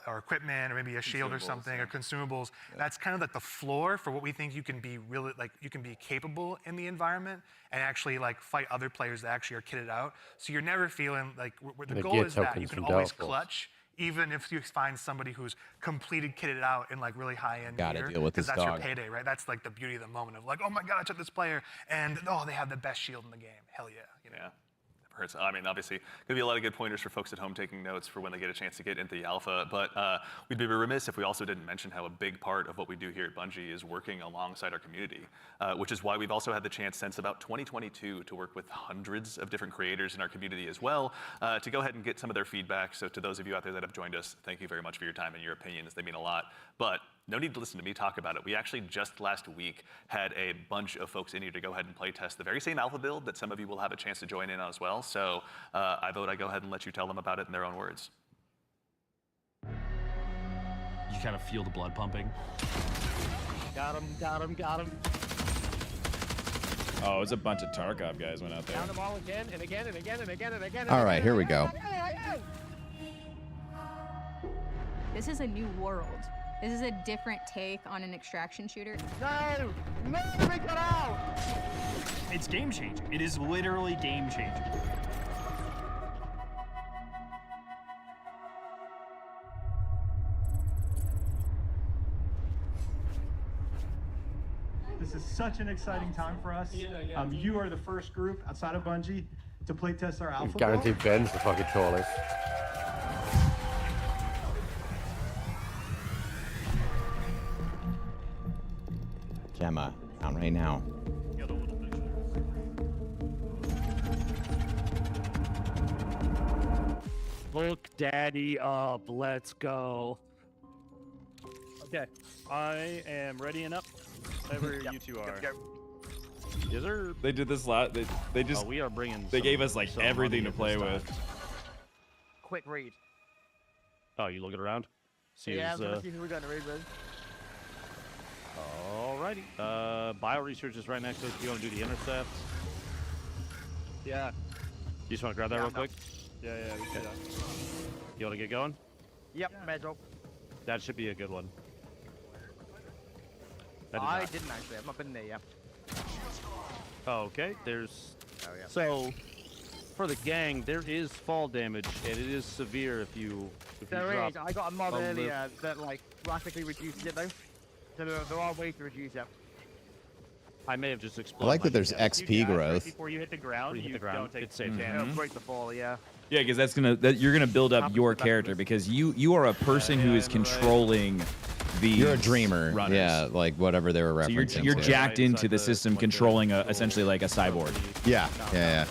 equipment or maybe a shield or something or consumables. Yeah. That's kind of like the floor for what we think you can be really, like, you can be capable in the environment and actually like fight other players that actually are kitted out. So you're never feeling like, the goal is that you can always clutch, even if you find somebody who's completed kitted out in like really high-end gear. Gotta deal with this that's dog. your payday, right? That's like the beauty of the moment of like, oh my God, I took this player and oh, they have the best shield in the game. Hell yeah. Yeah. Hurts. I mean, obviously, gonna be a lot of good pointers for folks at home taking notes for when they get a chance to get into the alpha. But we'd be remiss if we also didn't mention how a big part of what we do here at Bungie is working alongside our community, which is why we've also had the chance since about 2022 to work with hundreds of different creators in our community as well, to go ahead and get some of their feedback. So to those of you out there that have joined us, thank you very much for your time and your opinions. They mean a lot. But no need to listen to me talk about it. We actually just last week had a bunch of folks in here to go ahead and play test the very same alpha build that some of you will have a chance to join in on as well. So I vote I go ahead and let you tell them about it in their own words. You kind of feel the blood pumping. Got him, got him, got him. Oh, it was a bunch of Tarkov guys went out there. Down them all again and again and again and again and again. All right, here we go. This is a new world. This is a different take on an extraction shooter. No! No, we got out! It's game changing. It is literally game changing. This is such an exciting time for us. You are the first group outside of Bungie to play test our alpha. Guaranteed Ben's the fucking tallest. Gemma, out right now. Look daddy up, let's go. Okay, I am ready and up. Whatever you two are. Yes, sir. They did this lot. They just. Oh, we are bringing. They gave us like everything to play with. Quick read. Oh, you looking around? See yeah, who's, I'm gonna see who we got in the raid with. Alrighty. Bio research is right next to us. You want to do the intercept? Yeah. You just want to grab that real quick? Yeah, we can do that. You want to get going? Yep, Metro. That should be a good one. I didn't actually. I've not been there yet. Oh, okay. There's. Oh, yeah. So, for the gang, there is fall damage, and it is severe if you There drop is. I got a mod a earlier that like drastically reduced it though. So there are ways to reduce it. I may have just I exploded. like that there's XP growth. Before you hit the ground, you don't take damage. damage. It'll break the fall, yeah. Yeah, because that's you're gonna build up your character because you are a person who is controlling the. You're a dreamer. Runners. Yeah, like whatever they were referencing. So you're to. jacked into the system, controlling essentially like a cyborg. Yeah.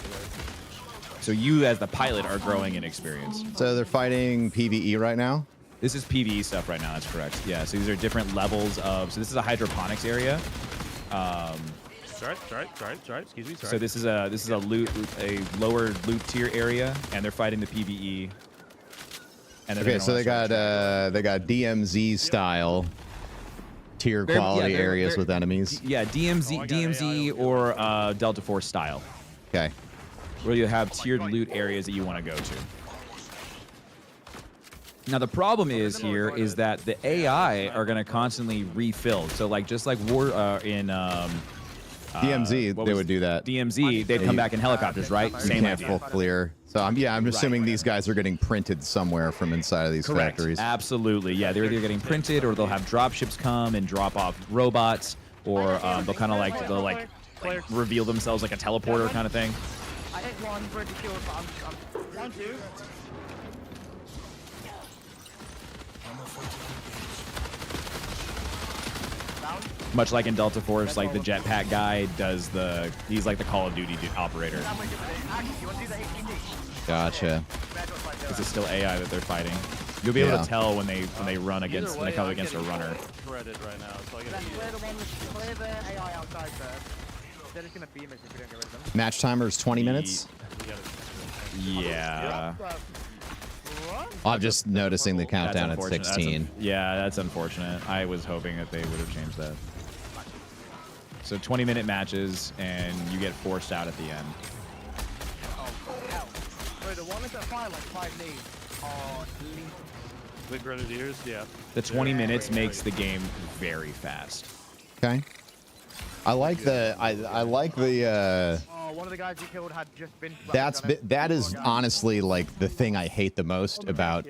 So you, as the pilot, are growing in experience. So they're fighting PvE right now? This is PvE stuff right now, that's correct. Yeah, so these are different levels of... So this is a hydroponics area. Sorry. Excuse me. Sorry. So this is a lower loot tier area, and they're fighting the PvE. And Okay, so they got DMZ style tier quality areas with enemies. Yeah, DMZ or Delta Force style. Okay. Where you have tiered loot areas that you want to go to. Now the problem is that the AI are going to constantly refill. So like just like DMZ, they would do that. DMZ, they'd come back in helicopters, right? You Same can't idea. full clear. So I'm assuming these guys are getting printed somewhere from inside of these Correct. factories. Absolutely. Yeah, they're either getting printed or they'll have drop ships come and drop off robots, or they'll kind of like reveal themselves like a teleporter kind of thing. I hit one, pretty sure, but I'm 1, 2. Much like in Delta Force, like the jetpack guy he's like the Call of Duty operator. Gotcha. This is still AI that they're fighting. You'll be able to tell when they come against a runner. Shredded right now, so I Then clear the AI outside first. They're just gonna beam us if we don't get rid of them. Match timer is 20 minutes. Yeah. I'm just noticing the countdown at unfortunate. 16. That's unfortunate. I was hoping that they would have changed that. So 20-minute matches, and you get forced out at the end. Wait, the one is at fire like 5 knees. Oh, Big Grenadiers, yeah. The 20 minutes makes the game very fast. Okay. I like the one of the guys you killed had just been. that is honestly like the thing I hate the most about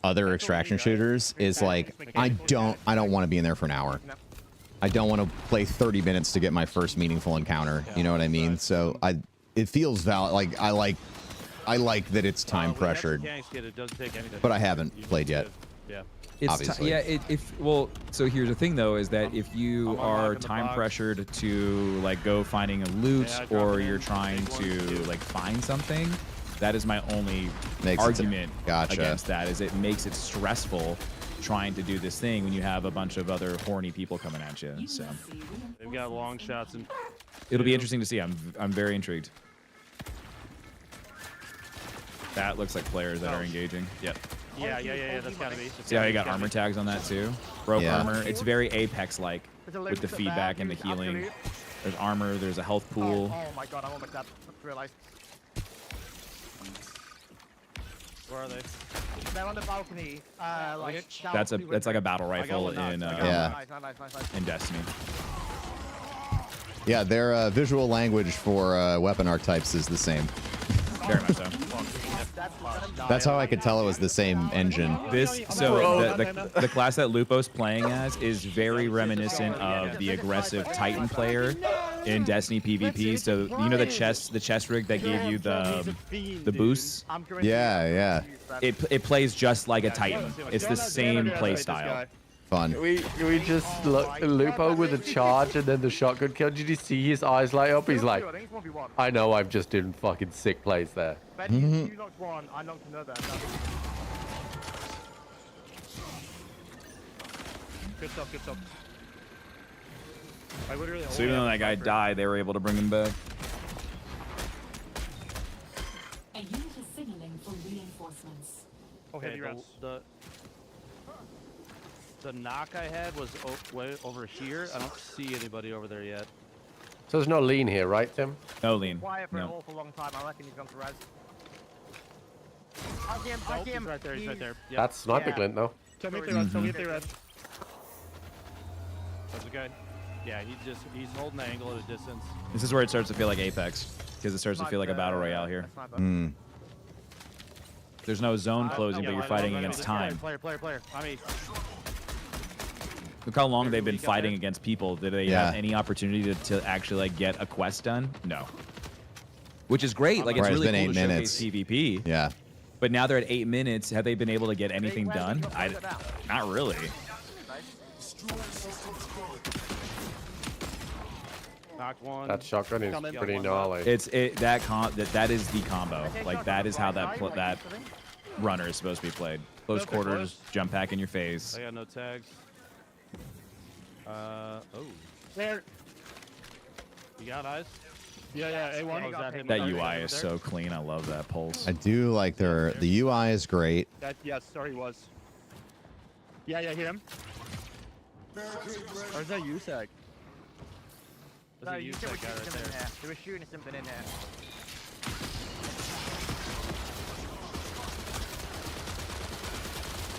other extraction shooters is like I don't want to be in there for an hour. I don't want to play 30 minutes to get my first meaningful encounter. You know what I mean? So it feels valid. Like I like that it's time pressured, but I haven't played yet. Yeah. Obviously. So here's the thing though, is that if you are time pressured to like go finding a loot or you're trying to like find something, that is my only argument against that, is it makes it stressful trying to do this thing when you have a bunch of other horny people coming at you. So They've got long shots and it'll be interesting to see. I'm very intrigued. That looks like players that are engaging. Yep. Yeah. That's gotta be. See how you got armor tags on that too? Broke armor. It's very Apex-like with the feedback and the healing. There's armor. There's a health pool. Oh my god, I almost realized. Where are they? They're on the balcony. That's like a battle rifle in Destiny. Yeah, their visual language for weapon archetypes is the same. Very much so. That's how I could tell it was the same engine. The class that Lupo's playing as is very reminiscent of the aggressive Titan player in Destiny PvP. So you know the chest rig that gave you the boosts? Yeah. It plays just like a Titan. It's the same play style. Fun. We just look Lupo with a charge and then the shotgun kill. Did you see his eyes light up? He's like, I know I've just done fucking sick plays there. You knocked one, I knocked another. Good stuff. So even though that guy died, they were able to bring him back. A unit is signaling for reinforcements. Okay, the knock I had was way over here. I don't see anybody over there yet. So there's no lean here, right, Tim? No lean. Quiet for an awful long time. I reckon he's gone to res. He's right there. He's right there. Yep. That's sniper glint though. Tell me if they res. That's a good. Yeah, he's holding the angle at a distance. This is where it starts to feel like Apex, because it starts to feel like a battle royale here. There's no zone closing, but you're fighting against time. Player. I mean, Look how long they've been fighting against people. Did they have any opportunity to actually like get a quest done? No. Which is great. Like it's really cool to showcase PvP. Yeah. But now they're at 8 minutes. Have they been able to get anything done? Not really. knocked one. That shotgun is pretty gnarly. That is the combo. Like that is how that runner is supposed to be played. Close quarters, jump pack in your face. I got no tags. Oh. There. You got eyes? Yeah, A1. That UI is so clean. I love that pulse. I do like the UI is great. Yes, sorry, he was. Yeah, hit him. Or is that USAC? No, you said guy right there. They were shooting something in there.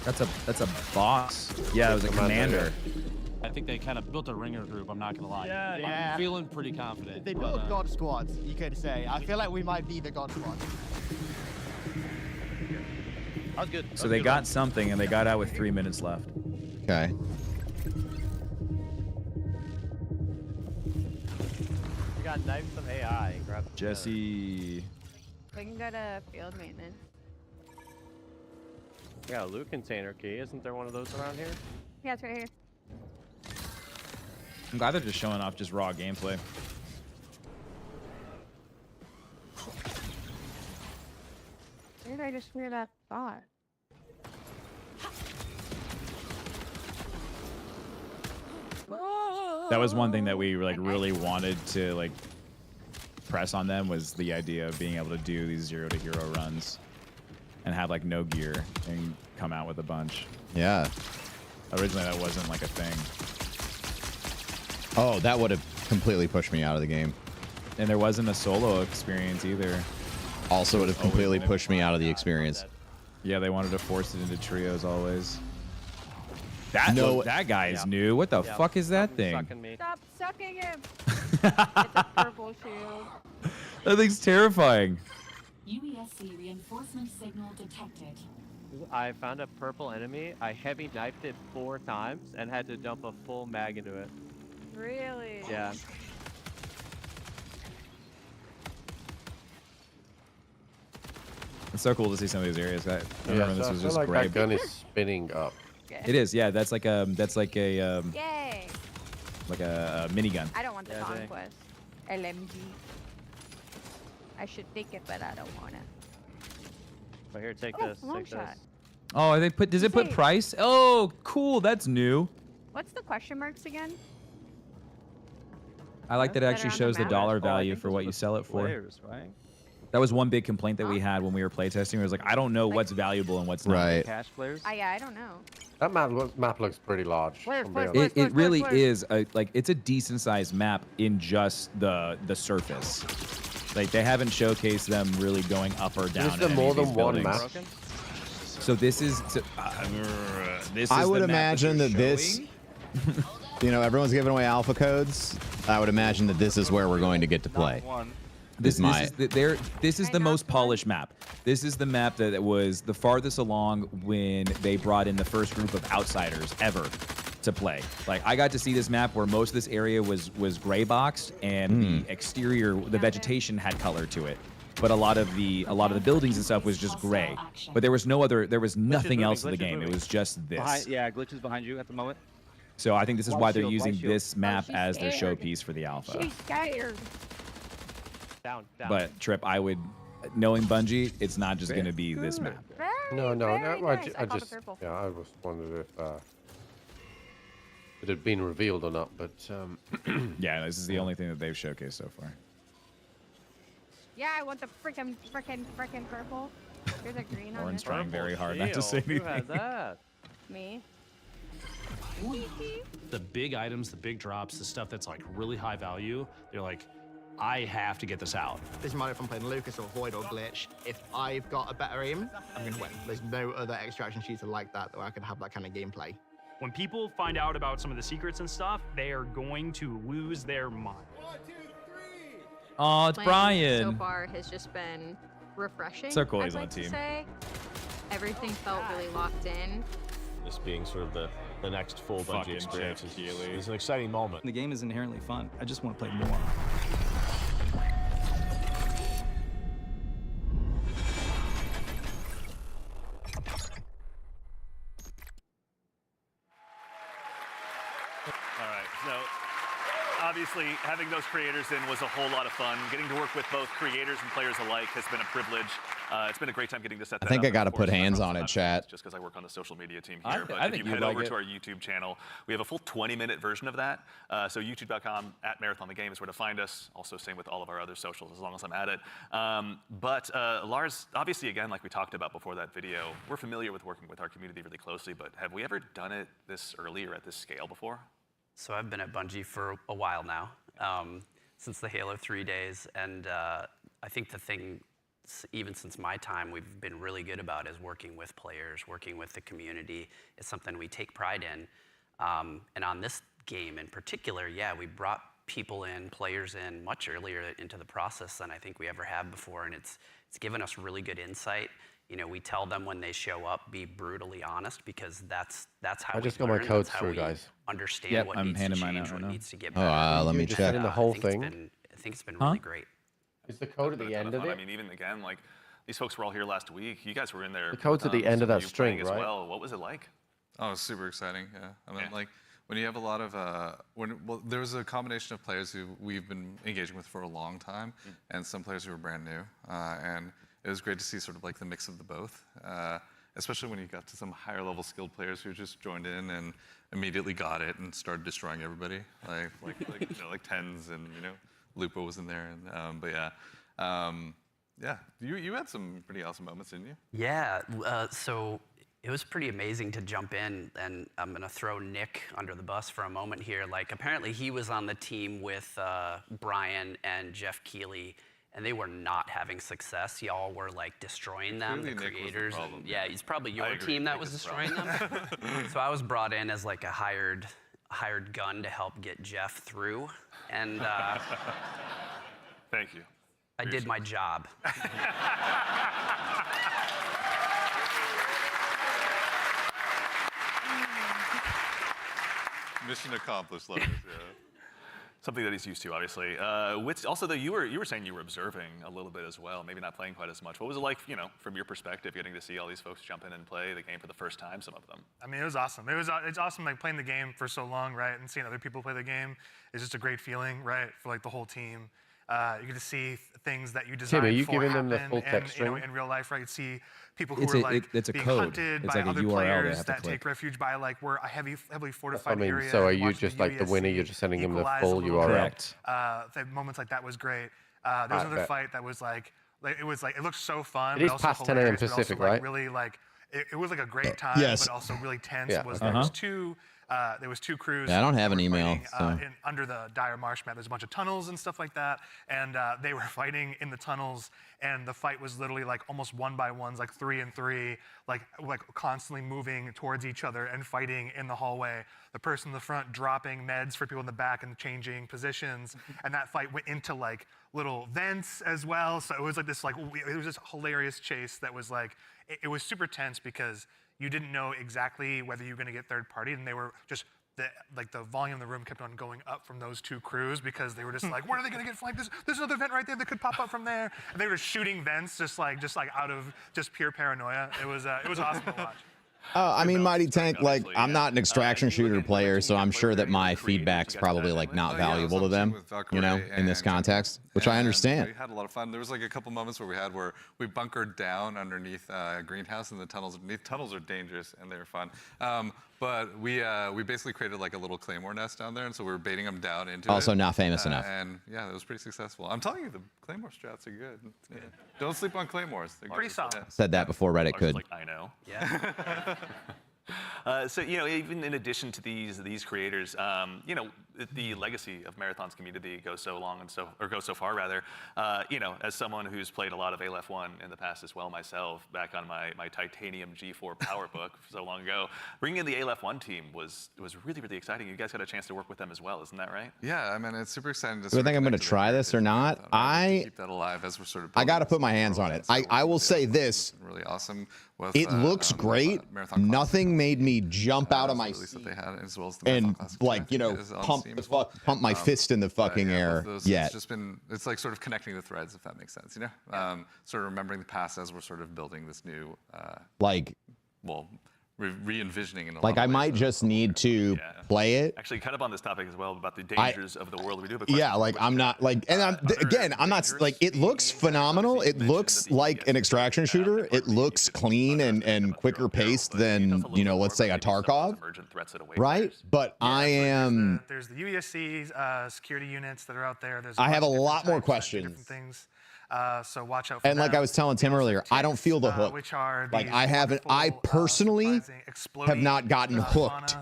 That's a boss. Yeah, it was a commander. I think they kind of built a ringer group, I'm not going to lie. Yeah. I'm feeling pretty confident. They built God Squad, you could say. I feel like we might be the God Squad. That was good. So they got something, and they got out with 3 minutes left. Okay. We got knives from AI. Grab Jesse. We can go to field maintenance. Yeah, a loot container key. Isn't there one of those around here? Yeah, it's right here. I'm glad they're just showing off just raw gameplay. Where did I just hear that thought? That was one thing that we like really wanted to like press on them, was the idea of being able to do these 0 to hero runs and have like no gear and come out with a bunch. Yeah. Originally that wasn't like a thing. Oh, that would have completely pushed me out of the game. And there wasn't a solo experience either. Also would have completely pushed me out of the experience. Yeah, they wanted to force it into trios always. That guy is new. What the fuck is that thing? Stop sucking him! It's a purple shield. That thing's terrifying. UESC reinforcement signal detected. I found a purple enemy. I heavy knifed it 4 times and had to dump a full mag into it. Really? Yeah. It's so cool to see some of these areas. I remember this was just like great. that gun is spinning up. It is, yeah. That's like a Yay! like a minigun. I don't want the Conquest. LMG. I should take it, but I don't want it. But here, take Oh, this. long Take shot. this. Oh, they put. Does it put Hey. price? Oh, cool. That's new. What's the question marks again? I like that it Better actually on the shows the map. dollar Oh, I value think for those what are you the sell it for. players, right? That was one big complaint that we had when we were playtesting. It was like, I don't know what's valuable and what's not. Right. Cash players. Yeah, I don't know. That map looks pretty large. Where, from where, being where? It really is like it's a decent sized map in just the surface. Like they haven't showcased them really going up or down. Is there in any more of these than one buildings. map? So this is. This is I would the map imagine you're that this, showing? you know, everyone's giving away alpha codes. I would imagine that this is where we're going to get to play. This is the most polished map. This is the map that was the farthest along when they brought in the first group of outsiders ever to play. Like I got to see this map where most of this area was gray boxed and the exterior, the vegetation had color to it. But a lot of the buildings and stuff was just gray. But there was nothing else in the game. It was just this. Yeah, glitches behind you at the moment. So I think this is why they're Shield, using shield. this map she's as their scared. showpiece for the alpha. She's scared. Down. But Trip, I would, knowing Bungie, it's not just going to be this map. No, very I nice. ju- I I called just it purple. yeah, I was wondering if it had been revealed or not, but Yeah, this is the only thing that they've showcased so far. Yeah, I want the frickin' purple. There's a green on Lauren's this. trying very hard not to say Who anything. had that? Me. The big items, the big drops, the stuff that's like really high value, they're like, I have to get this out. Doesn't matter if I'm playing Lucas or Void or Glitch. If I've got a better aim, I'm gonna win. There's no other extraction shooter like that where I can have that kind of gameplay. When people find out about some of the secrets and stuff, they are going to lose their mind. Oh, it's Playing So Brian. far has just been refreshing. So cool I'd he's on like the to team. say. Everything felt really locked in. This being sort of the next full Bungie Fucking experience Jeff is Keighley. an exciting moment. The game is inherently fun. I just want to play more. All right, so obviously, having those creators in was a whole lot of fun. Getting to work with both creators and players alike has been a privilege. It's been a great time getting to set that up. I think I got to put hands on it, chat. Just because I work on the social media team here. But if you head over to our YouTube channel, we have a full 20-minute version of that. So youtube.com @MarathonTheGame is where to find us. Also, same with all of our other socials, as long as I'm at it. But Lars, obviously, again, like we talked about before that video, we're familiar with working with our community really closely, but have we ever done it this early or at this scale before? So I've been at Bungie for a while now, since the Halo 3 days, and I think the thing, even since my time, we've been really good about is working with players, working with the community. It's something we take pride in. And on this game in particular, yeah, we brought people in, players in, much earlier into the process than I think we ever have before, and it's given us really good insight. You know, we tell them when they show up, be brutally honest, because that's how I just got we my learn, codes that's how through, we guys. Understand what needs to change, what needs to get better. Let me check. The whole I thing. think it's been really great. Is the code at the end of it? I mean, even again, like these folks were all here last week. You guys were in there. The code's at the end of that string, as right? well. What was it like? Oh, it's super exciting. Yeah, I mean, like when you have a lot of there was a combination of players who we've been engaging with for a long time, and some players who were brand new, and it was great to see sort of like the mix of the both. Especially when you got to some higher level skilled players who just joined in and immediately got it and started destroying everybody, like Tens and Lupo was in there, and but yeah, you had some pretty awesome moments, didn't you? Yeah, so it was pretty amazing to jump in, and I'm gonna throw Nick under the bus for a moment here. Like apparently he was on the team with Brian and Jeff Keighley, and they were not having success. Y'all were like destroying them, Clearly the Nick was the creators. problem. And, yeah, it's probably your agree, team that Nick was is the destroying them. So I was brought in as like a hired gun to help get Jeff through, and Thank you. I did my job. Mission accomplished, Lars. Yeah. Something that he's used to, obviously. Also, though, you were saying you were observing a little bit as well, maybe not playing quite as much. What was it like, from your perspective, getting to see all these folks jump in and play the game for the first time, some of them? I mean, it was awesome. It's awesome, like playing the game for so long, right? And seeing other people play the game is just a great feeling, right? For like the whole team. You get to see things that you designed Tim, are you for giving them the happen, full and, text string? in real life, right? You see people who It's are a- like it's a being code. hunted It's by like a other URL they players have to that click. take refuge by like we're a heavily That's what I fortified mean. area. So are and you watching just the like the winner? UESC You're just sending them the equalize full a little URL. bit. Moments like that was great. There was another bet. fight that was like it looked so fun. It but is also past 10 a.m. hilarious, but also, Pacific, like, right? Really like it was like a great time, Yes. but also really tense. Yeah, Was okay. there was two crews. Yeah, I don't have that an were email, fighting, so. under the dire marsh map. There's a bunch of tunnels and stuff like that, and they were fighting in the tunnels, and the fight was literally like almost one by ones, like 3 and 3, like constantly moving towards each other and fighting in the hallway. The person in the front dropping meds for people in the back and changing positions, and that fight went into like little vents as well. So it was like this it was this hilarious chase that was like it was super tense because you didn't know exactly whether you were going to get third party, and they were just the volume in the room kept on going up from those two crews because they were just like, when are they going to get flanked? There's another vent right there that could pop up from there, and they were shooting vents just like out of just pure paranoia. It was awesome to watch. I mean, Mighty Tank, like, I'm not an extraction shooter player, so I'm sure that my feedback's probably, like, not valuable to them, in this context, which I understand. We had a lot of fun. There was, like, a couple moments where we bunkered down underneath a greenhouse in the tunnels underneath. Tunnels are dangerous, and they were fun. But we basically created, like, a little claymore nest down there, and so we were baiting them down into it. Also not famous enough. And, yeah, it was pretty successful. I'm telling you, the claymore strats are good. Yeah. Don't sleep on claymores. They're Pretty solid. Said that before Reddit could. Like, I know. Yeah. So even in addition to these creators, the legacy of Marathon's community goes so long goes so far rather. As someone who's played a lot of Aleph 1 in the past as well myself, back on my Titanium G4 PowerBook so long ago, bringing in the Aleph 1 team was really, really exciting. You guys got a chance to work with them as well, isn't that right? Yeah, I mean, it's super exciting to Do I think I'm going to try this or not? keep that alive as we're sort of I got to put my hands on it. I will say this. really awesome. With, It looks great. Nothing made me jump out of my seat they had, as well as the and Marathon Classic pump my fist in the fucking air yet. It's like sort of connecting the threads, if that makes sense. Sort of remembering the past as we're sort of building this new re-envisioning in a Like lot I of ways. might just need to play it. Actually, kind of on this topic as well about the dangers of the world. We do have a question. Yeah, like I'm not like, and again, I'm not like, it looks phenomenal. It looks like an extraction shooter. It looks clean and quicker paced than, you know, let's say a Tarkov, right? But I am. There's the UESC security units that are out there. There's I have a bunch of lot more different questions. things. So watch out for And like them. I was telling Tim earlier, I don't feel the hook. Which are Like these I haven't, I personally have not gotten hooked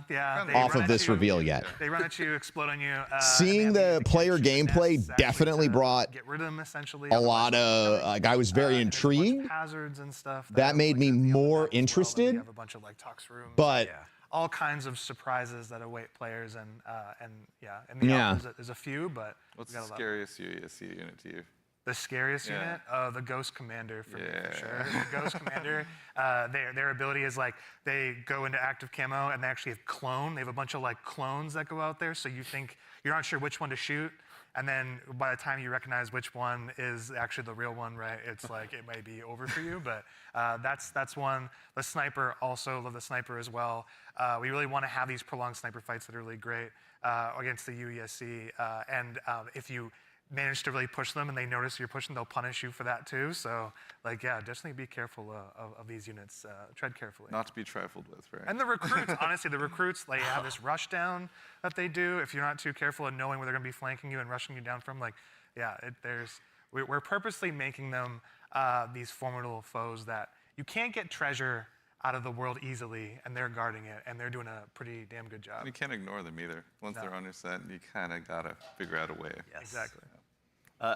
off of this reveal yet. They run at you, explode on you. Seeing the player gameplay definitely brought get rid of them essentially. a lot of, like I was very intrigued. Hazards and stuff. That made me more interested. You have a bunch of like tox rooms. But all kinds of surprises that await players, and yeah, in the alpha there's a few, but What's we got the a lot. scariest UESC unit to you? The scariest unit? The Ghost Commander for me, for sure. The Ghost Commander, their ability is like they go into active camo and they actually have clone. They have a bunch of like clones that go out there, so you think you're not sure which one to shoot, and then by the time you recognize which one is actually the real one, right? It's like it may be over for you, but that's one. The sniper, also love the sniper as well. We really want to have these prolonged sniper fights that are really great against the UESC, and if you manage to really push them and they notice you're pushing, they'll punish you for that too. So like, yeah, definitely be careful of these units. Tread carefully. Not to be trifled with, right? And the recruits, honestly, the recruits, they have this rush down that they do. If you're not too careful and knowing where they're gonna be flanking you and rushing you down from, like, yeah, we're purposely making them these formidable foes that you can't get treasure out of the world easily, and they're guarding it, and they're doing a pretty damn good job. And you can't ignore them either. Once they're on your set, you kind of gotta figure out a way. Yes. Exactly.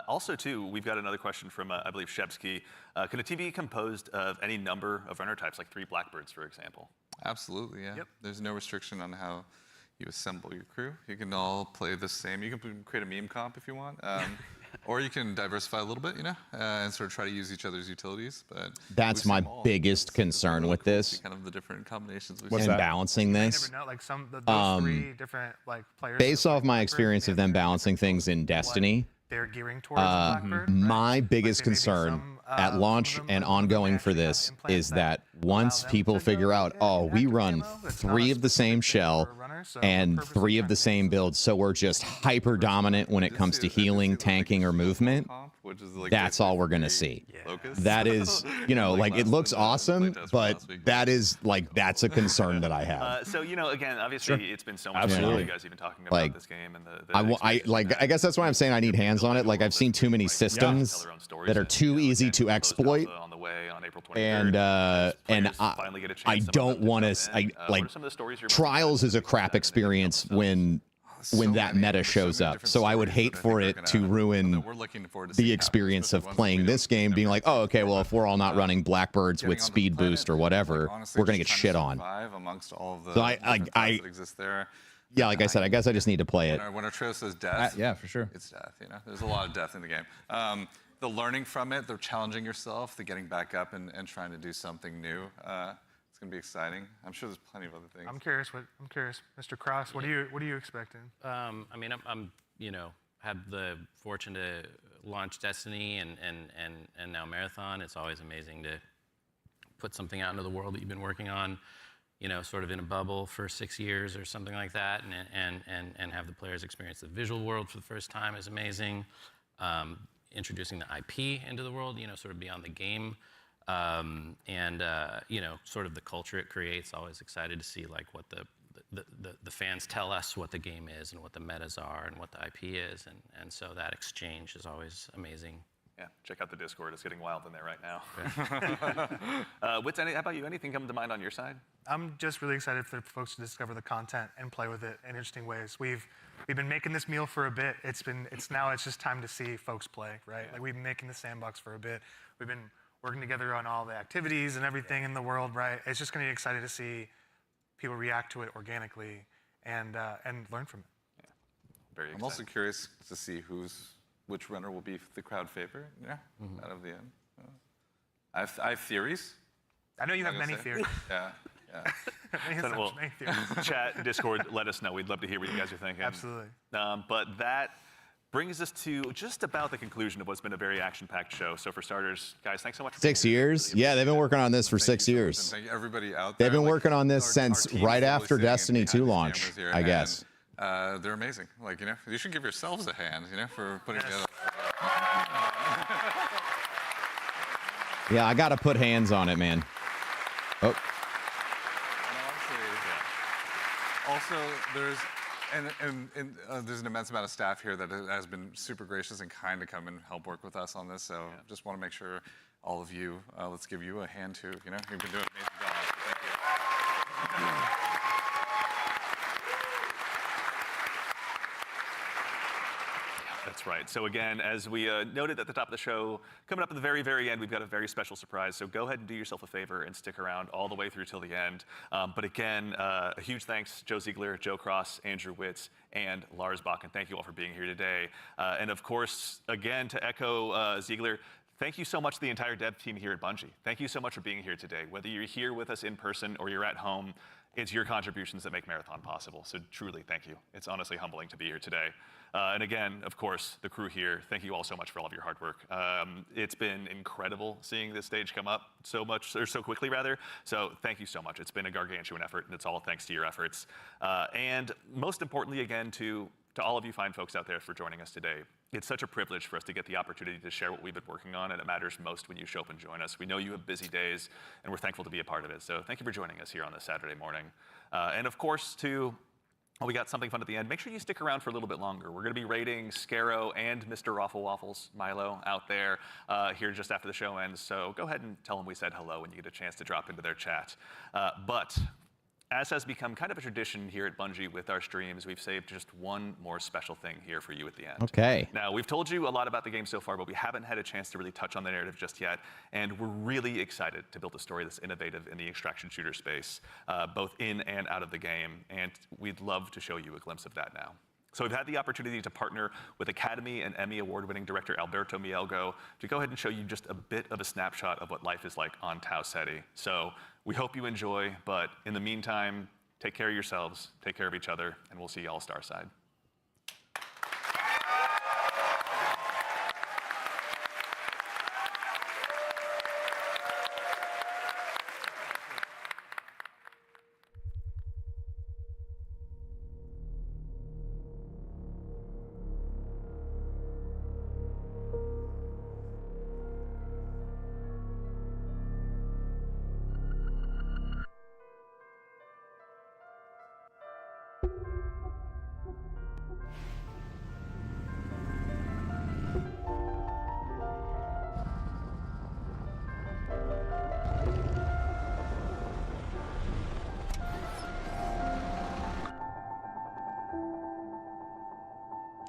Also, too, we've got another question from, I believe, Shepsky. Can a team be composed of any number of runner types, like 3 Blackbirds, for example? Absolutely, yeah. Yep. There's no restriction on how you assemble your crew. You can all play the same. You can create a meme comp if you want. Or you can diversify a little bit, you know, and sort of try to use each other's utilities. But that's my biggest concern with this. Kind of the different combinations and balancing this. Never know, like those 3 different like players. Based off my experience of them balancing things in Destiny, they're gearing towards Blackbird. my biggest concern at launch and ongoing for this is that once people figure out, oh, we run 3 of the same shell and 3 of the same builds, so we're just hyper dominant when it comes to healing, tanking, or movement, that's all we're gonna see. That is, you know, like it looks awesome, but that is like, that's a concern that I have. So, you know, again, obviously it's been so much fun. You guys even talking about Like, this game and I guess that's why I'm saying I need hands on it. Like I've seen too many systems that are too easy to exploit, and I don't want to. Like Trials is a crap experience when that meta shows up. So I would hate for it to ruin the experience of playing this game, being like, oh, okay, well, if we're all not running Blackbirds with speed boost or whatever, we're gonna get shit on. So I exist there. Yeah, like I said, I guess I just need to play it. When our trail says death, yeah, for sure, it's death. You know, there's a lot of death in the game. The learning from it, the challenging yourself, the getting back up and trying to do something new. It's gonna be exciting. I'm sure there's plenty of other things. I'm curious, Mr. Cross. What are you expecting? I mean, I'm you know, had the fortune to launch Destiny and now Marathon. It's always amazing to put something out into the world that you've been working on, you know, sort of in a bubble for 6 years or something like that, and have the players experience the visual world for the first time is amazing. Introducing the IP into the world, you know, sort of beyond the game, and you know, sort of the culture it creates. Always excited to see like what the fans tell us what the game is and what the metas are and what the IP is, and so that exchange is always amazing. Yeah, check out the Discord. It's getting wild in there right now. Wits, how about you? Anything come to mind on your side? I'm just really excited for folks to discover the content and play with it in interesting ways. We've been making this meal for a bit. It's just time to see folks play, right? Like we've been making the sandbox for a bit. We've been working together on all the activities and everything in the world, right? It's just going to be exciting to see people react to it organically and learn from it. Yeah, very exciting. I'm also curious to see which runner will be the crowd favorite. Yeah, out of the end. I have theories. I know you have many theories. Yeah. Well, chat, Discord, let us know. We'd love to hear what you guys are thinking. Absolutely. But that brings us to just about the conclusion of what's been a very action-packed show. So for starters, guys, thanks so much. For 6 years? Yeah, they've been working on this for 6 years. And thank everybody out there. They've been working on this our since teams right that after listening and Destiny behind 2 the launch, cameras here, I guess. and, they're amazing. Like, you know, you should give yourselves a hand, you know, for putting together. Yeah, I got to put hands on it, man. Oh. Also, there's there's an immense amount of staff here that has been super gracious and kind to come and help work with us on this. So just want to make sure all of you, let's give you a hand too. You know, you've been doing an amazing job. So thank you. That's right. So again, as we noted at the top of the show, coming up at the very, very end, we've got a very special surprise. So go ahead and do yourself a favor and stick around all the way through till the end. But again, a huge thanks, Joe Ziegler, Joe Cross, Andrew Witz, and Lars Bakken. Thank you all for being here today. And of course, again, to echo Ziegler, thank you so much to the entire dev team here at Bungie. Thank you so much for being here today. Whether you're here with us in person or you're at home, it's your contributions that make Marathon possible. So truly, thank you. It's honestly humbling to be here today. And again, of course, the crew here, thank you all so much for all of your hard work. It's been incredible seeing this stage come up so quickly rather. So thank you so much. It's been a gargantuan effort, and it's all thanks to your efforts. And most importantly, again, to all of you fine folks out there for joining us today. It's such a privilege for us to get the opportunity to share what we've been working on, and it matters most when you show up and join us. We know you have busy days, and we're thankful to be a part of it. So thank you for joining us here on this Saturday morning. And of course, we got something fun at the end. Make sure you stick around for a little bit longer. We're going to be rating Scarrow and Mr. Raffle Waffles, Milo, out there here just after the show ends. So go ahead and tell them we said hello when you get a chance to drop into their chat. But as has become kind of a tradition here at Bungie with our streams, we've saved just one more special thing here for you at the end. Okay. Now, we've told you a lot about the game so far, but we haven't had a chance to really touch on the narrative just yet. And we're really excited to build a story that's innovative in the extraction shooter space, both in and out of the game. And we'd love to show you a glimpse of that now. So we've had the opportunity to partner with Academy and Emmy Award-winning director Alberto Mielgo to go ahead and show you just a bit of a snapshot of what life is like on Tau Ceti. So we hope you enjoy, but in the meantime, take care of yourselves, take care of each other, and we'll see you all Starside.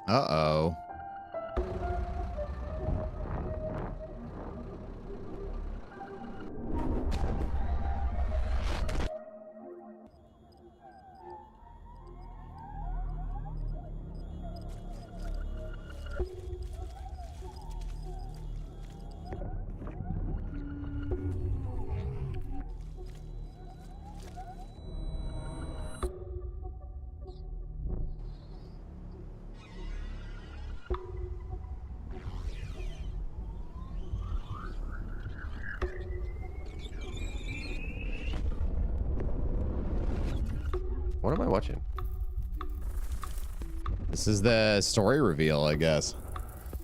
Uh-oh. What am I watching? This is the story reveal, I guess.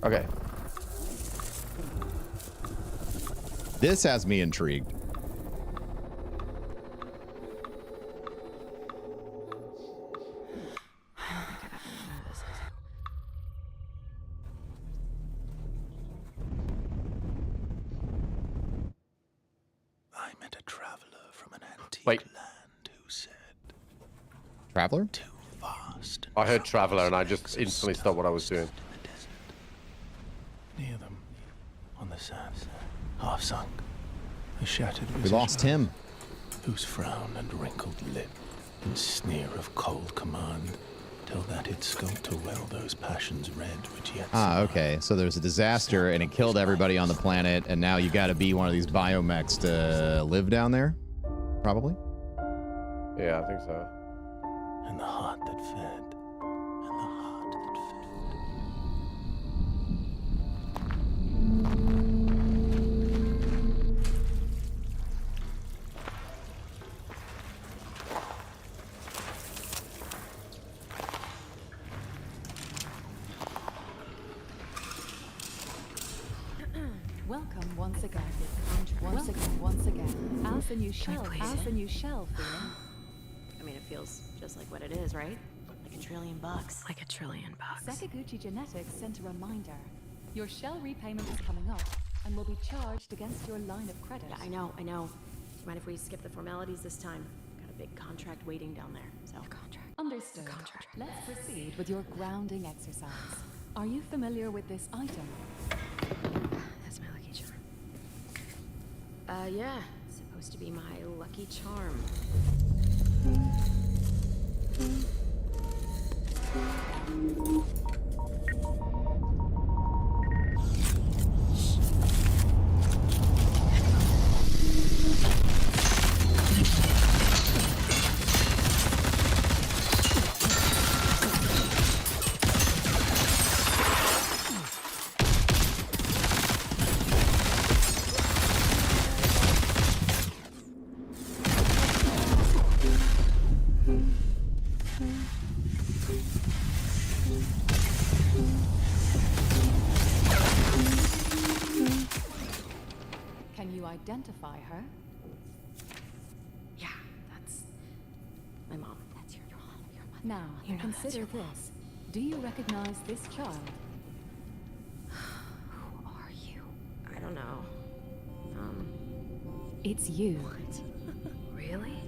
Okay. This has me intrigued. I met a traveler from an antique Wait. land who said, Traveler? too vast and I heard Traveler and I just instantly stopped what I was doing. near them, on the sand, half sunk, a shattered We visage lost man, him. whose frown and wrinkled lip and sneer of cold command tell that it sculptor well those passions red which yet Okay. So there's a disaster and it killed everybody on the planet, and now you got to be one of these biomechs to live down there? Probably? Yeah, I think so. and the heart that fed, and the heart that fed. once again. Once again. As a new shell. As a new shell, feeling. I mean, it feels just like what it is, right? Like $1 trillion. Like $1 trillion. Sakaguchi Genetics sent a reminder. Your shell repayment is coming up and will be charged against your line of credit. Yeah, I know. Do you mind if we skip the formalities this time? Got a big contract waiting down there, so. Understood. Let's proceed with your grounding exercise. Are you familiar with this item? That's my lucky charm. Yeah. Supposed to be my lucky charm. Identify her? Yeah, that's my mom. That's your mom. Now, consider this. Do you recognize this child? Who are you? I don't know. It's you. What? Really?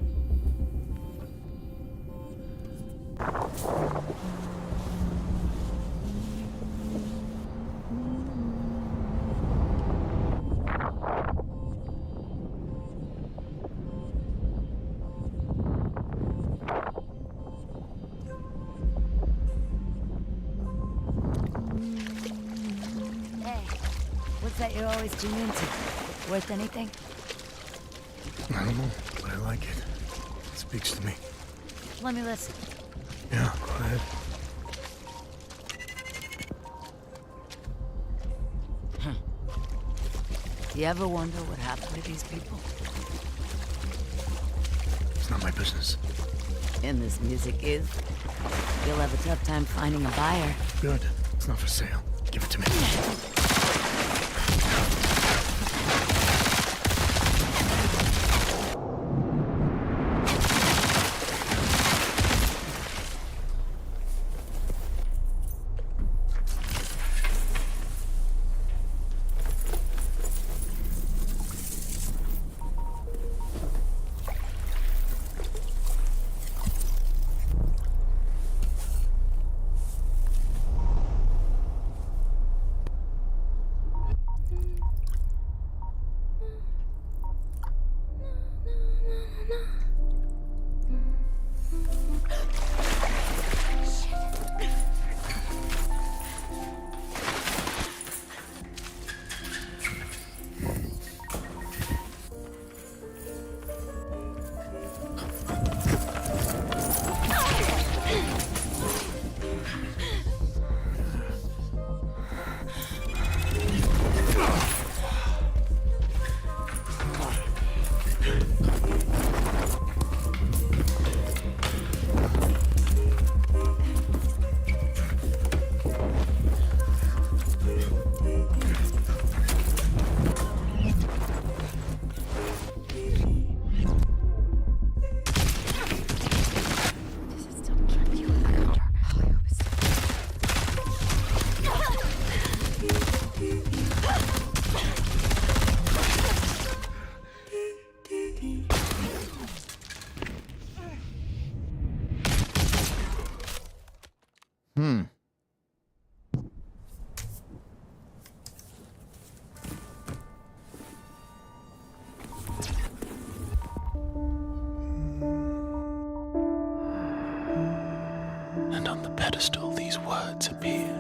That you always tune into. Worth anything? I don't know, but I like it. It speaks to me. Let me listen. Yeah, go ahead. Do you ever wonder what happened to these people? It's not my business. And this music is? You'll have a tough time finding a buyer. Good. It's not for sale. Give it to me. And on the pedestal these words appear.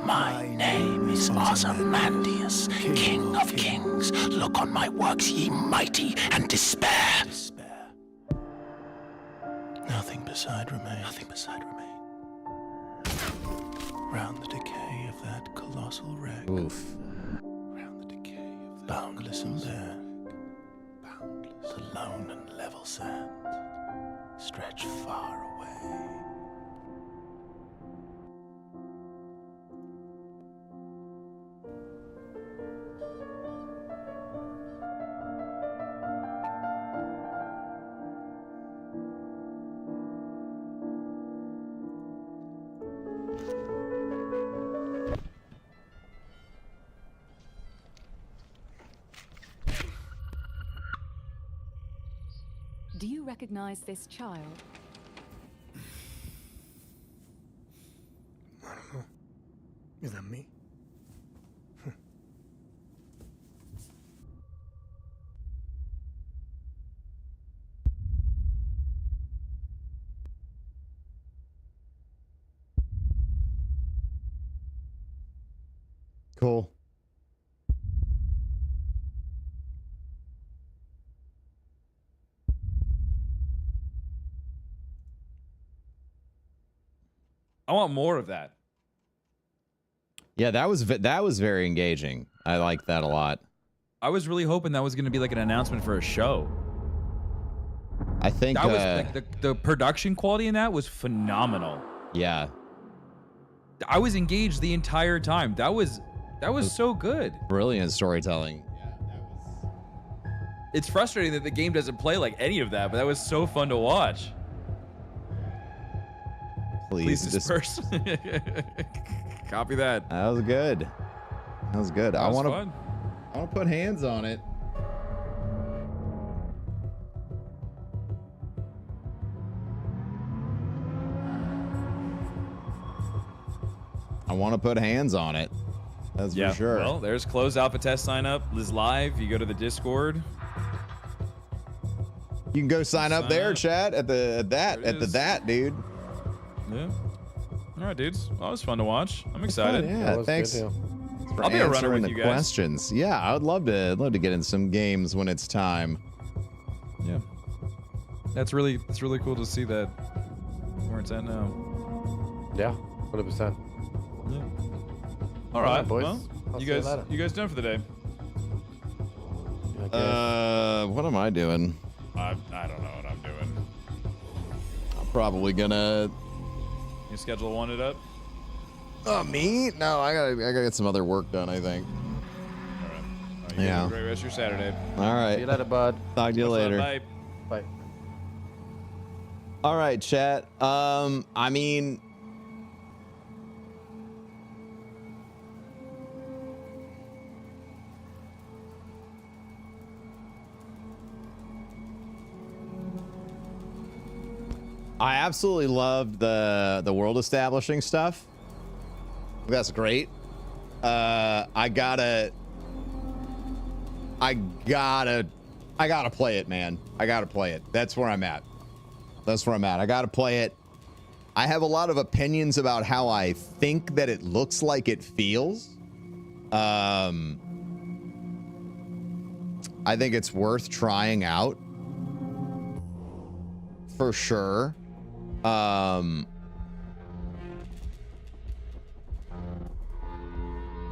My name is Ozymandias, King of Kings. Look on my works, ye mighty, and despair. Nothing beside remain. Nothing beside remain. Round the decay of that colossal wreck. Oof. Round the decay of that boundless and bare. Boundless. The lone and level sand stretch far away. Do you recognize this child? I don't know. Is that me? Cool. I want more of that. Yeah, that was very engaging. I like that a lot. I was really hoping that was going to be like an announcement for a show. I think that was like the production quality in that was phenomenal. Yeah. I was engaged the entire time. That was so good. Brilliant storytelling. It's frustrating that the game doesn't play like any of that, but that was so fun to watch. Please disperse. Copy that. That was good. That was good. I want fun. to put hands on it. I want to put hands on it. That's for sure. Well, there's closed alpha test sign up. Is live. You go to the Discord. You can go sign up there, chat, at that, dude. Yeah. All right, dudes. Well, it was fun to watch. I'm excited. Yeah, thanks. I'll be a runner with you guys. Questions. Yeah, I would love to get in some games when it's time. Yeah. It's really cool to see that where it's at now. Yeah, 100%. Yeah. All right, boys. well, I'll you see you guys later. done for the day? What am I doing? I don't know what I'm doing. I'm probably gonna. You schedule one it up? Me? No, I gotta get some other work done, I think. All right, Yeah. Have a great rest of your Saturday. All right. See you later, bud. Talk to you later. Bye. Bye. All right, chat. I mean, I absolutely loved the world establishing stuff. That's great. I gotta play it, man. I gotta play it. That's where I'm at. I gotta play it. I have a lot of opinions about how I think that it looks like it feels. I think it's worth trying out. For sure.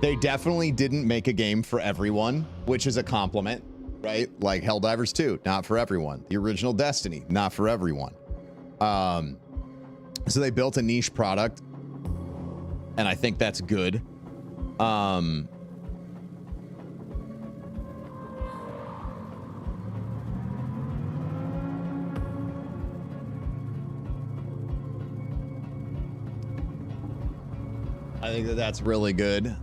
They definitely didn't make a game for everyone, which is a compliment, right? Like Helldivers 2, not for everyone. The original Destiny, not for everyone. So they built a niche product, and I think that's good. I think that that's really good.